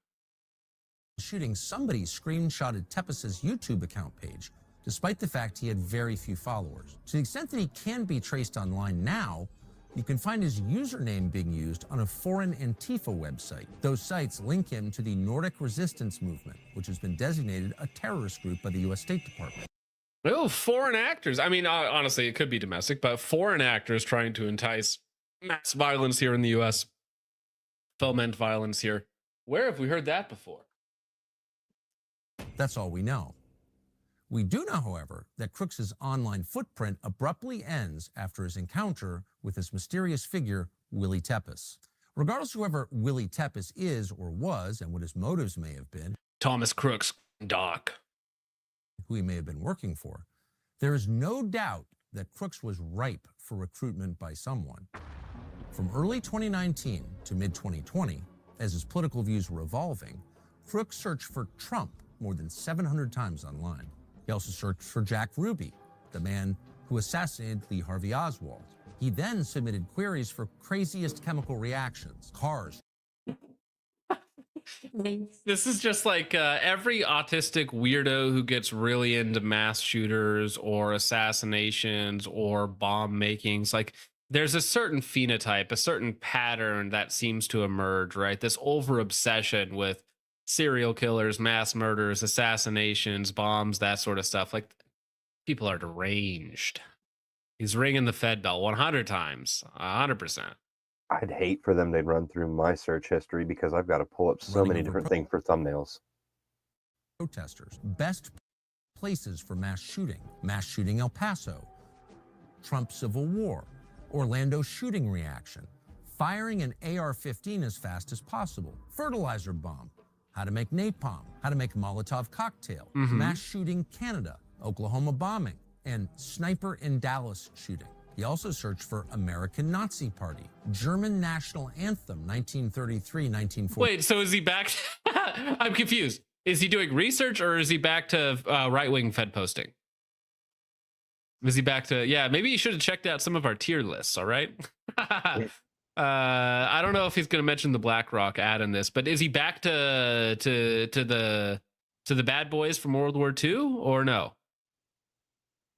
Shooting, somebody screenshotted Tepes' YouTube account page, despite the fact he had very few followers. To the extent that he can be traced online now, you can find his username being used on a foreign Antifa website. Those sites link him to the Nordic Resistance Movement, which has been designated a terrorist group by the U.S. State Department. Oh, foreign actors. I mean, honestly, it could be domestic, but foreign actors trying to entice mass violence here in the U.S., foment violence here. Where have we heard that before? That's all we know. We do know, however, that Crooks' online footprint abruptly ends after his encounter with this mysterious figure, Willie Tepes. Regardless of whoever Willie Tepes is or was and what his motives may have been, Thomas Crooks, Doc, who he may have been working for, there is no doubt that Crooks was ripe for recruitment by someone. From early 2019 to mid-2020, as his political views were evolving, Crooks searched for Trump more than 700 times online. He also searched for Jack Ruby, the man who assassinated Lee Harvey Oswald. He then submitted queries for craziest chemical reactions, cars. This is just like every autistic weirdo who gets really into mass shooters or assassinations or bomb makings. Like, there's a certain phenotype, a certain pattern that seems to emerge, right? This over obsession with serial killers, mass murders, assassinations, bombs, that sort of stuff. Like, people are deranged. He's ringing the Fed bell 100 times, 100%. I'd hate for them to run through my search history because I've got to pull up so many different things for thumbnails. Protesters, best places for mass shooting El Paso, Trump Civil War, Orlando shooting reaction, firing an AR-15 as fast as possible, fertilizer bomb, how to make napalm, how to make a Molotov cocktail, mass shooting Canada, Oklahoma bombing, and sniper in Dallas shooting. He also searched for American Nazi Party, German national anthem, 1933, 1940. Wait, so is he back? I'm confused. Is he doing research or is he back to right-wing Fed posting? Is he back to, yeah, maybe you should have checked out some of our tier lists, all right? I don't know if he's going to mention the BlackRock ad in this, but is he back to the bad boys from World War II or no?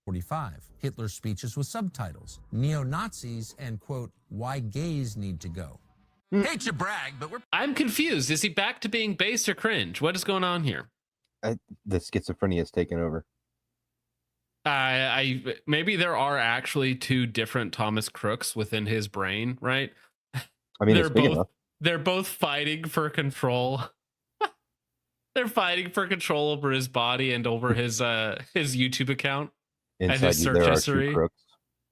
45. Hitler's speeches with subtitles, neo-Nazis, and quote, why gays need to go. Hate to brag, but I'm confused. Is he back to being base or cringe? What is going on here? The schizophrenia has taken over. Maybe there are actually two different Thomas Crooks within his brain, right? I mean, it's big enough. They're both fighting for control. They're fighting for control over his body and over his YouTube account. Inside his you, search there are history. two crooks.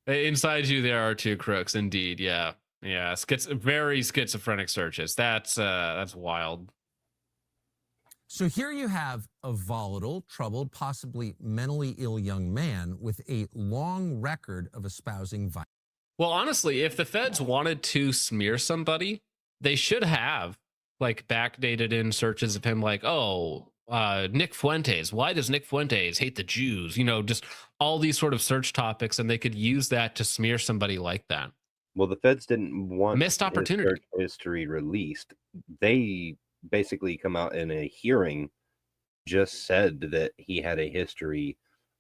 Inside you, there are two crooks. Indeed, yeah. Very schizophrenic searches. That's wild. So here you have a volatile, troubled, possibly mentally ill young man with a long record of espousing violence. Well, honestly, if the feds wanted to smear somebody, they should have like backdated in searches of him, like, oh, Nick Fuentes. Why does Nick Fuentes hate the Jews? You know, just all these sort of search topics, and they could use that to smear somebody like that. Well, the feds didn't want Missed his opportunity. search history released. They basically come out in a hearing, just said that he had a history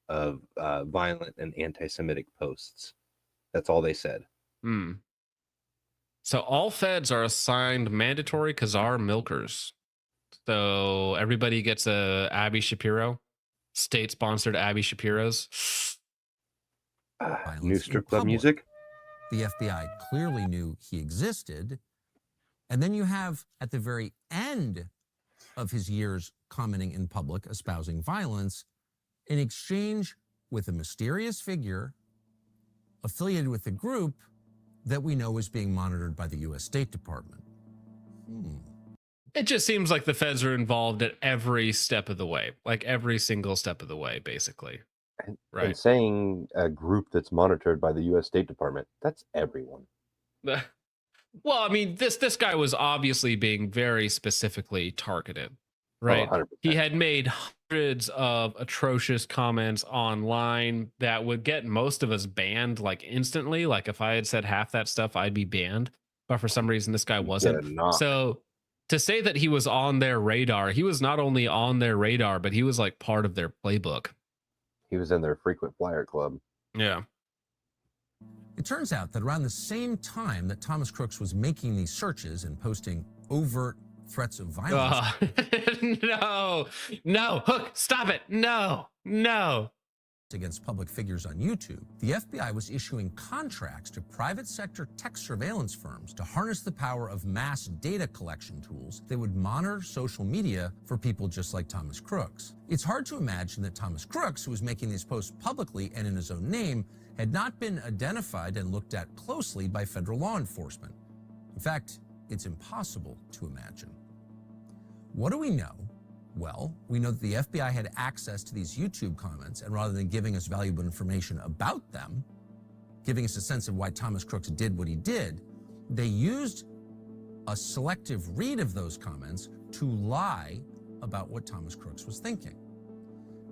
of violent and anti-Semitic posts. That's all they said. Hmm. So all feds are assigned mandatory Khazar milkers. So everybody gets a Abby Shapiro, state-sponsored Abby Shapiros. Violence New in strip club public. music. The FBI clearly knew he existed. And then you have, at the very end of his years commenting in public, espousing violence, an exchange with a mysterious figure affiliated with the group that we know is being monitored by the U.S. State Department. It just seems like the feds are involved at every step of the way, like every single step of the way, basically. And Right. saying a group that's monitored by the U.S. State Department, that's everyone. Well, I mean, this guy was obviously being very specifically targeted, right? 100%. He had made hundreds of atrocious comments online that would get most of us banned like instantly. Like if I had said half that stuff, I'd be banned. But for some reason, this guy wasn't. knock. So to say that he was on their radar, he was not only on their radar, but he was like part of their playbook. He was in their frequent flyer club. Yeah. It turns out that around the same time that Thomas Crooks was making these searches and posting overt threats of violence No, Hook, stop it. No. against public figures on YouTube, the FBI was issuing contracts to private sector tech surveillance firms to harness the power of mass data collection tools that would monitor social media for people just like Thomas Crooks. It's hard to imagine that Thomas Crooks, who was making these posts publicly and in his own name, had not been identified and looked at closely by federal law enforcement. In fact, it's impossible to imagine. What do we know? Well, we know that the FBI had access to these YouTube comments, and rather than giving us valuable information about them, giving us a sense of why Thomas Crooks did what he did, they used a selective read of those comments to lie about what Thomas Crooks was thinking.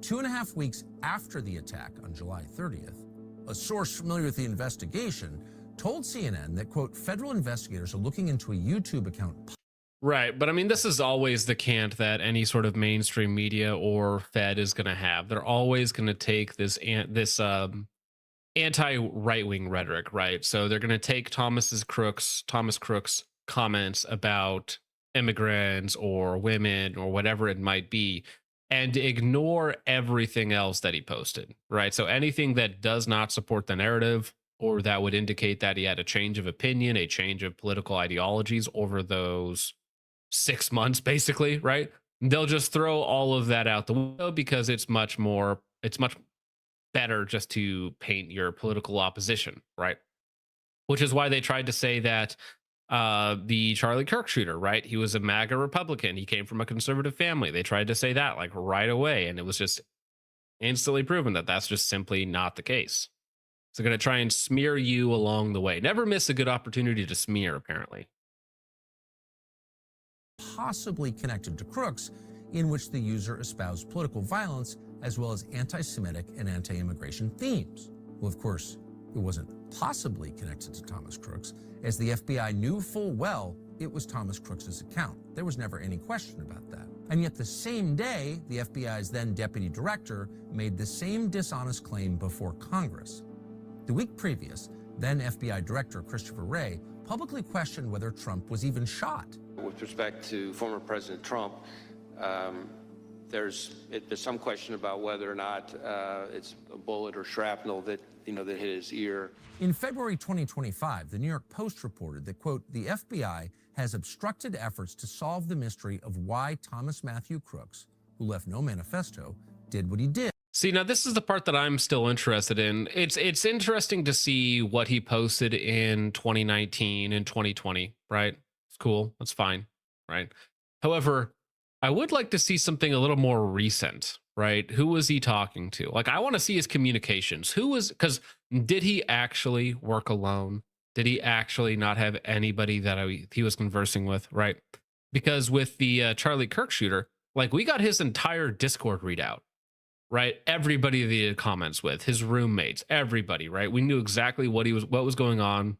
2.5 weeks after the attack on July 30th, a source familiar with the investigation told CNN that, quote, federal investigators are looking into a YouTube account. Right. But I mean, this is always the cant that any sort of mainstream media or Fed is going to have. They're always going to take this anti-right-wing rhetoric, right? So they're going to take Thomas Crooks' comments about immigrants or women or whatever it might be, and ignore everything else that he posted, right? So anything that does not support the narrative or that would indicate that he had a change of opinion, a change of political ideologies over those 6 months, basically, right? They'll just throw all of that out the window because it's much better just to paint your political opposition, right? Which is why they tried to say that the Charlie Kirk shooter, right? He was a MAGA Republican. He came from a conservative family. They tried to say that like right away, and it was just instantly proven that that's just simply not the case. So they're going to try and smear you along the way. Never miss a good opportunity to smear, apparently. Possibly connected to Crooks, in which the user espoused political violence as well as anti-Semitic and anti-immigration themes. Well, of course, it wasn't possibly connected to Thomas Crooks, as the FBI knew full well it was Thomas Crooks' account. There was never any question about that. And yet the same day, the FBI's then deputy director made the same dishonest claim before Congress. The week previous, then FBI Director Christopher Wray publicly questioned whether Trump was even shot. With respect to former President Trump, there's some question about whether or not it's a bullet or shrapnel that hit his ear. In February 2025, the New York Post reported that, quote, the FBI has obstructed efforts to solve the mystery of why Thomas Matthew Crooks, who left no manifesto, did what he did. See, now this is the part that I'm still interested in. It's interesting to see what he posted in 2019 and 2020, right? It's cool. That's fine, right? However, I would like to see something a little more recent, right? Who was he talking to? Like, I want to see his communications. Because did he actually work alone? Did he actually not have anybody that he was conversing with, right? Because with the Charlie Kirk shooter, like, we got his entire Discord readout, right? Everybody that he had comments with, his roommates, everybody, right? We knew exactly what was going on,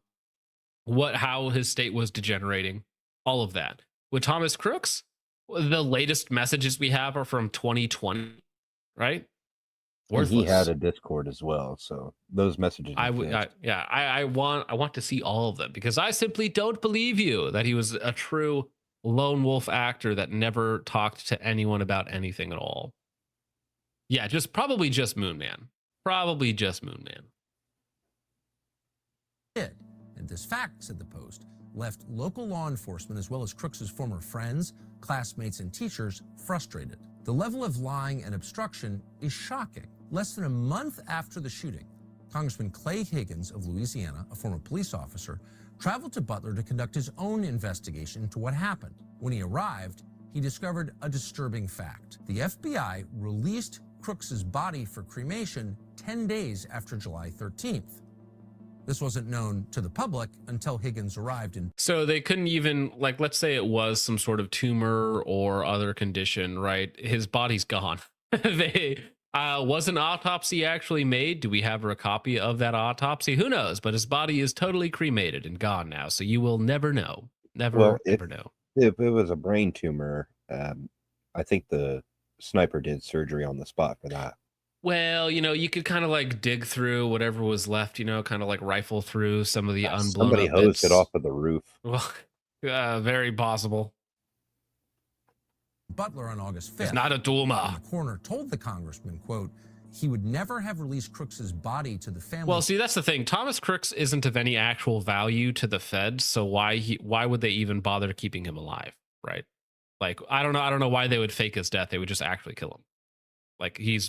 how his state was degenerating, all of that. With Thomas Crooks, the latest messages we have are from 2020, right? And he Worthless. had a Discord as well, so those messages. I want to see all of them, because I simply don't believe you that he was a true lone wolf actor that never talked to anyone about anything at all. Yeah, probably just Moon Man. Probably just Moon Man. And this fact, said the Post, left local law enforcement as well as Crooks's former friends, classmates, and teachers frustrated. The level of lying and obstruction is shocking. Less than a month after the shooting, Congressman Clay Higgins of Louisiana, a former police officer, traveled to Butler to conduct his own investigation into what happened. When he arrived, he discovered a disturbing fact. The FBI released Crooks's body for cremation 10 days after July 13th. This wasn't known to the public until Higgins arrived in. So they couldn't even, like, let's say it was some sort of tumor or other condition, right? His body's gone. Was an autopsy actually made? Do we have a copy of that autopsy? Who knows? But his body is totally cremated and gone now, so you will never know. Never know. If it was a brain tumor, I think the sniper did surgery on the spot for that. Well, you could kind of like dig through whatever was left, kind of like rifle through some of the unblown Somebody hosed it off of the roof. Well, very possible. Butler on August 5th. It's not a Dulma. The coroner told the congressman, quote, he would never have released Crooks's body to the family. Well, see, that's the thing. Thomas Crooks isn't of any actual value to the feds, so why would they even bother keeping him alive, right? Like, I don't know why they would fake his death. They would just actually kill him. Like, he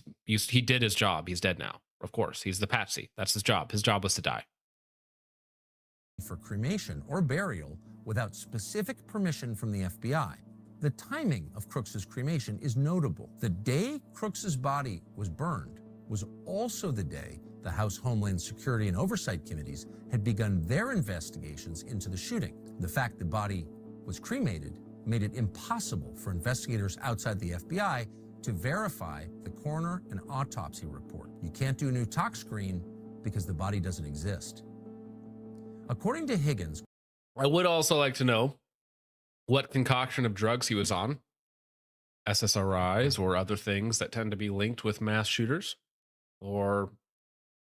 did his job. He's dead now. Of course, he's the patsy. That's his job. His job was to die. For cremation or burial without specific permission from the FBI. The timing of Crooks's cremation is notable. The day Crooks's body was burned was also the day the House Homeland Security and Oversight Committees had begun their investigations into the shooting. The fact the body was cremated made it impossible for investigators outside the FBI to verify the coroner and autopsy report. You can't do a new tox screen because the body doesn't exist. According to Higgins, I would also like to know what concoction of drugs he was on, SSRIs or other things that tend to be linked with mass shooters or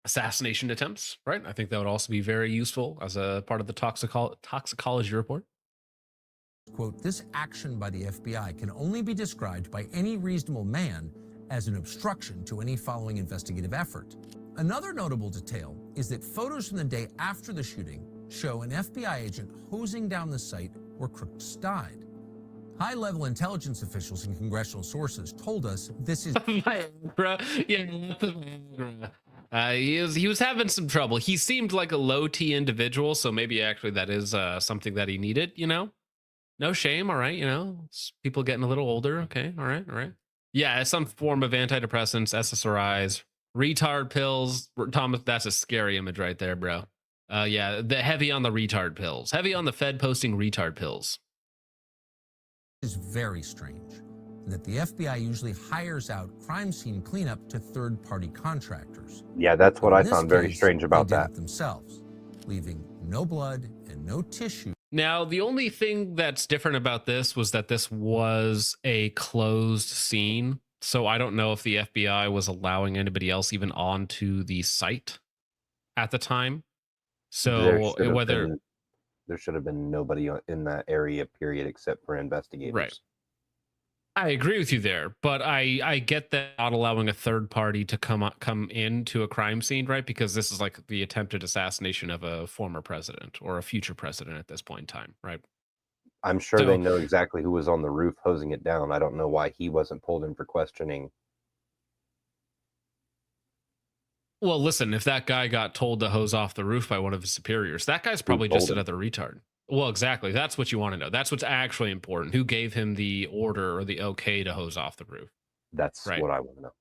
assassination attempts, right? I think that would also be very useful as a part of the toxicology report. quote, this action by the FBI can only be described by any reasonable man as an obstruction to any following investigative effort. Another notable detail is that photos from the day after the shooting show an FBI agent hosing down the site where Crooks died. High-level intelligence officials and congressional sources told us this is... He was having some trouble. He seemed like a low-T individual, so maybe actually that is something that he needed, No shame, all right, it's people getting a little older, okay, all right. Yeah, some form of antidepressants, SSRIs, retard pills. Thomas, that's a scary image right there, bro. Yeah, the heavy on the retard pills. Heavy on the Fed posting retard pills. Is very strange that the FBI usually hires out crime scene cleanup to third-party contractors. Yeah, that's what I In found this very case, strange about they did that. it themselves, leaving no blood and no tissue. Now, the only thing that's different about this was that this was a closed scene. So I don't know if the FBI was allowing anybody else even onto the site at the time. So There should have been nobody in that area, period, except for investigators. Right. I agree with you there, but I get that not allowing a third party to come into a crime scene, right? Because this is like the attempted assassination of a former president or a future president at this point in time, right? I'm sure they know exactly who was on the roof hosing it down. I don't know why he wasn't pulled in for questioning. Well, listen, if that guy got told to hose off the roof by one of his superiors, that guy's probably just another retard. Well, exactly. That's what you want to know. That's what's actually important. Who gave him the order or the okay to hose off the roof? That's Right. what I want to know.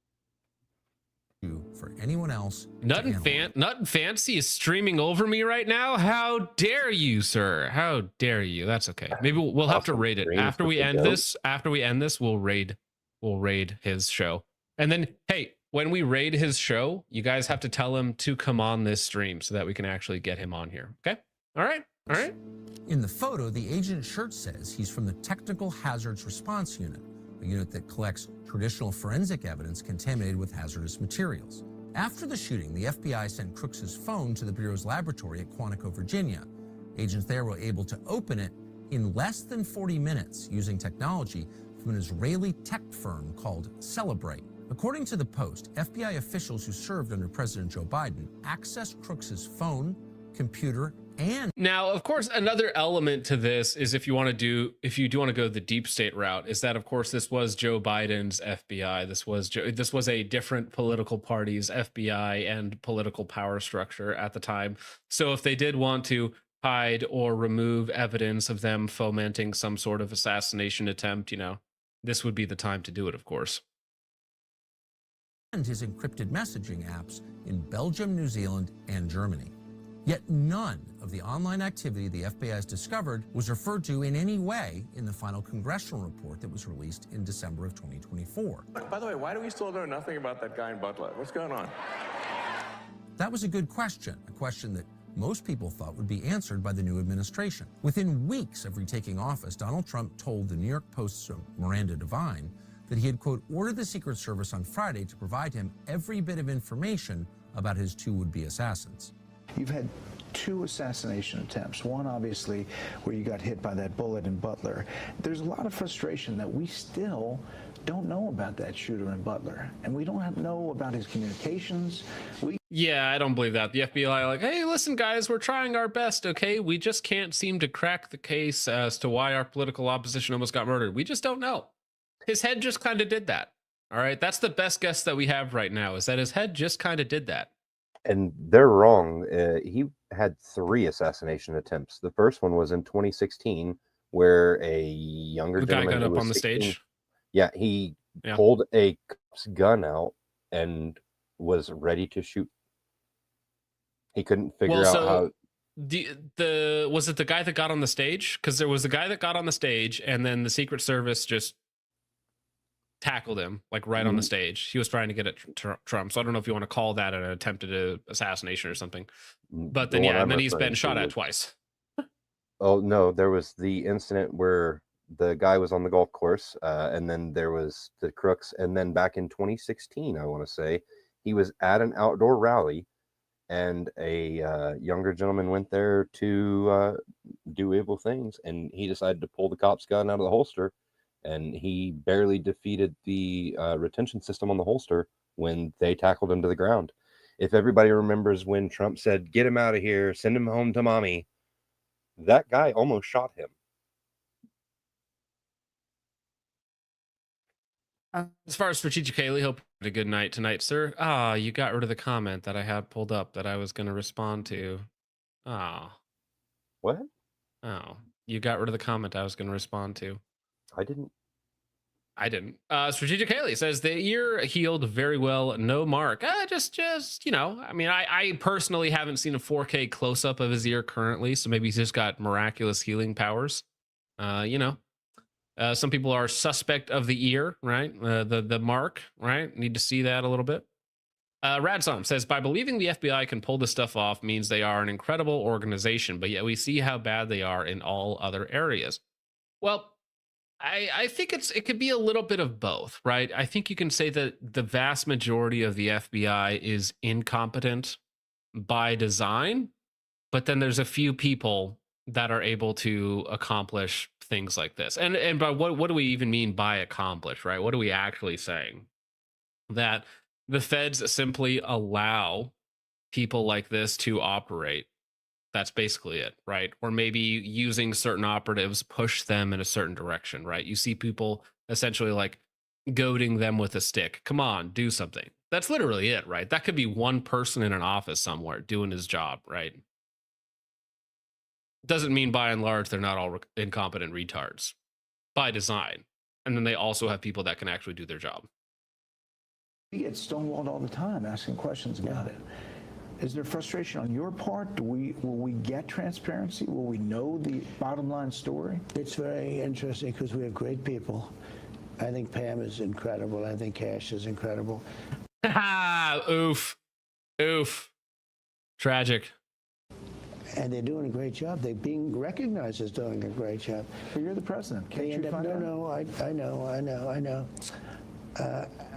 For anyone else. Nothing fancy is streaming over me right now. How dare you, sir? How dare you? That's okay. Maybe we'll have to Awesome raid it streams after with we the end goat. this. After we end this, we'll raid his show. And then, hey, when we raid his show, you guys have to tell him to come on this stream so that we can actually get him on here. Okay? All right. In the photo, the agent's shirt says he's from the Technical Hazards Response Unit, a unit that collects traditional forensic evidence contaminated with hazardous materials. After the shooting, the FBI sent Crooks' phone to the Bureau's laboratory at Quantico, Virginia. Agents there were able to open it in less than 40 minutes using technology from an Israeli tech firm called Celebrate. According to the Post, FBI officials who served under President Joe Biden accessed Crooks' phone, computer, and Now, of course, another element to this is if you do want to go the deep state route, is that of course this was Joe Biden's FBI. This was a different political party's FBI and political power structure at the time. So if they did want to hide or remove evidence of them fomenting some sort of assassination attempt, this would be the time to do it, of course. his encrypted messaging apps in Belgium, New Zealand, and Germany. Yet none of the online activity the FBI has discovered was referred to in any way in the final congressional report that was released in December of 2024. By the way, why do we still know nothing about that guy in Butler? What's going on? That was a good question, a question that most people thought would be answered by the new administration. Within weeks of retaking office, Donald Trump told the New York Post's Miranda Devine that he had, quote, ordered the Secret Service on Friday to provide him every bit of information about his two would-be assassins. You've had two assassination attempts. One, obviously, where you got hit by that bullet in Butler. There's a lot of frustration that we still don't know about that shooter in Butler. And we don't know about his communications. Yeah, I don't believe that. The FBI like, hey, listen, guys, we're trying our best, okay? We just can't seem to crack the case as to why our political opposition almost got murdered. We just don't know. His head just kind of did that. All right, that's the best guess that we have right now, is that his head just kind of did that. And they're wrong. He had 3 assassination attempts. The first one was in 2016, where a younger The guy gentleman got who up was on the 16 stage. Yeah, he pulled a cop's gun out and was ready to shoot. He couldn't figure out how. Was it the guy that got on the stage? Because there was a guy that got on the stage, and then the Secret Service just tackled him like right on the stage. He was trying to get at Trump. So I don't know if you want to call that an attempted assassination or something. But then and then he's been shot at twice. Oh no, there was the incident where the guy was on the golf course, and then there was the Crooks, and then back in 2016, I want to say, he was at an outdoor rally, and a younger gentleman went there to do evil things, and he decided to pull the cop's gun out of the holster, and he barely defeated the retention system on the holster when they tackled him to the ground. If everybody remembers when Trump said, "Get him out of here, send him home to mommy," that guy almost shot him. As far as Strategic Haley, hope you had a good night tonight, sir. You got rid of the comment that I had pulled up that I was going to respond to. What? You got rid of the comment I was going to respond to. I didn't. Strategic Haley says the ear healed very well. No mark. Just I mean, I personally haven't seen a 4K close up of his ear currently, so maybe he's just got miraculous healing powers. Some people are suspect of the ear, right? The mark, right? Need to see that a little bit. Radsom says, by believing the FBI can pull this stuff off means they are an incredible organization, but yet we see how bad they are in all other areas. Well, I think it could be a little bit of both, right? I think you can say that the vast majority of the FBI is incompetent by design, but then there's a few people that are able to accomplish things like this. And by what do we even mean by accomplish, right? What are we actually saying? That the feds simply allow people like this to operate. That's basically it, right? Or maybe using certain operatives push them in a certain direction, right? You see people essentially like goading them with a stick. Come on, do something. That's literally it, right? That could be one person in an office somewhere doing his job, right? Doesn't mean by and large they're not all incompetent retards by design. And then they also have people that can actually do their job. We get stonewalled all the time asking questions about it. Is there frustration on your part? Will we get transparency? Will we know the bottom line story? It's very interesting because we have great people. I think Pam is incredible. I think Cash is incredible. Oof. Oof. Tragic. And they're doing a great job. They're being recognized as doing a great job. But you're the president. Can't you find out? No, I know.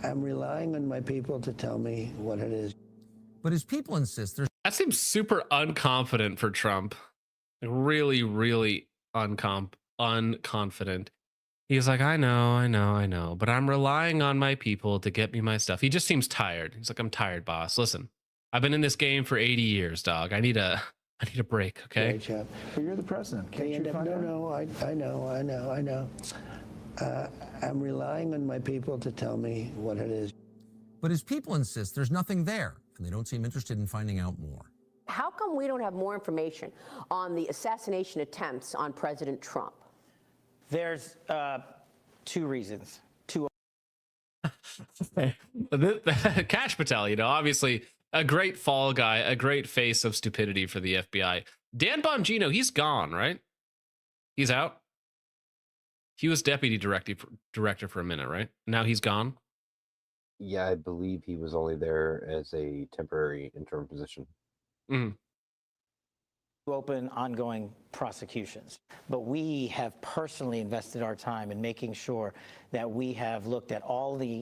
I'm relying on my people to tell me what it is. But his people insist there's That seems super unconfident for Trump. Really, really unconfident. He's like, I know, but I'm relying on my people to get me my stuff. He just seems tired. He's like, I'm tired, boss. Listen, I've been in this game for 80 years, dog. I need a break, okay? Great job. But you're the president. Can't you find out? No, I know. I'm relying on my people to tell me what it is. But his people insist there's nothing there, and they don't seem interested in finding out more. How come we don't have more information on the assassination attempts on President Trump? There's two reasons. Cash Patel, obviously a great fall guy, a great face of stupidity for the FBI. Dan Bongino, he's gone, right? He's out. He was deputy director for a minute, right? Now he's gone. Yeah, I believe he was only there as a temporary interim position. Mm. Open ongoing prosecutions, but we have personally invested our time in making sure that we have looked at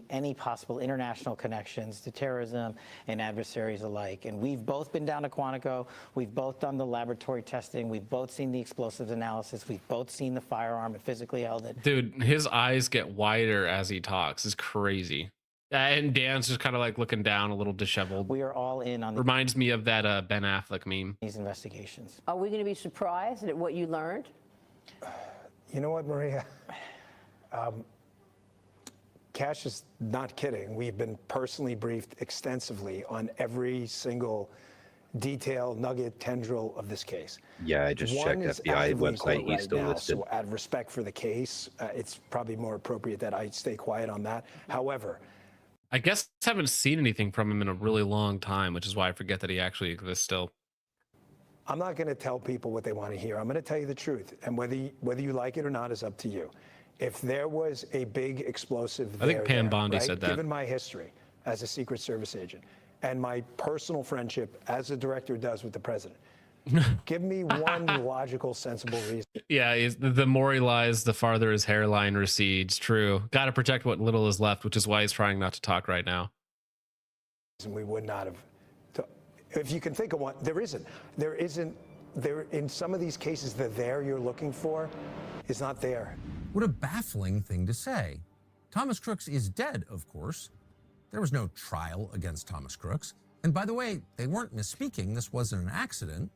any possible international connections to terrorism and adversaries alike. And we've both been down to Quantico. We've both done the laboratory testing. We've both seen the explosives analysis. We've both seen the firearm and physically held it. Dude, his eyes get wider as he talks. It's crazy. And Dan's just kind of like looking down, a little disheveled. We are all in on Reminds me of that Ben Affleck meme. these investigations. Are we going to be surprised at what you learned? You know what, Maria? Cash is not kidding. We've been personally briefed extensively on every single detail, nugget, tendril of this case. Yeah, I just checked FBI website. He's still listed. So out of respect for the case, it's probably more appropriate that I stay quiet on that. However, I guess I haven't seen anything from him in a really long time, which is why I forget that he actually exists still. I'm not going to tell people what they want to hear. I'm going to tell you the truth. And whether you like it or not is up to you. If there was a big explosive I think Pam Bondi said that. Given my history as a Secret Service agent and my personal friendship as a director does with the president, give me one logical, sensible reason. Yeah, the more he lies, the farther his hairline recedes. True. Got to protect what little is left, which is why he's trying not to talk right now. And we would not have. If you can think of one, there isn't. In some of these cases, the there you're looking for is not there. What a baffling thing to say. Thomas Crooks is dead, of course. There was no trial against Thomas Crooks. And by the way, they weren't misspeaking. This wasn't an accident.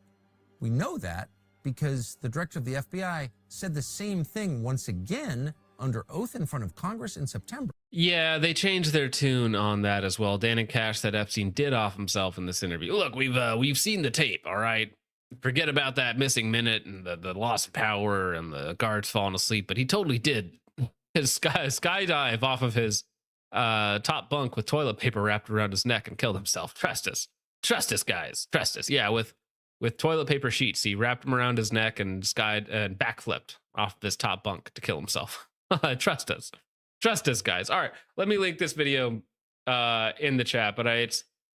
We know that because the director of the FBI said the same thing once again under oath in front of Congress in September. Yeah, they changed their tune on that as well. Dan and Cash said Epstein did off himself in this interview. Look, we've seen the tape, all right? Forget about that missing minute and the loss of power and the guards falling asleep, but he totally did his skydive off of his top bunk with toilet paper wrapped around his neck and killed himself. Trust us, guys. Trust us. Yeah, with toilet paper sheets, he wrapped them around his neck and backflipped off this top bunk to kill himself. Trust us, guys. All right, let me link this video in the chat, but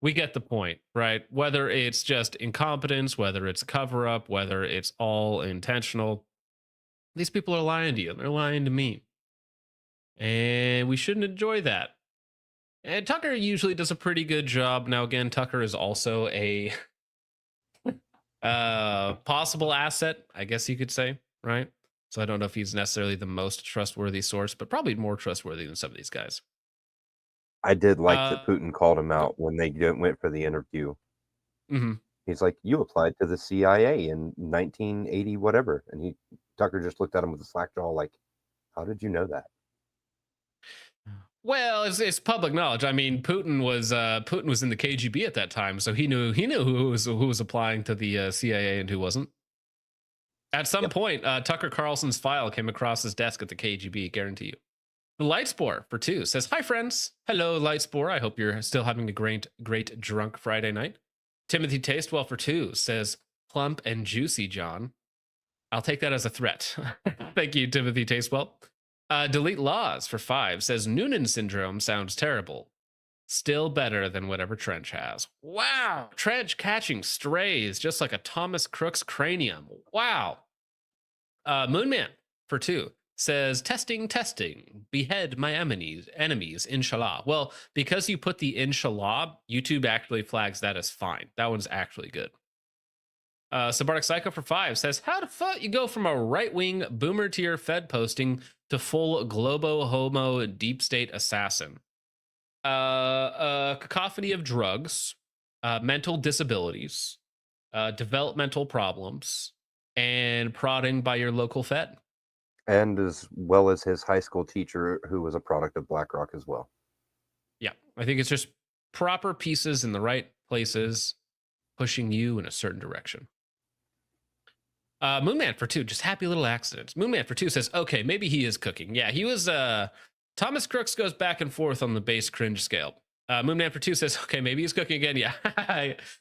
we get the point, right? Whether it's just incompetence, whether it's cover up, whether it's all intentional, these people are lying to you. They're lying to me. And we shouldn't enjoy that. And Tucker usually does a pretty good job. Now, again, Tucker is also a possible asset, I guess you could say, right? So I don't know if he's necessarily the most trustworthy source, but probably more trustworthy than some of these guys. I did like that Putin called him out when they went for the interview. Mm-hmm. He's like, you applied to the CIA in 1980, whatever. And Tucker just looked at him with a slack jaw like, how did you know that? Well, it's public knowledge. I mean, Putin was in the KGB at that time, so he knew who was applying to the CIA and who wasn't. At some point, Tucker Carlson's file came across his desk at the KGB, guarantee you. The Lightspore for 2 says, hi, friends. Hello, Lightspore. I hope you're still having a great drunk Friday night. Timothy Tastewell for 2 says, plump and juicy, John. I'll take that as a threat. Thank you, Timothy Tastewell. Delete Laws for 5 says, Noonan syndrome sounds terrible. Still better than whatever Trench has. Wow. Trench catching strays just like a Thomas Crooks cranium. Wow. Moonman for 2 says, testing, behead my enemies, inshallah. Well, because you put the inshallah, YouTube actually flags that as fine. That one's actually good. Subartic Psycho for 5 says, how the fuck you go from a right-wing boomer tier Fed posting to full globo homo deep state assassin? A cacophony of drugs, mental disabilities, developmental problems, and prodding by your local Fed. And as well as his high school teacher, who was a product of BlackRock as well. Yeah, I think it's just proper pieces in the right places, pushing you in a certain direction. Moonman for 2, just happy little accidents. Moonman for 2 says, okay, maybe he is cooking. Yeah, he was, Thomas Crooks goes back and forth on the base cringe scale. Moonman for 2 says, okay, maybe he's cooking again. Yeah,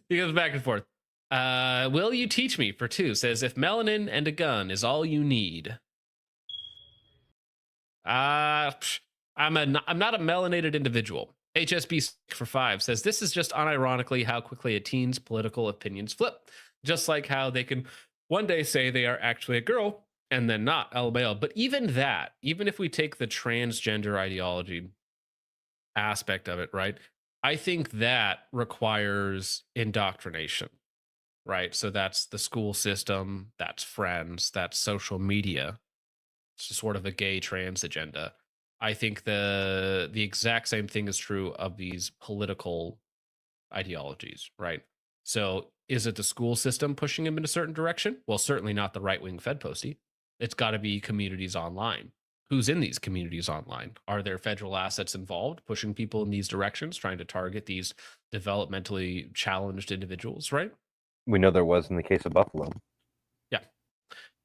he goes back and forth. Will you teach me for 2 says, if melanin and a gun is all you need. I'm not a melanated individual. HSB for 5 says, this is just unironically how quickly a teen's political opinions flip. Just like how they can one day say they are actually a girl and then not, LMAO. But even that, even if we take the transgender ideology aspect of it, right? I think that requires indoctrination, right? So that's the school system, that's friends, that's social media. It's just sort of a gay trans agenda. I think the exact same thing is true of these political ideologies, right? So is it the school system pushing them in a certain direction? Well, certainly not the right-wing Fed postie. It's got to be communities online. Who's in these communities online? Are there federal assets involved pushing people in these directions, trying to target these developmentally challenged individuals, right? We know there was in the case of Buffalo. Yeah.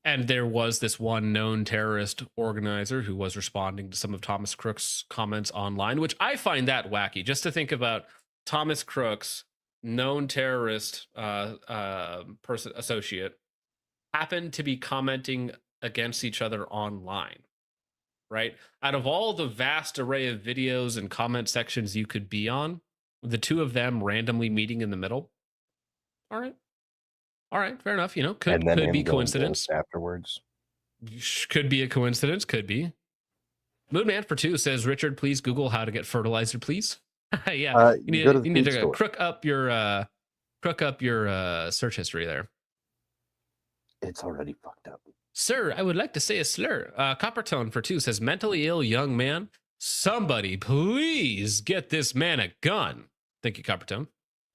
And there was this one known terrorist organizer who was responding to some of Thomas Crooks' comments online, which I find that wacky. Just to think about Thomas Crooks, known terrorist person associate, happened to be commenting against each other online, right? Out of all the vast array of videos and comment sections you could be on, the two of them randomly meeting in the middle. All right, fair enough. You know, could be coincidence afterwards. Could be a coincidence. Could be. Moonman for 2 says, Richard, please Google how to get fertilizer, please. Yeah, you need to crook up your search history there. It's already fucked up. Sir, I would like to say a slur. Coppertone for 2 says, mentally ill young man, somebody please get this man a gun. Thank you, Coppertone.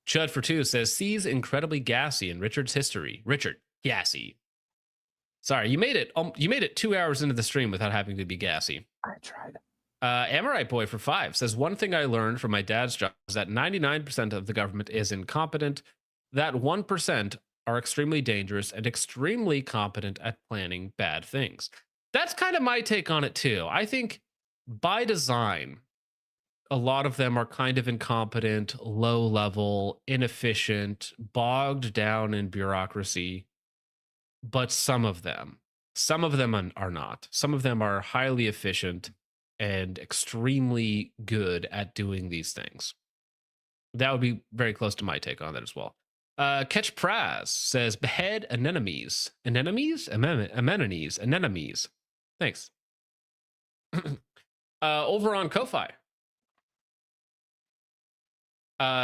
Chud for 2 says, C's incredibly gassy in Richard's history. Richard, gassy. Sorry, you made it 2 hours into the stream without having to be gassy. I tried. Amorite Boy for 5 says, one thing I learned from my dad's job is that 99% of the government is incompetent. That 1% are extremely dangerous and extremely competent at planning bad things. That's kind of my take on it too. I think by design, a lot of them are kind of incompetent, low level, inefficient, bogged down in bureaucracy. But some of them are not. Some of them are highly efficient and extremely good at doing these things. That would be very close to my take on that as well. Catch Praz says, behead anemones. Anemones? Anemones. Thanks. Over on Ko-Fi.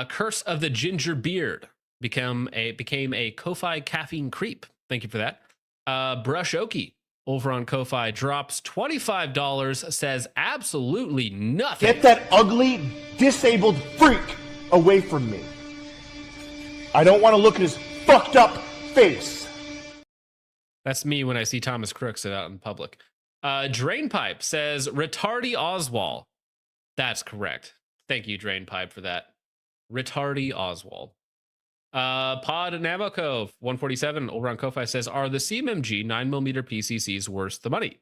Curse of the Ginger Beard became a Ko-Fi caffeine creep. Thank you for that. Brush Oki over on Ko-Fi drops $25, says absolutely nothing. Get that ugly, disabled freak away from me. I don't want to look at his fucked up face. That's me when I see Thomas Crooks out in public. Drainpipe says, retardy Oswald. That's correct. Thank you, Drainpipe, for that. Retardy Oswald. Pod Nabokov 147 over on Ko-Fi says, are the CMMG 9mm PCCs worth the money?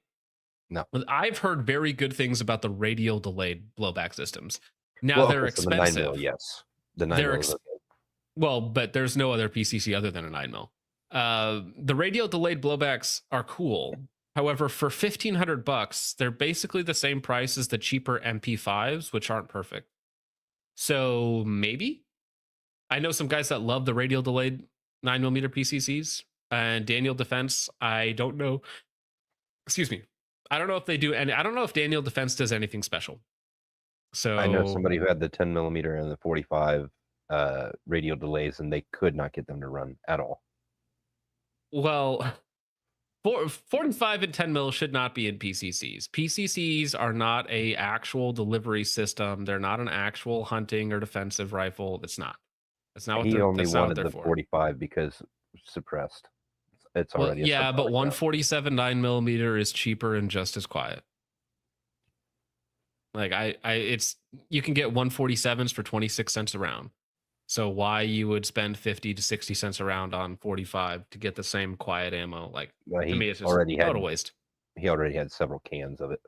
No. I've heard very good things about the radial delayed blowback systems. Now Well, they're okay, so the 9mm, expensive. yes. The 9mm They're is okay. well, but there's no other PCC other than a 9mm. The radial delayed blowbacks are cool. However, for $1,500, they're basically the same price as the cheaper MP5s, which aren't perfect. So maybe? I know some guys that love the radial delayed 9mm PCCs. And Daniel Defense, I don't know. Excuse me. I don't know if they do, and I don't know if Daniel Defense does anything special. So I know somebody who had the 10mm and the 45 radial delays, and they could not get them to run at all. Well, 45 and 10mm should not be in PCCs. PCCs are not a actual delivery system. They're not an actual hunting or defensive rifle. It's not. That's not what He only that's not what wanted they're the for. 45 because suppressed. It's Well, already yeah, but subpar gun. 147 9mm is cheaper and just as quiet. Like it's you can get 147s for 26 cents a round. So why you would spend 50 to 60 cents a round on 45 to get the same quiet ammo? Like, Well, to he me, it's just already had total waste. He already had several cans of it.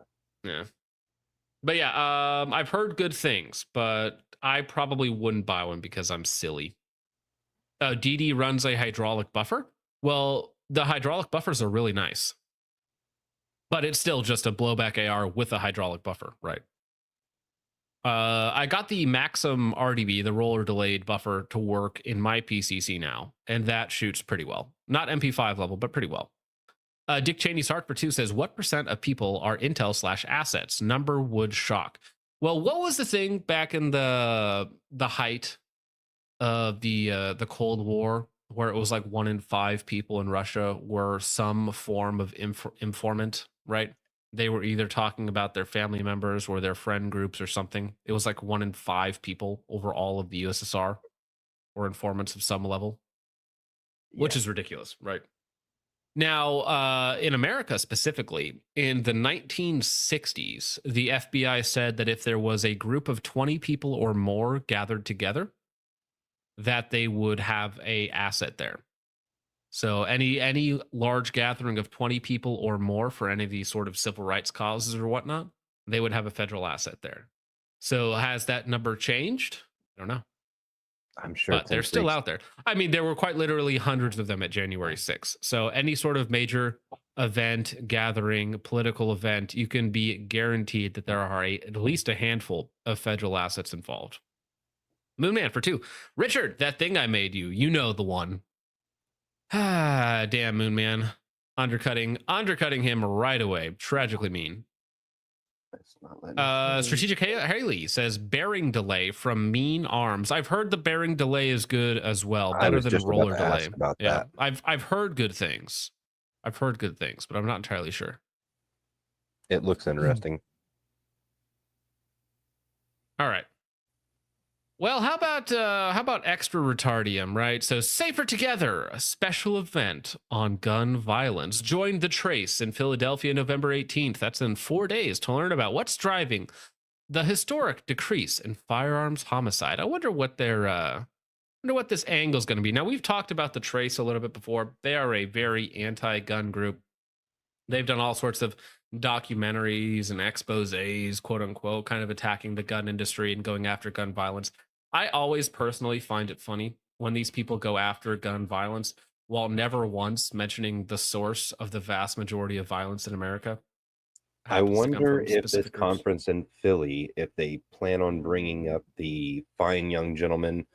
Yeah. But yeah, I've heard good things, but I probably wouldn't buy one because I'm silly. DD runs a hydraulic buffer. Well, the hydraulic buffers are really nice, but it's still just a blowback AR with a hydraulic buffer, right? I got the Maxim RDB, the roller delayed buffer, to work in my PCC now, and that shoots pretty well. Not MP5 level, but pretty well. Dick Cheney's Heart for Two says, what % of people are Intel/assets? Number would shock. Well, what was the thing back in the height of the Cold War, where it was like 1 in 5 people in Russia were some form of informant, right? They were either talking about their family members or their friend groups or something. It was like 1 in 5 people over all of the USSR were informants of some level, which is ridiculous, right? Now, in America specifically, in the 1960s, the FBI said that if there was a group of 20 people or more gathered together, that they would have a asset there. So any large gathering of 20 people or more for any of these sort of civil rights causes or whatnot, they would have a federal asset there. So has that number changed? I don't know. I'm sure. But they're still out there. I mean, there were quite literally hundreds of them at January 6th. So any sort of major event, gathering, political event, you can be guaranteed that there are at least a handful of federal assets involved. Moonman for 2. Richard, that thing I made you, you know the one. Ah, damn, Moonman. Undercutting him right away. Tragically mean. Strategic Haley says bearing delay from Mean Arms. I've heard the bearing delay is good as well, better than roller delay. Yeah, I've heard good things. I've heard good things, but I'm not entirely sure. It looks interesting. All right. Well, how about extra retardium, right? So Safer Together, a special event on gun violence. Join the Trace in Philadelphia, November 18th. That's in 4 days to learn about what's driving the historic decrease in firearms homicide. I wonder what what this angle is going to be. Now, we've talked about the Trace a little bit before. They are a very anti-gun group. They've done all sorts of documentaries and exposés, quote unquote, kind of attacking the gun industry and going after gun violence. I always personally find it funny when these people go after gun violence while never once mentioning the source of the vast majority of violence in America. I wonder if this conference in Philly, if they plan on bringing up the fine young gentleman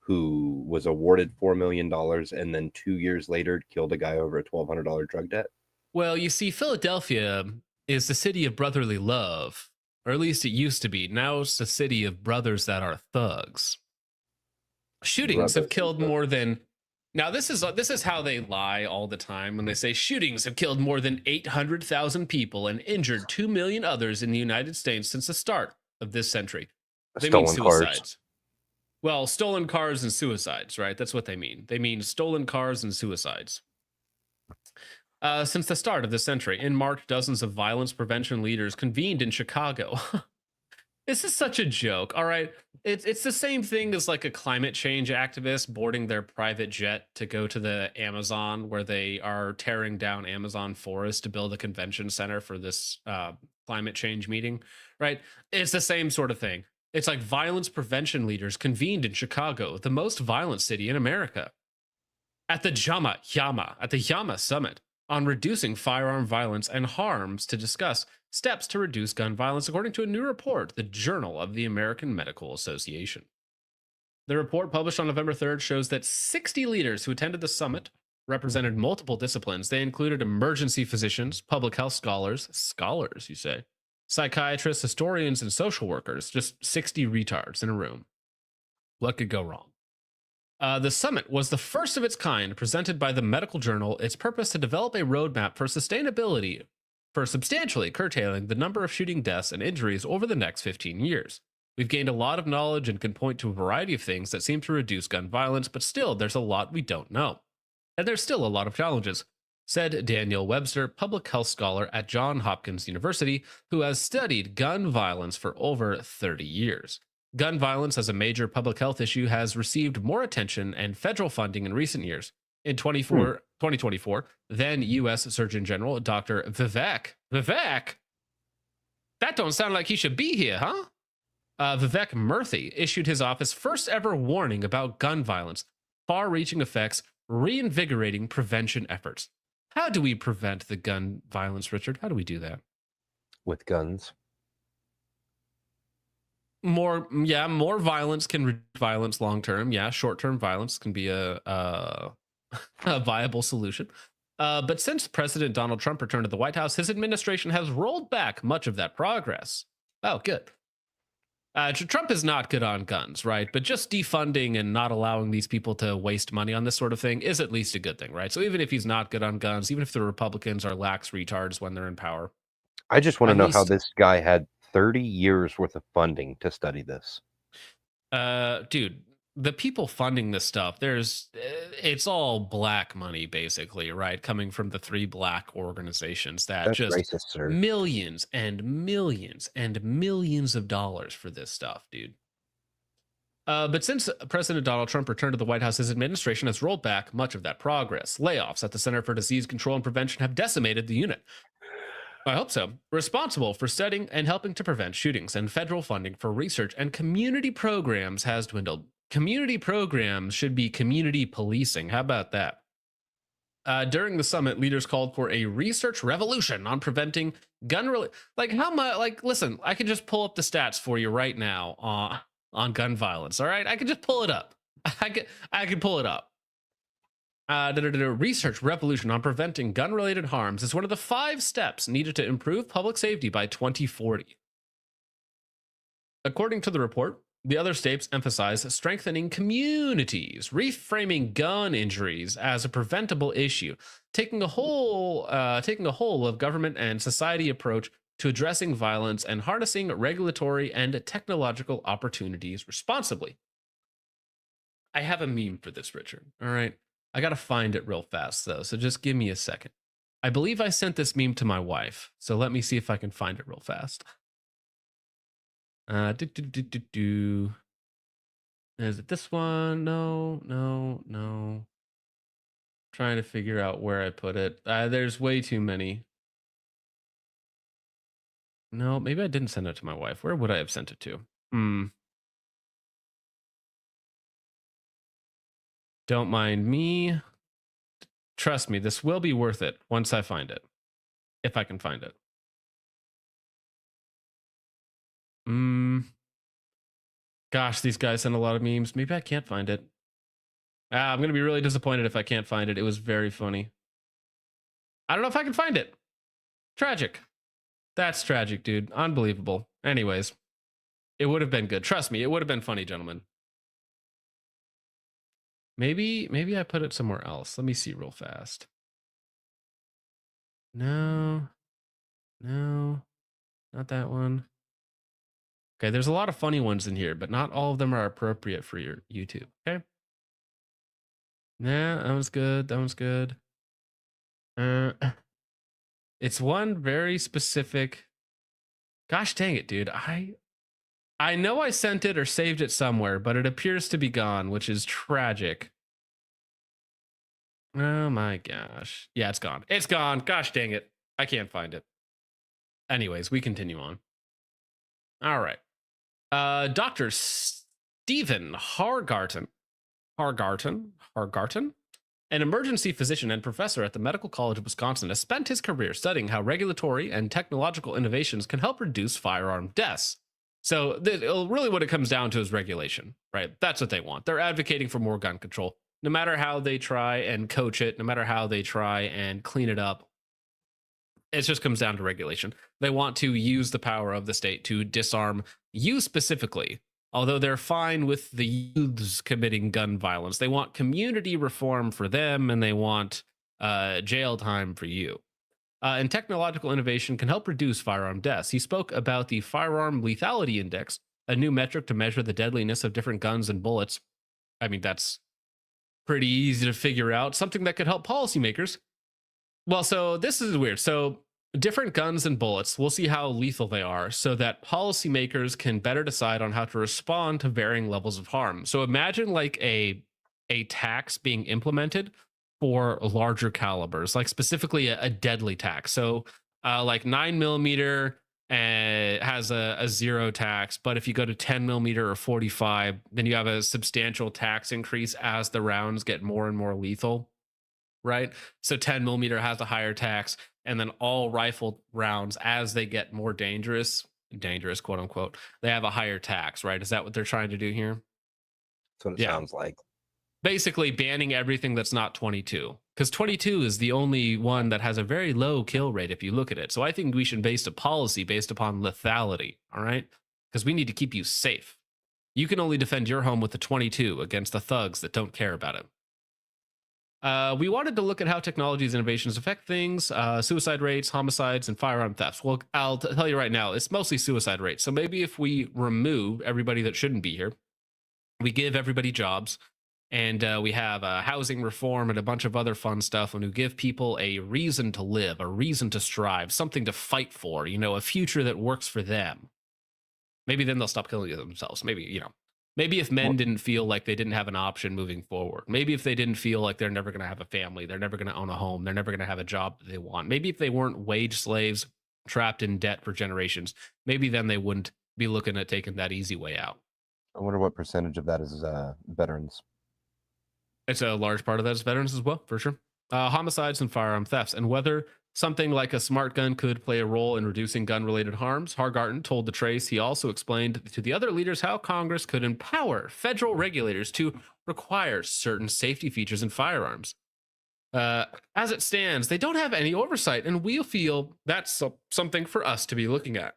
who was awarded $4 million and then 2 years later killed a guy over a $1,200 drug debt. Well, you see, Philadelphia is the city of brotherly love, or at least it used to be. Now it's the city of brothers that are thugs. Shootings have killed more than... Now, this is how they lie all the time when they say shootings have killed more than 800,000 people and injured 2 million others in the United States since the start of this century. They mean suicides. Well, stolen cars and suicides, right? That's what they mean. They mean stolen cars and suicides. Since the start of this century, in March, dozens of violence prevention leaders convened in Chicago. This is such a joke. All right. It's the same thing as like a climate change activist boarding their private jet to go to the Amazon where they are tearing down Amazon forest to build a convention center for this climate change meeting, right? It's the same sort of thing. It's like violence prevention leaders convened in Chicago, the most violent city in America, at the Yama Summit on reducing firearm violence and harms to discuss steps to reduce gun violence, according to a new report, the Journal of the American Medical Association. The report, published on November 3rd, shows that 60 leaders who attended the summit represented multiple disciplines. They included emergency physicians, public health scholars, you say, psychiatrists, historians, and social workers. Just 60 retards in a room. What could go wrong? The summit was the first of its kind presented by the medical journal. Its purpose to develop a roadmap for sustainability for substantially curtailing the number of shooting deaths and injuries over the next 15 years. We've gained a lot of knowledge and can point to a variety of things that seem to reduce gun violence, but still, there's a lot we don't know. And there's still a lot of challenges, said Daniel Webster, public health scholar at Johns Hopkins University, who has studied gun violence for over 30 years. Gun violence as a major public health issue has received more attention and federal funding in recent years. In 2024, then U.S. Surgeon General Dr. Vivek, that don't sound like he should be here, huh? Vivek Murthy issued his office first ever warning about gun violence, far-reaching effects, reinvigorating prevention efforts. How do we prevent the gun violence, Richard? How do we do that? With guns. More violence can reduce violence long term. Yeah, short term violence can be a viable solution. But since President Donald Trump returned to the White House, his administration has rolled back much of that progress. Oh, good. Trump is not good on guns, right? But just defunding and not allowing these people to waste money on this sort of thing is at least a good thing, right? So even if he's not good on guns, even if the Republicans are lax retards when they're in power, I just want to at know how least- this guy had 30 years worth of funding to study this. Dude, the people funding this stuff, it's all black money basically, right? Coming from the three black organizations that That's just racist, sir. millions and millions and millions of dollars for this stuff, dude. But since President Donald Trump returned to the White House, his administration has rolled back much of that progress. Layoffs at the Center for Disease Control and Prevention have decimated the unit. I hope so. Responsible for studying and helping to prevent shootings, and federal funding for research and community programs has dwindled. Community programs should be community policing. How about that? During the summit, leaders called for a research revolution on preventing listen, I can just pull up the stats for you right now on gun violence. All right, I can just pull it up. I can pull it up. Research revolution on preventing gun-related harms is one of the 5 steps needed to improve public safety by 2040. According to the report, the other steps emphasize strengthening communities, reframing gun injuries as a preventable issue, taking a whole of government and society approach to addressing violence, and harnessing regulatory and technological opportunities responsibly. I have a meme for this, Richard. All right. I got to find it real fast, though, so just give me a second. I believe I sent this meme to my wife, so let me see if I can find it real fast. Is it this one? No. Trying to figure out where I put it. There's way too many. No, maybe I didn't send it to my wife. Where would I have sent it to? Don't mind me. Trust me, this will be worth it once I find it. If I can find it. Gosh, these guys send a lot of memes. Maybe I can't find it. I'm going to be really disappointed if I can't find it. It was very funny. I don't know if I can find it. Tragic. That's tragic, dude. Unbelievable. Anyways, it would have been good. Trust me, it would have been funny, gentlemen. Maybe I put it somewhere else. Let me see real fast. No, not that one. Okay, there's a lot of funny ones in here, but not all of them are appropriate for your YouTube. Okay. Nah, that one's good. That one's good. It's one very specific. Gosh dang it, dude. I know I sent it or saved it somewhere, but it appears to be gone, which is tragic. Oh my gosh. Yeah, it's gone. It's gone. Gosh dang it. I can't find it. Anyways, we continue on. All right. Dr. Stephen Hargarten, an emergency physician and professor at the Medical College of Wisconsin, has spent his career studying how regulatory and technological innovations can help reduce firearm deaths. So really what it comes down to is regulation, right? That's what they want. They're advocating for more gun control. No matter how they try and coach it, no matter how they try and clean it up, it just comes down to regulation. They want to use the power of the state to disarm you specifically, although they're fine with the youths committing gun violence. They want community reform for them, and they want jail time for you. And technological innovation can help reduce firearm deaths. He spoke about the Firearm Lethality Index, a new metric to measure the deadliness of different guns and bullets. I mean, that's pretty easy to figure out, something that could help policymakers. Well, so this is weird. So different guns and bullets, we'll see how lethal they are so that policymakers can better decide on how to respond to varying levels of harm. So imagine like a tax being implemented for larger calibers, like specifically a deadly tax. So like 9mm has a zero tax, but if you go to 10mm or 45, then you have a substantial tax increase as the rounds get more and more lethal, right? So 10mm has a higher tax, and then all rifle rounds, as they get more dangerous, quote unquote, they have a higher tax, right? Is that what they're trying to do here? That's what it sounds like. Basically banning everything that's not 22, because 22 is the only one that has a very low kill rate if you look at it. So I think we should base a policy based upon lethality, all right? Because we need to keep you safe. You can only defend your home with the 22 against the thugs that don't care about it. We wanted to look at how technology's innovations affect things, suicide rates, homicides, and firearm thefts. Well, I'll tell you right now, it's mostly suicide rates. So maybe if we remove everybody that shouldn't be here, we give everybody jobs, and we have housing reform and a bunch of other fun stuff, and we give people a reason to live, a reason to strive, something to fight for, you know, a future that works for them. Maybe then they'll stop killing themselves. Maybe, you know, maybe if men didn't feel like they didn't have an option moving forward, maybe if they didn't feel like they're never going to have a family, they're never going to own a home, they're never going to have a job that they want, maybe if they weren't wage slaves trapped in debt for generations, maybe then they wouldn't be looking at taking that easy way out. I wonder what percentage of that is veterans. It's a large part of that is veterans as well, for sure. Homicides and firearm thefts, and whether something like a smart gun could play a role in reducing gun-related harms. Hargarten told The Trace he also explained to the other leaders how Congress could empower federal regulators to require certain safety features in firearms. As it stands, they don't have any oversight, and we feel that's something for us to be looking at.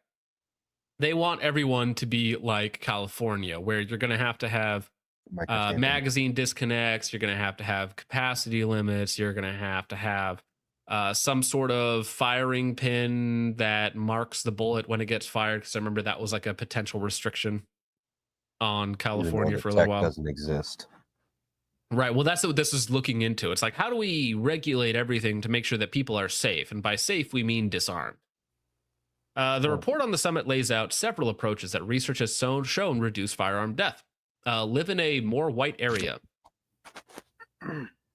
They want everyone to be like California, where you're going to have magazine disconnects, you're going to have capacity limits, you're going to have some sort of firing pin that marks the bullet when it gets fired, because I remember that was like a potential restriction on California for a little while. Doesn't exist. Right. Well, that's what this is looking into. It's like, how do we regulate everything to make sure that people are safe? And by safe, we mean disarmed. The report on the summit lays out several approaches that research has shown reduce firearm death. Live in a more white area.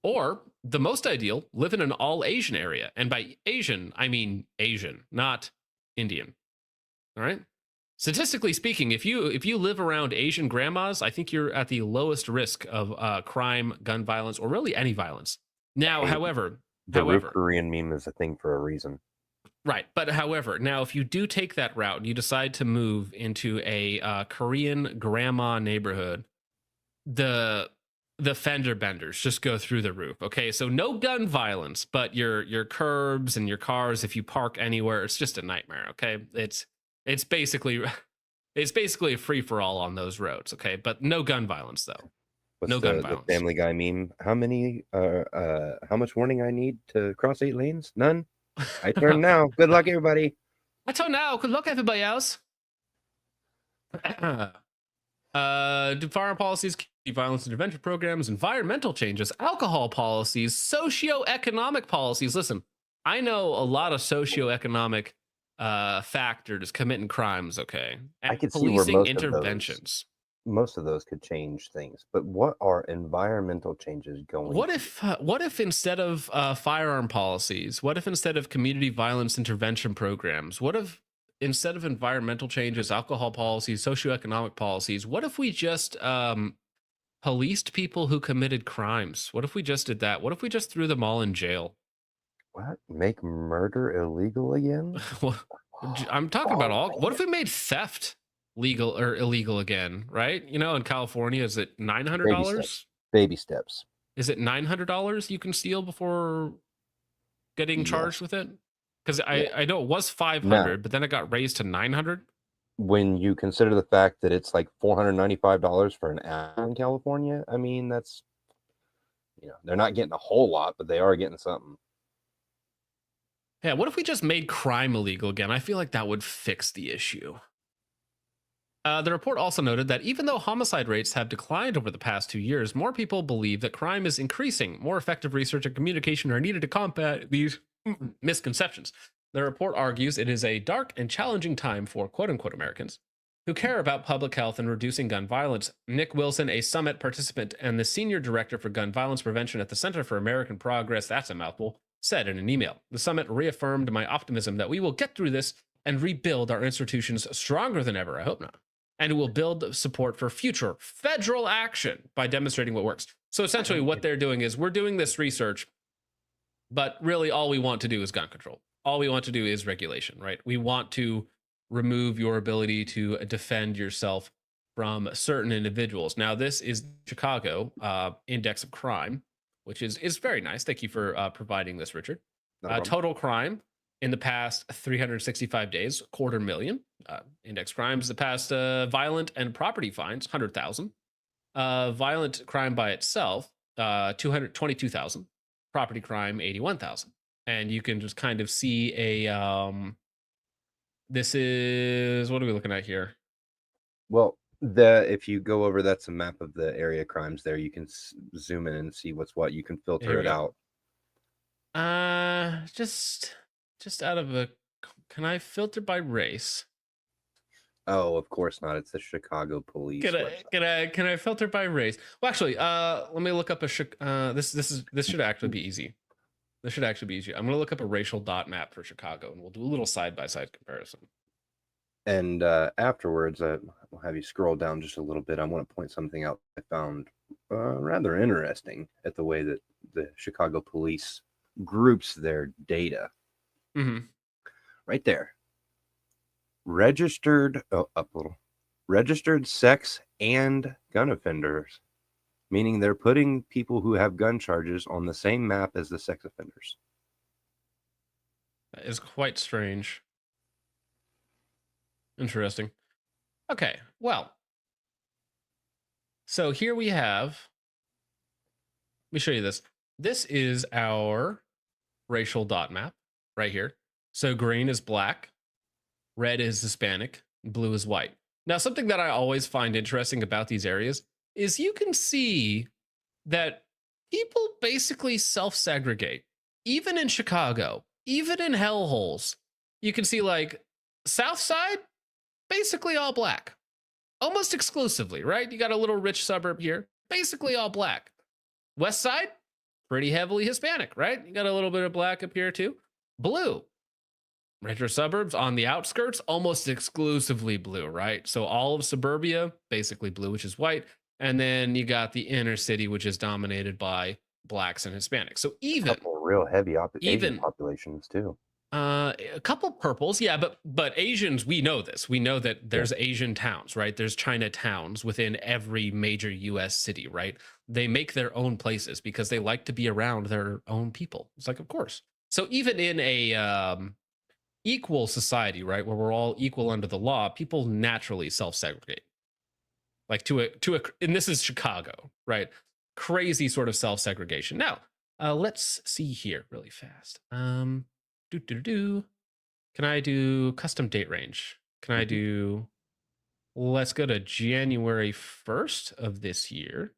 Or, the most ideal, live in an all-Asian area. And by Asian, I mean Asian, not Indian. All right? Statistically speaking, if you live around Asian grandmas, I think you're at the lowest risk of crime, gun violence, or really any violence. Now, however... Korean meme is a thing for a reason. Right. But however, now if you do take that route and you decide to move into a Korean grandma neighborhood, the fender benders just go through the roof. Okay, so no gun violence, but your curbs and your cars, if you park anywhere, it's just a nightmare. Okay, it's basically a free for all on those roads. Okay, but no gun violence though. No gun violence. The Family Guy meme. How much warning I need to cross 8 lanes? None. I turn now. Good luck, everybody. I turn now. Good luck, everybody else. Do firearm policies, violence intervention programs, environmental changes, alcohol policies, socioeconomic policies. Listen, I know a lot of socioeconomic factors committing crimes, okay, I and could see where policing interventions. most of those could change things, but what are environmental changes going to do? What if instead of firearm policies, what if instead of community violence intervention programs, what if instead of environmental changes, alcohol policies, socioeconomic policies, what if we just policed people who committed crimes? What if we just did that? What if we just threw them all in jail? What? Make murder illegal again? I'm talking about all. What if man. we made theft legal or illegal again? Right? You know, in California, is it $900? Baby steps. Baby steps. Is it $900 you can steal before getting charged with it? Because I know it was 500, but then it got raised to 900. When you consider the fact that it's like $495 for an hour in California, I mean, that's, they're not getting a whole lot, but they are getting something. Yeah, what if we just made crime illegal again? I feel like that would fix the issue. The report also noted that even though homicide rates have declined over the past 2 years, more people believe that crime is increasing. More effective research and communication are needed to combat these misconceptions. The report argues it is a dark and challenging time for quote-unquote Americans who care about public health and reducing gun violence. Nick Wilson, a summit participant and the senior director for gun violence prevention at the Center for American Progress, that's a mouthful, said in an email. The summit reaffirmed my optimism that we will get through this and rebuild our institutions stronger than ever. I hope not. And it will build support for future federal action by demonstrating what works. So essentially what they're doing is we're doing this research, but really all we want to do is gun control. All we want to do is regulation, right? We want to remove your ability to defend yourself from certain individuals. Now, this is Chicago Index of Crime, which is very nice. Thank you for providing this, Richard. Total crime in the past 365 days, 250,000. Index crimes the past violent and property fines, 100,000. Violent crime by itself, 222,000. Property crime, 81,000. And you can just kind of see a this is, what are we looking at here? Well, if you go over, that's a map of the area crimes there. You can zoom in and see what's what. You can filter it out. Just out of a, can I filter by race? Oh, of course not. It's the Chicago police. Can I filter by race? Well, actually, let me look up a this should actually be easy. This should actually be easy. I'm gonna look up a racial dot map for Chicago, and we'll do a little side-by-side comparison. And afterwards, I'll have you scroll down just a little bit. I want to point something out I found rather interesting at the way that the Chicago police groups their data. Mm-hmm. Right there. Registered sex and gun offenders, meaning they're putting people who have gun charges on the same map as the sex offenders. That is quite strange. Interesting. Okay, well, so here we have, let me show you this. This is our racial dot map right here. So green is black, red is Hispanic, blue is white. Now, something that I always find interesting about these areas is you can see that people basically self-segregate. Even in Chicago, even in hellholes, you can see like South Side, basically all black. Almost exclusively, right? You got a little rich suburb here, basically all black. West Side, pretty heavily Hispanic, right? You got a little bit of black up here too. Blue. Richer suburbs on the outskirts, almost exclusively blue, right? So all of suburbia, basically blue, which is white. And then you got the inner city, which is dominated by blacks and Hispanics. So even a couple real heavy Asian populations too. A couple purples, yeah, but Asians, we know this. We know that there's Asian towns, right? There's China towns within every major U.S. city, right? They make their own places because they like to be around their own people. It's like, of course. So even in a equal society, right, where we're all equal under the law, people naturally self-segregate. Like and this is Chicago, right? Crazy sort of self-segregation. Now, let's see here really fast. Can I do custom date range? Can I do, let's go to January 1st of this year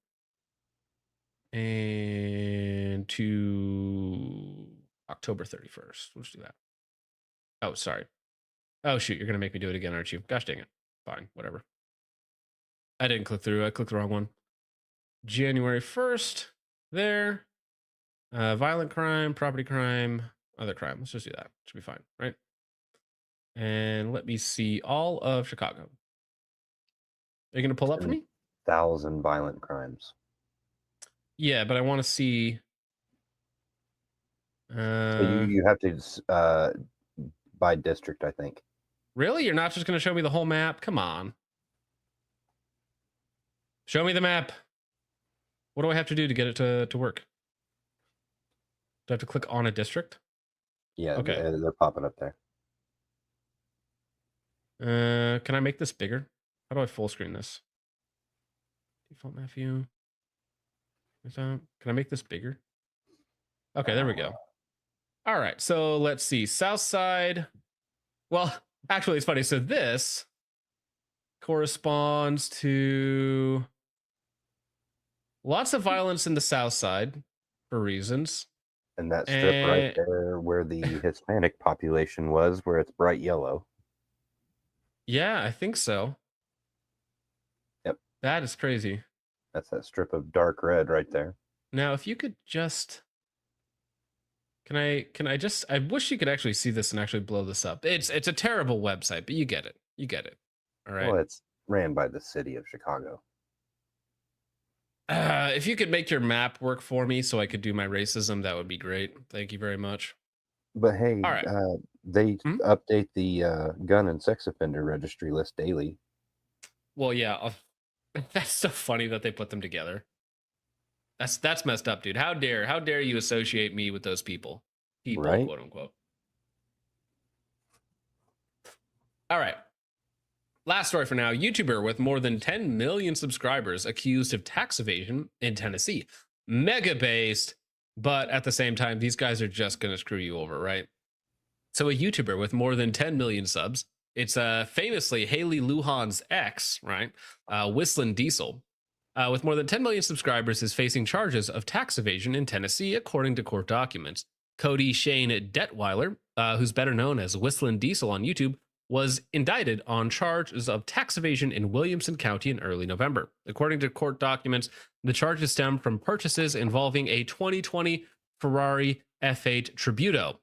and to October 31st. Let's do that. Oh, sorry. Oh, shoot. You're going to make me do it again, aren't you? Gosh dang it. Fine. Whatever. I didn't click through. I clicked the wrong one. January 1st. There. Violent crime, property crime, other crime. Let's just do that. Should be fine, right? And let me see all of Chicago. Are you going to pull up for me? 1,000 violent crimes. Yeah, but I want to see. So you have to by district, I think. Really? You're not just going to show me the whole map? Come on. Show me the map. What do I have to do to get it to work? Do I have to click on a district? Yeah, okay. They're popping up there. Can I make this bigger? How do I full screen this? Default map view. Can I make this bigger? Okay, there we go. All right, so let's see. South side. Well, actually, it's funny. So this corresponds to lots of violence in the south side for reasons. And that strip right there where the Hispanic population was, where it's bright yellow. Yeah, I think so. Yep. That is crazy. That's that strip of dark red right there. Now, if you could just... Can I just... I wish you could actually see this and actually blow this up. It's a terrible website, but you get it. You get it. All right. Well, it's ran by the city of Chicago. If you could make your map work for me so I could do my racism, that would be great. Thank you very much. But hey, all right. They update the gun and sex offender registry list daily. Well, yeah. That's so funny that they put them together. That's messed up, dude. How dare you associate me with those people? Right? Quote unquote. All right. Last story for now. YouTuber with more than 10 million subscribers accused of tax evasion in Tennessee. Mega based, but at the same time, these guys are just going to screw you over, right? So a YouTuber with more than 10 million subs, it's famously Haley Lujan's ex, right? Whistling Diesel, with more than 10 million subscribers, is facing charges of tax evasion in Tennessee, according to court documents. Cody Shane Detweiler, who's better known as Whistling Diesel on YouTube, was indicted on charges of tax evasion in Williamson County in early November. According to court documents, the charges stem from purchases involving a 2020 Ferrari F8 Tributo.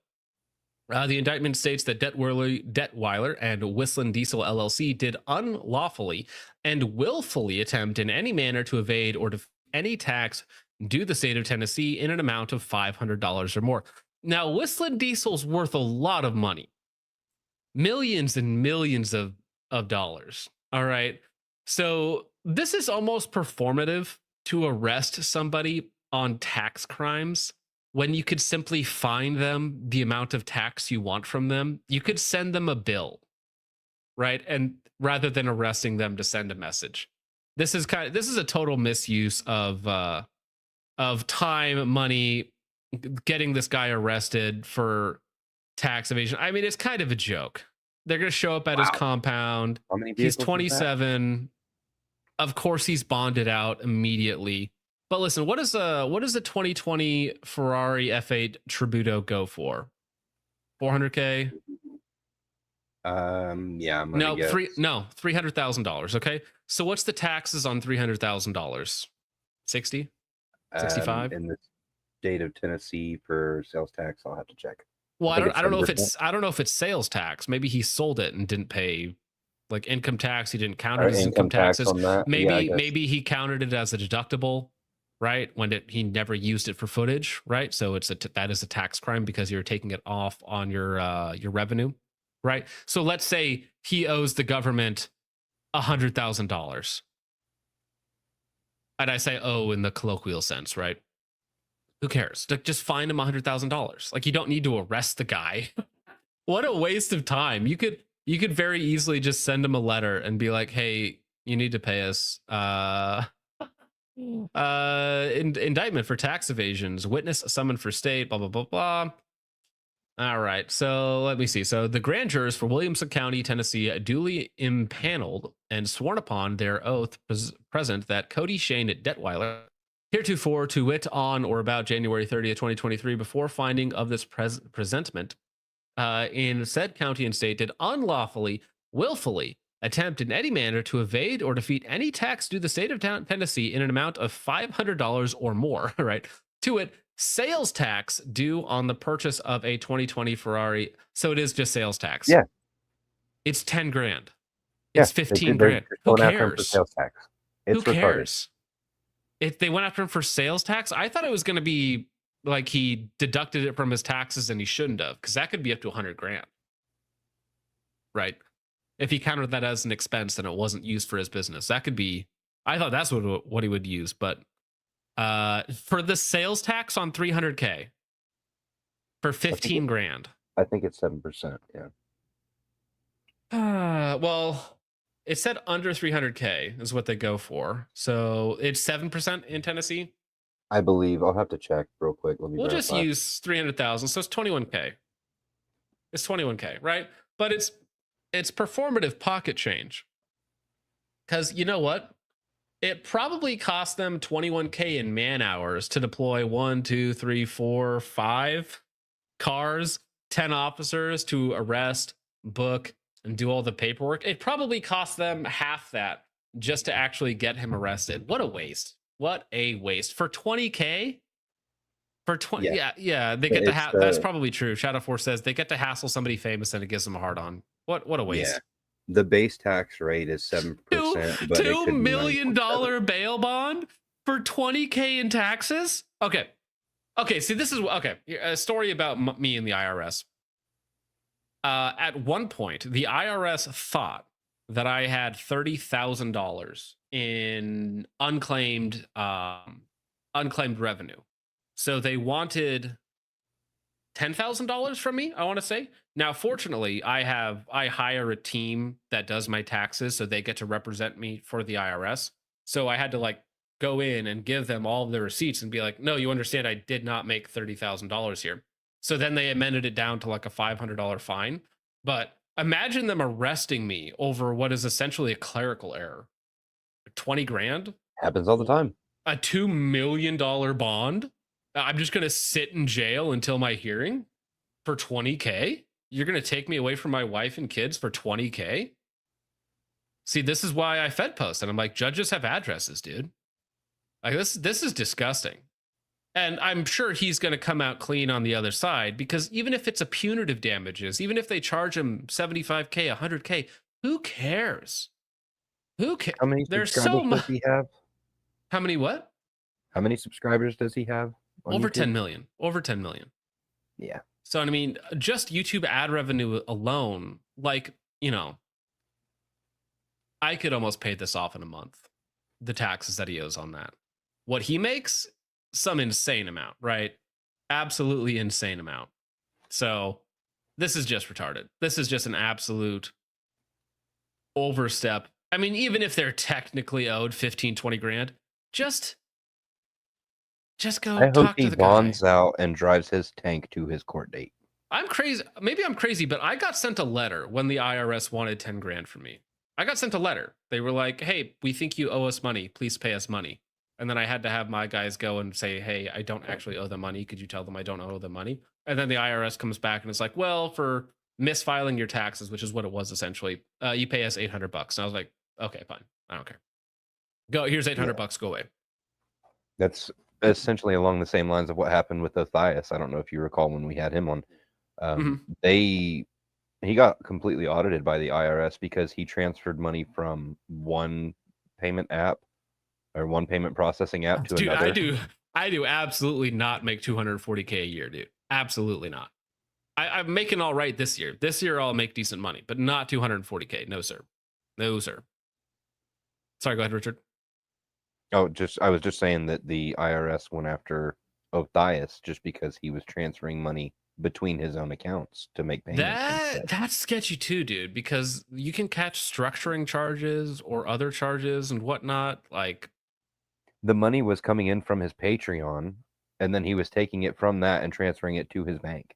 The indictment states that Detweiler and Whistling Diesel LLC did unlawfully and willfully attempt in any manner to evade or defeat any tax due the state of Tennessee in an amount of $500 or more. Now, Whistling Diesel's worth a lot of money. Millions and millions of dollars. All right. So this is almost performative to arrest somebody on tax crimes when you could simply fine them the amount of tax you want from them. You could send them a bill, right? And rather than arresting them to send a message. This is a total misuse of time, money, getting this guy arrested for tax evasion. I mean, it's kind of a joke. They're going to show up at his compound. How many he's vehicles 27. Of course, he's bonded out immediately. But listen, what does a 2020 Ferrari F8 Tributo go for? $400K? Yeah, I'm gonna guess. $300,000. Okay, so what's the taxes on $300,000? 60, 65 in the state of Tennessee for sales tax. I'll have to check. Well, I don't know if it's sales tax. Maybe he sold it and didn't pay like income tax. He didn't count it as income taxes. On that. Maybe he counted it as a deductible, right? When he never used it for footage, right? So that is a tax crime because you're taking it off on your revenue, right? So let's say he owes the government $100,000, and I say in the colloquial sense, right? Who cares? Just fine him $100,000. Like, you don't need to arrest the guy. What a waste of time. You could very easily just send him a letter and be like, hey, you need to pay us indictment for tax evasions, witness summoned for state, blah, blah, blah, blah. All right. So let me see. So the grand jurors for Williamson County, Tennessee, duly impaneled and sworn upon their oath present that Cody Shane Detweiler, heretofore to wit on or about January 30th, 2023, before finding of this presentment, in said county and state did unlawfully, willfully attempt in any manner to evade or defeat any tax due the state of Tennessee in an amount of $500 or more, right? To it, sales tax due on the purchase of a 2020 Ferrari. So it is just sales tax. Yeah. It's 10 grand. Yeah, It's 15 grand. Who going after him for cares? sales tax. It's Who retarded. cares? If they went after him for sales tax, I thought it was going to be like he deducted it from his taxes and he shouldn't have, because that could be up to 100 grand. Right? If he counted that as an expense and it wasn't used for his business, that could be, I thought that's what he would use. But for the sales tax on 300K for 15 grand. I think it's 7%. Yeah. Well, it said under 300K is what they go for. So it's 7% in Tennessee. I believe. I'll have to check real quick. Let me We'll just verify. use 300,000. So it's 21K. It's 21K, right? But it's performative pocket change. Because you know what? It probably cost them 21K in man hours to deploy 1, 2, 3, 4, 5 cars, 10 officers to arrest, book, and do all the paperwork. It probably cost them half that just to actually get him arrested. What a waste. What a waste. For 20K? For 20, yeah, they get to that's probably true. Shadow Force says they get to hassle somebody famous and it gives them a hard on. What a waste. Yeah. The base tax rate is 7%. But $2 million bail bond for 20K in taxes? Okay. See, this is okay. A story about me and the IRS. At one point, the IRS thought that I had $30,000 in unclaimed revenue. So they wanted $10,000 from me, I want to say. Now, fortunately, I hire a team that does my taxes, so they get to represent me for the IRS. So I had to go in and give them all of the receipts and be like, no, you understand I did not make $30,000 here. So then they amended it down to a $500 fine. But imagine them arresting me over what is essentially a clerical error. 20 grand? Happens all the time. A $2 million bond? I'm just going to sit in jail until my hearing for 20K? You're going to take me away from my wife and kids for 20K? See, this is why I Fed post. And I'm like, judges have addresses, dude. This is disgusting. And I'm sure he's going to come out clean on the other side, because even if it's a punitive damages, even if they charge him 75K, 100K, who cares? Who cares? How many subscribers does he have? How many what? How many subscribers does he have? Over 10 million. Over 10 million. Yeah. So, I mean, just YouTube ad revenue alone, I could almost pay this off in a month. The taxes that he owes on that. What he makes, some insane amount, right? Absolutely insane amount. So this is just retarded. This is just an absolute overstep. I mean, even if they're technically owed 15, 20 grand, just go I talk hope to he the guy. bonds out and drives his tank to his court date. I'm crazy. Maybe I'm crazy, but I got sent a letter when the IRS wanted 10 grand from me. I got sent a letter. They were like, hey, we think you owe us money. Please pay us money. And then I had to have my guys go and say, hey, I don't actually owe them money. Could you tell them I don't owe them money? And then the IRS comes back and it's like, well, for misfiling your taxes, which is what it was essentially, you pay us $800. And I was like, okay, fine. I don't care. Go, here's $800. Go away. That's essentially along the same lines of what happened with Othias. I don't know if you recall when we had him on. He got completely audited by the IRS because he transferred money from one payment app or one payment processing app to another. I do absolutely not make $240K a year, dude. Absolutely not. I'm making all right this year. This year I'll make decent money, but not $240K. No, sir. No, sir. Sorry, go ahead, Richard. Oh, I was just saying that the IRS went after Othias just because he was transferring money between his own accounts to make payments. That's sketchy too, dude, because you can catch structuring charges or other charges and whatnot. The money was coming in from his Patreon, and then he was taking it from that and transferring it to his bank.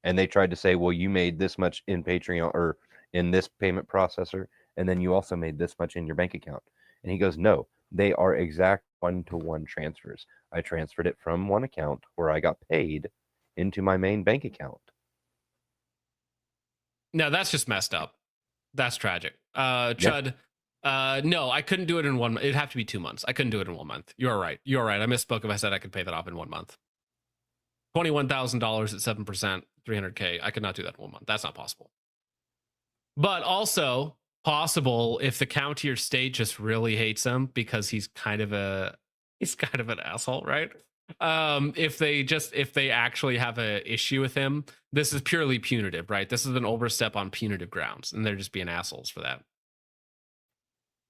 And they tried to say, well, you made this much in Patreon or in this payment processor, and then you also made this much in your bank account. And he goes, no, they are exact one-to-one transfers. I transferred it from one account where I got paid into my main bank account. No, that's just messed up. That's tragic. Chud, no, I couldn't do it in 1 month. It'd have to be 2 months. I couldn't do it in 1 month. You're right. You're right. I misspoke if I said I could pay that off in 1 month. $21,000 at 7%, 300K. I could not do that in 1 month. That's not possible. But also possible if the county or state just really hates him because he's kind of an asshole, right? If they actually have an issue with him, this is purely punitive, right? This is an overstep on punitive grounds, and they're just being assholes for that.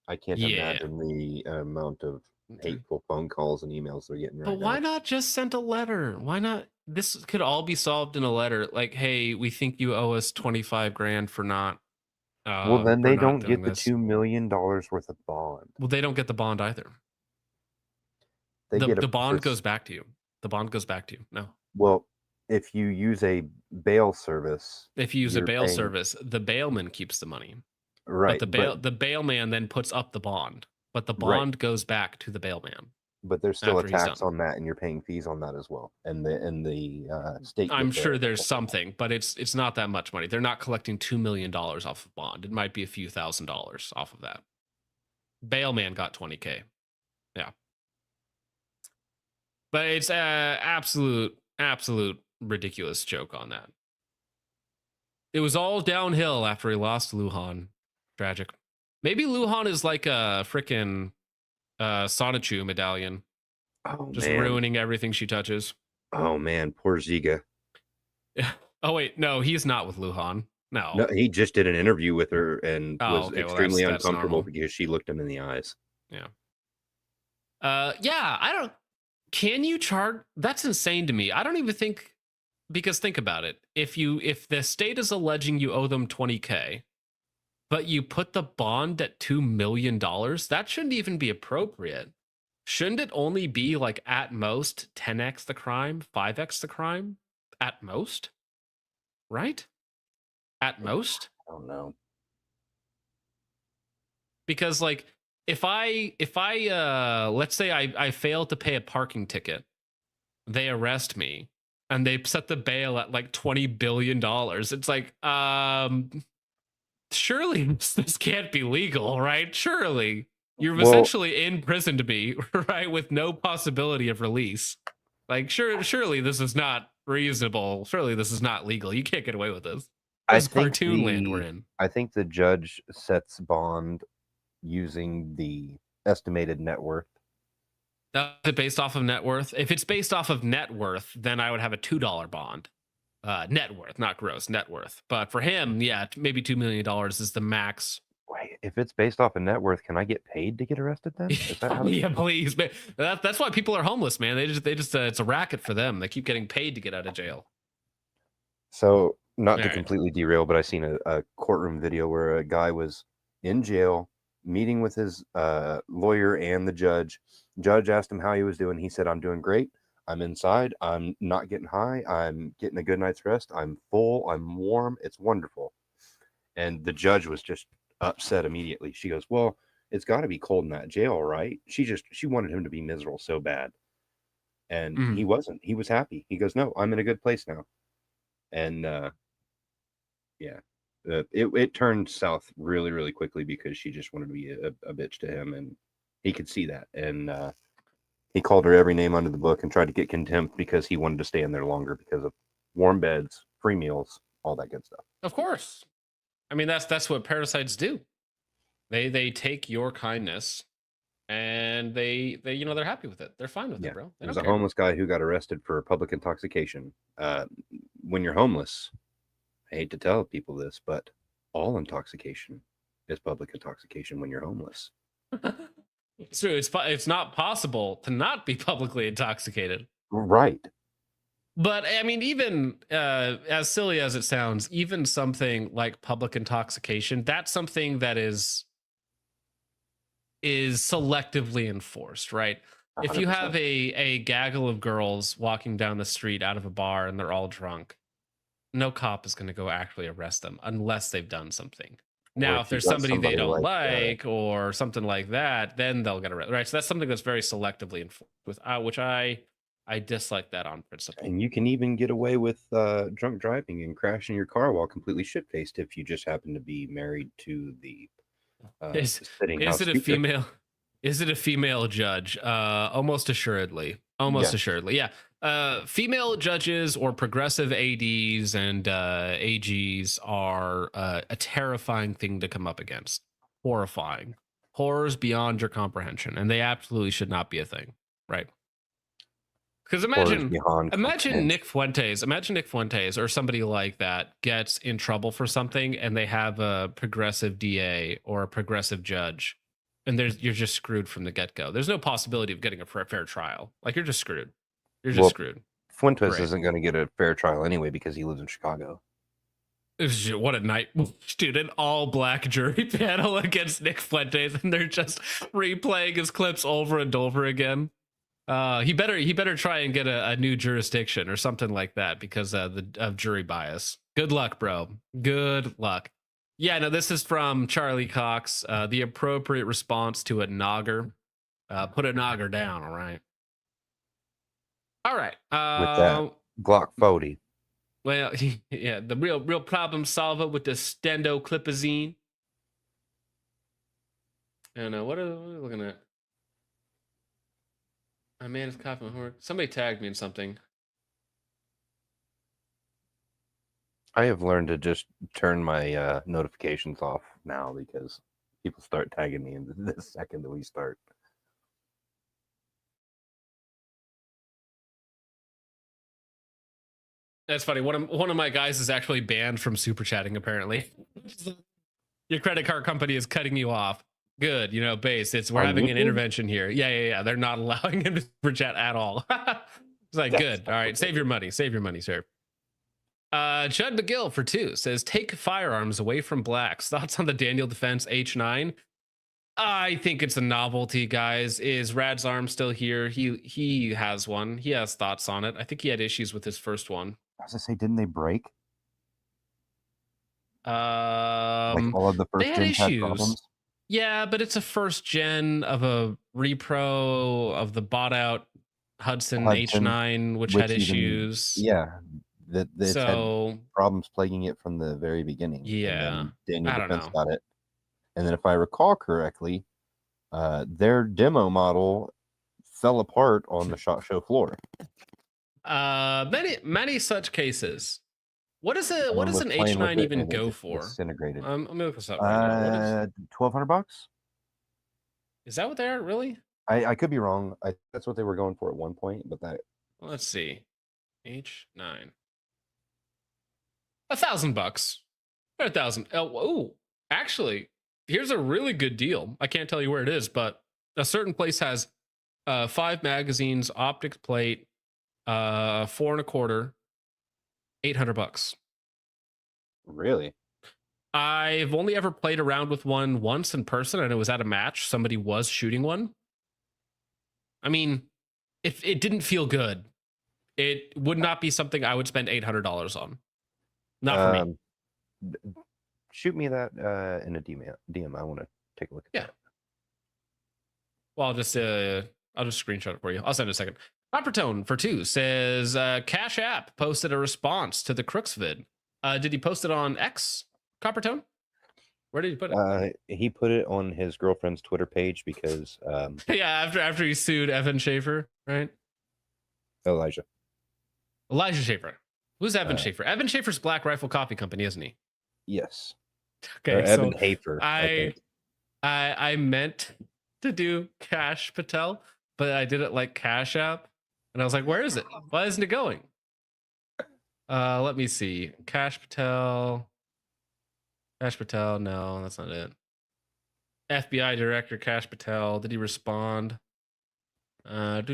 I can't imagine the amount of hateful phone calls and emails they're getting right now. But why not just send a letter? Why not? This could all be solved in a letter. Like, hey, we think you owe us 25 grand for not. Well, then they don't get the this. $2 million worth of bond. Well, they don't get the bond either. They get The bond goes back to you. The bond goes back to you. No. Well, if you use a bail service, If you use a you're bail paying- service, the bailman keeps the money. right? But the bailman then puts up the bond. But the Right. bond goes back to the bailman. But there's still a after he's tax done. on that, and you're paying fees on that as well. And the state. I'm gets a- sure there's something, but it's not that much money. They're not collecting $2 million off of bond. It might be a few $1,000s off of that. Bailman got 20K. Yeah. But it's absolute ridiculous joke on that. It was all downhill after he lost to Lujan. Tragic. Maybe Lujan is like a freaking Sonichu medallion. Oh, just man. ruining everything she touches. Oh man, poor Ziga. Oh wait, no, he's not with Lujan. No, he just did an interview with her and Oh, was okay, well, extremely that's uncomfortable normal. because she looked him in the eyes. Yeah. Yeah, I don't. Can you charge? That's insane to me. I don't even think, because think about it. If the state is alleging you owe them 20K, but you put the bond at $2 million, that shouldn't even be appropriate. Shouldn't it only be like at most 10x the crime, 5x the crime? At most? Right? At most? I don't know. Because like if I let's say I fail to pay a parking ticket, they arrest me and they set the bail at like $20 billion. It's like, surely this can't be legal, right? Surely you've essentially imprisoned me, right, with no possibility of release. Like, surely this is not reasonable. Surely this is not legal. You can't get away with this. This is cartoon land we're in. I think the judge sets bond using the estimated net worth. Is it based off of net worth? If it's based off of net worth, then I would have a $2 bond. Net worth, not gross, net worth. But for him, yeah, maybe $2 million is the max. Wait, if it's based off of net worth, can I get paid to get arrested then? Is that how Yeah, please, man. That's why people are homeless, man. They just it's a racket for them. They keep getting paid to get out of jail. So, not to Alright. completely derail, but I seen a courtroom video where a guy was in jail meeting with his lawyer and the judge. Judge asked him how he was doing. He said, "I'm doing great. I'm inside. I'm not getting high. I'm getting a good night's rest. I'm full. I'm warm. It's wonderful." And the judge was just upset immediately. She goes, "Well, it's got to be cold in that jail, right?" She wanted him to be miserable so bad. And he wasn't. He was happy. He goes, "No, I'm in a good place now." And yeah, it turned south really, really quickly because she just wanted to be a bitch to him, and he could see that. And he called her every name under the book and tried to get contempt because he wanted to stay in there longer because of warm beds, free meals, all that good stuff. Of course. I mean, that's what parasites do. They take your kindness and they they're happy with it. They're fine with it, bro. They There's don't a care. homeless guy who got arrested for public intoxication. When you're homeless, I hate to tell people this, but all intoxication is public intoxication when you're homeless. It's true. It's not possible to not be publicly intoxicated. Right. But I mean, even as silly as it sounds, even something like public intoxication, that's something that is selectively enforced, right? If you 100%. have a gaggle of girls walking down the street out of a bar and they're all drunk, no cop is going to go actually arrest them unless they've done something. Now, if there's somebody they don't like or something like that, then they'll get arrested, right? So that's something that's very selectively enforced, with which I I dislike that on principle. And you can even get away with drunk driving and crashing your car while completely shit-faced if you just happen to be married to the Is sitting house it a speaker. female? Is it a female judge? Almost assuredly. Almost Yes. assuredly. Yeah. Female judges or progressive ADs and AGs are a terrifying thing to come up against. Horrifying. Horrors beyond your comprehension. And they absolutely should not be a thing. Right. Because imagine Nick Fuentes. Imagine Nick Fuentes or somebody like that gets in trouble for something and they have a progressive DA or a progressive judge. And you're just screwed from the get-go. There's no possibility of getting a fair trial. Like, you're just screwed. You're just screwed. Fuentes Great. isn't going to get a fair trial anyway because he lives in Chicago. What a night, dude! An all-black jury panel against Nick Fuentes, and they're just replaying his clips over and over again. He better try and get a new jurisdiction or something like that because of jury bias. Good luck, bro. Good luck. Yeah, no, this is from Charlie Cox. The appropriate response to a nogger. Put a nogger down, all right? All right. With that Glock 40. Well, yeah, the real problem solver with the stendo clipazine. And what are we looking at? My man is coughing hard. Somebody tagged me in something. I have learned to just turn my notifications off now because people start tagging me in the second that we start. That's funny. One of my guys is actually banned from super chatting, apparently. Your credit card company is cutting you off. Good, base. We're having an intervention here. Yeah. They're not allowing him to super chat at all. It's like, good. All right, save your money, sir. Judd McGill for 2 says, take firearms away from blacks. Thoughts on the Daniel Defense H9? I think it's a novelty, guys. Is Rad's arm still here? He has one. He has thoughts on it. I think he had issues with his first one. I was gonna say, didn't they break? Like all of the first they had gens had issues. problems? Yeah, but it's a first gen of a repro of the bought out Hudson H9, which had issues. Yeah, that so had problems plaguing it from the very beginning. Yeah, and then Daniel I don't Defense know. got it, and then if I recall correctly, their demo model fell apart on the SHOT Show floor. Many such cases. What does an H9 even go for? Disintegrated. I'm gonna look this up right now. $1,200. Is that what they are? Really? I could be wrong. That's what they were going for at one point, but that. Let's see. H9. $1,000. $1,000. Oh, actually, here's a really good deal. I can't tell you where it is, but a certain place has 5 magazines, optics plate, 4 1/4, $800. Really? I've only ever played around with one once in person, and it was at a match. Somebody was shooting one. I mean, if it didn't feel good, it would not be something I would spend $800 on. Not for me. Shoot me that in a DM. I want to take a look at that. Well, I'll just screenshot it for you. I'll send it in a second. Coppertone for 2 says Cash App posted a response to the Crooks vid. Did he post it on X? Coppertone? Where did he put it? He put it on his girlfriend's Twitter page because yeah, after he sued Evan Schaefer, right? Elijah Schaefer. Who's Evan Schaefer? Evan Schaefer's Black Rifle Coffee Company, isn't he? Yes. Okay, or Evan Hafer. I meant to do Cash Patel, but I did it like Cash App, and I was like, where is it? Why isn't it going? Let me see. Cash Patel. No, that's not it. FBI Director Cash Patel. Did he respond? See if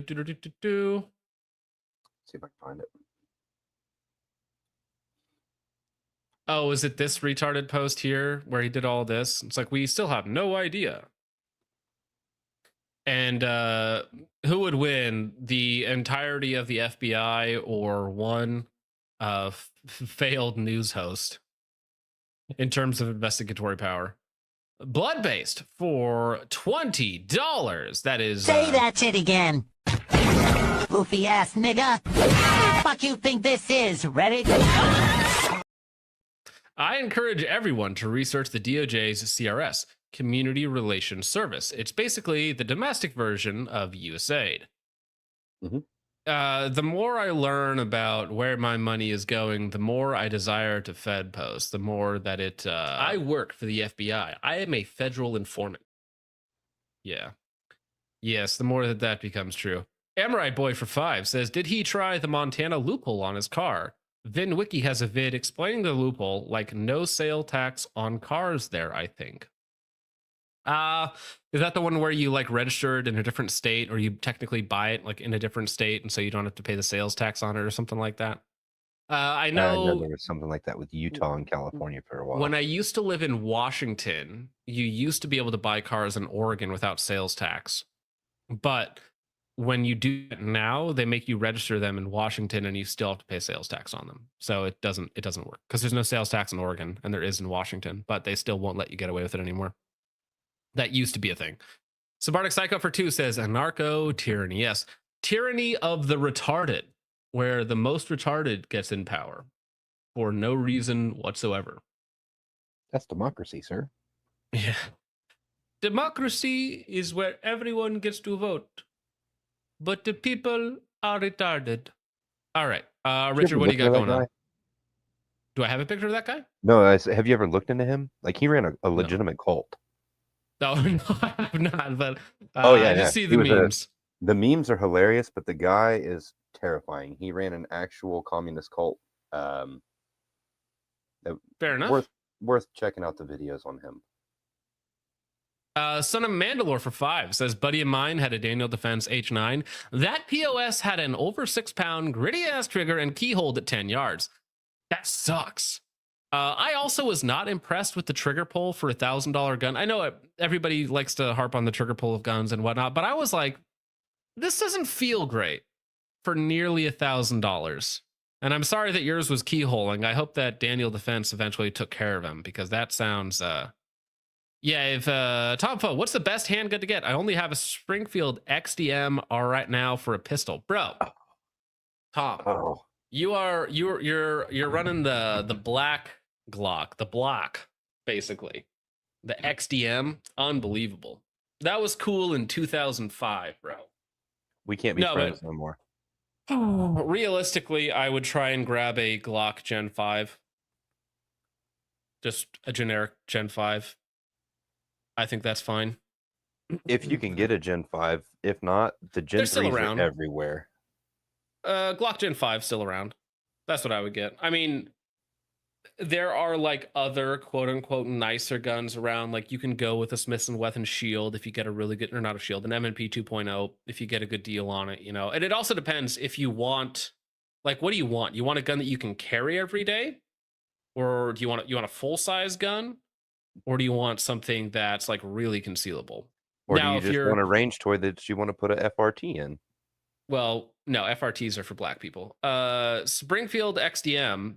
I can find it. Oh, is it this retarded post here where he did all this? It's like, we still have no idea. And who would win, the entirety of the FBI or one failed news host in terms of investigatory power? Blood-based for $20. That is... Say that shit again. Goofy ass nigga. Fuck you think this is? Ready? I encourage everyone to research the DOJ's CRS, Community Relations Service. It's basically the domestic version of USAID. The more I learn about where my money is going, the more I desire to Fed post, the more that it... I work for the FBI. I am a federal informant. Yeah. Yes, the more that becomes true. Amorite Boy for 5 says, did he try the Montana loophole on his car? VinWiki has a vid explaining the loophole, like no sale tax on cars there, I think. Is that the one where you like registered in a different state, or you technically buy it like in a different state, and so you don't have to pay the sales tax on it or something like that? I know there was something like that with Utah and California for a while. when I used to live in Washington, you used to be able to buy cars in Oregon without sales tax. But when you do it now, they make you register them in Washington, and you still have to pay sales tax on them. So it doesn't work because there's no sales tax in Oregon, and there is in Washington, but they still won't let you get away with it anymore. That used to be a thing. Subarctic Psycho for 2 says anarcho tyranny. Yes, tyranny of the retarded, where the most retarded gets in power for no reason whatsoever. That's democracy, sir. Yeah. Democracy is where everyone gets to vote, but the people are retarded. All right. Richard, what do you got going on? Do I have a picture of that guy? No, have you ever looked into him? Like, he ran a legitimate cult. No, no, I have not, but I just see the memes. The memes are hilarious, but the guy is terrifying. He ran an actual communist cult. Fair enough. Worth checking out the videos on him. Son of Mandalore for 5 says, buddy of mine had a Daniel Defense H9. That POS had an over 6-pound gritty ass trigger and keyhole at 10 yards. That sucks. I also was not impressed with the trigger pull for $1,000 gun. I know everybody likes to harp on the trigger pull of guns and whatnot, but I was like, this doesn't feel great for nearly $1,000. And I'm sorry that yours was keyholing. I hope that Daniel Defense eventually took care of him, because that sounds... Yeah, if Tom Foe, what's the best handgun to get? I only have a Springfield XDM right now for a pistol, bro. Tom, you're running the black Glock, the block, basically. The XDM, unbelievable. That was cool in 2005, bro. We can't be friends no more. Realistically, I would try and grab a Glock Gen 5. Just a generic Gen 5. I think that's fine. If you can get a Gen 5, if not, the Gen 3s are everywhere. Glock Gen 5 still around. That's what I would get. I mean, there are like other quote unquote nicer guns around. Like you can go with a Smith & Wesson shield if you get a really good, or not a shield, an M&P 2.0 if you get a good deal on it, you know. And it also depends if you want, like, what do you want? You want a gun that you can carry every day, or do you want a full size gun, or do you want something that's like really concealable? Or now, do you just want a range toy that you want to put a FRT in? Well, no, FRTs are for black people. Springfield XDM,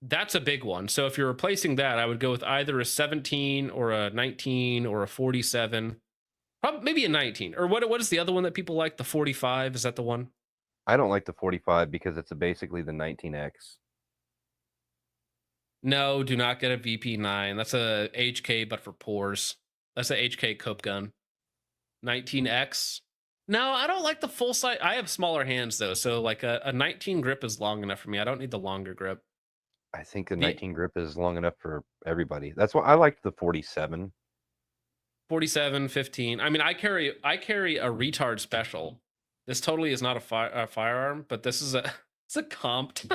that's a big one. So if you're replacing that, I would go with either a 17 or a 19 or a 47. Probably maybe a 19. Or what is the other one that people like? The 45? Is that the one? I don't like the 45 because it's basically the 19X. No, do not get a VP9. That's a HK, but for pores. That's a HK cope gun. 19X. No, I don't like the full size. I have smaller hands though, so like a 19 grip is long enough for me. I don't need the longer grip. I think the 19 grip is long enough for everybody. That's why I liked the 47. 47, 15. I mean, I carry a retard special. This totally is not a firearm, but this is it's a comped.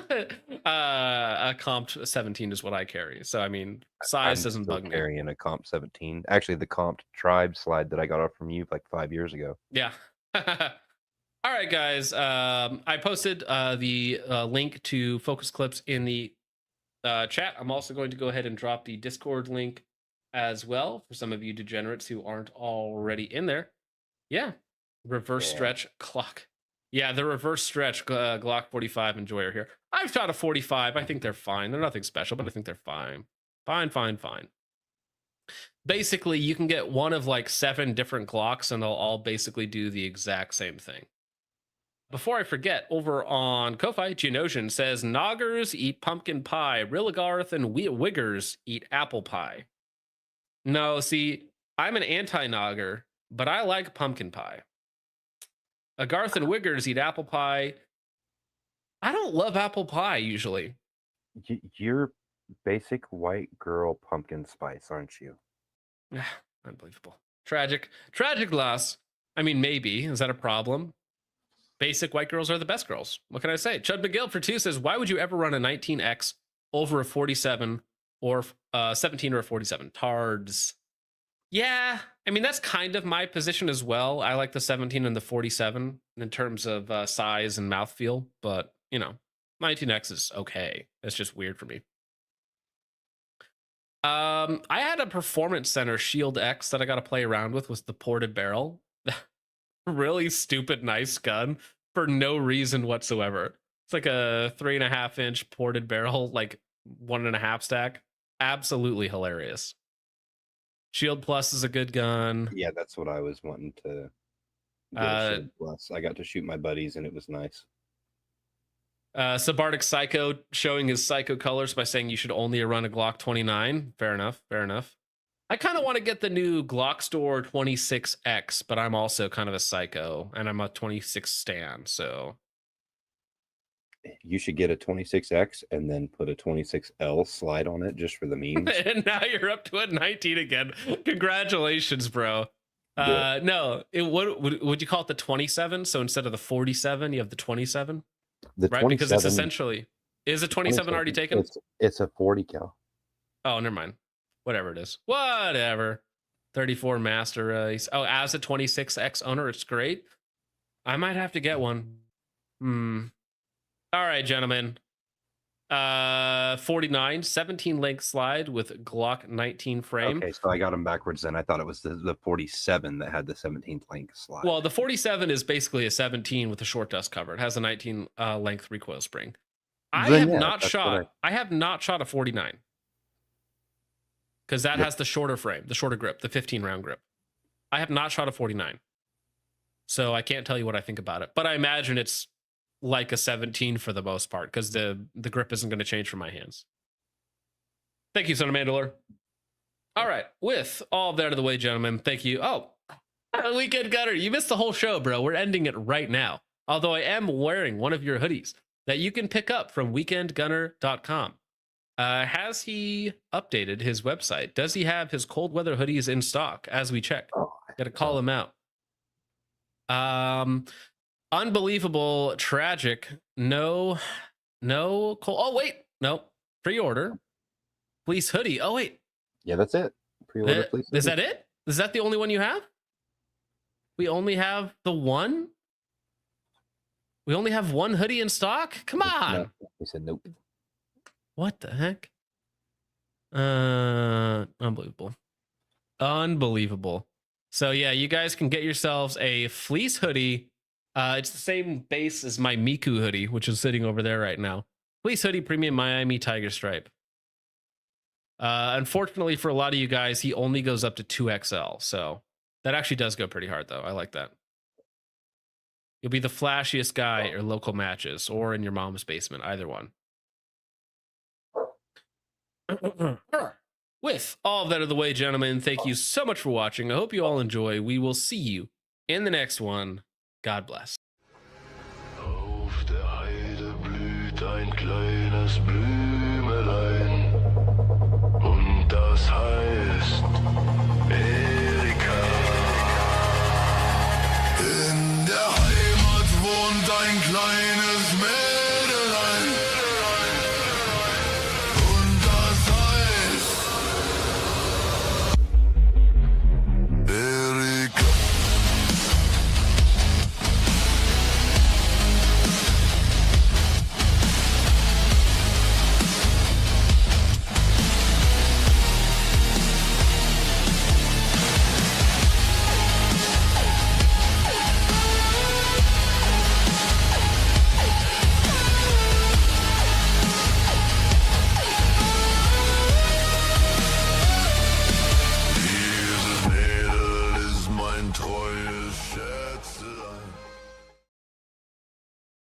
A comped 17 is what I carry. So I mean, size doesn't bug me. Carrying a comp 17. Actually, the comped tribe slide that I got off from you like 5 years ago. Yeah. All right, guys. I posted the link to focus clips in the chat. I'm also going to go ahead and drop the Discord link as well for some of you degenerates who aren't already in there. Yeah. Reverse stretch clock. Yeah, the reverse stretch Glock 45 enjoyer here. I've shot a 45. I think they're fine. They're nothing special, but I think they're fine. Fine. Basically, you can get one of like 7 different Glocks and they'll all basically do the exact same thing. before I forget, over on Ko-Fi, Geonosian says, Noggers eat pumpkin pie. Rilligarth and Wiggers eat apple pie. No, see, I'm an anti-Nogger, but I like pumpkin pie. Garth and Wiggers eat apple pie. I don't love apple pie, usually. You're basic white girl pumpkin spice, aren't you? Unbelievable. Tragic loss. I mean, maybe. Is that a problem? Basic white girls are the best girls. What can I say? Chud McGill for 2 says, why would you ever run a 19X over a 47 or 17 or a 47? Tards. Yeah, I mean, that's kind of my position as well. I like the 17 and the 47 in terms of size and mouthfeel, but, 19X is okay. It's just weird for me. I had a Performance Center Shield X that I got to play around with the ported barrel. Really stupid, nice gun for no reason whatsoever. It's like a 3.5-inch ported barrel, like 1.5 stack. Absolutely hilarious. Shield Plus is a good gun. Yeah, that's what I was wanting to get. Shield Plus. I got to shoot my buddies, and it was nice. Subarctic Psycho showing his psycho colors by saying you should only run a Glock 29. Fair enough. I kind of want to get the new Glock Store 26X, but I'm also kind of a psycho, and I'm a 26 stan, so... You should get a 26X and then put a 26L slide on it just for the memes. And now you're up to a 19 again. Congratulations, bro. Yeah. No, what would you call it, the 27? So instead of the 47, you have the 27? The right, 27, because it's essentially... Is a 27 already taken? It's a 40 cal. Oh, never mind. Whatever it is. Whatever. 34 Master Race. Oh, as a 26X owner, it's great. I might have to get one. All right, gentlemen. 49, 17 length slide with Glock 19 frame. Okay, so I got them backwards then. I thought it was the 47 that had the 17th length slide. Well, the 47 is basically a 17 with a short dust cover. It has a 19 length recoil spring. I have not shot a 49. Because that has the shorter frame, the shorter grip, the 15 round grip. I have not shot a 49. So I can't tell you what I think about it. But I imagine it's like a 17 for the most part, because the grip isn't going to change from my hands. Thank you, Son of Mandalore. All right. With all that out of the way, gentlemen, thank you. Oh, Weekend Gunner, you missed the whole show, bro. We're ending it right now. Although I am wearing one of your hoodies that you can pick up from weekendgunner.com. Has he updated his website? Does he have his cold weather hoodies in stock as we check? Gotta call him out. Unbelievable, tragic. No cold. Oh, wait. No. Pre-order. Fleece hoodie. Oh, wait. Yeah, that's it. Pre-order fleece hoodie. Is that it? Is that the only one you have? We only have the one? We only have one hoodie in stock? Come on. No, he said nope. What the heck? Unbelievable. So yeah, you guys can get yourselves a fleece hoodie. It's the same base as my Miku hoodie, which is sitting over there right now. Fleece hoodie, premium Miami tiger stripe. Unfortunately for a lot of you guys, he only goes up to 2XL. So that actually does go pretty hard though. I like that. You'll be the flashiest guy at your local matches or in your mom's basement, either one. With all that out of the way, gentlemen, thank you so much for watching. I hope you all enjoy. We will see you in the next one. God bless. Auf der Heide blüht ein kleines Blümchen.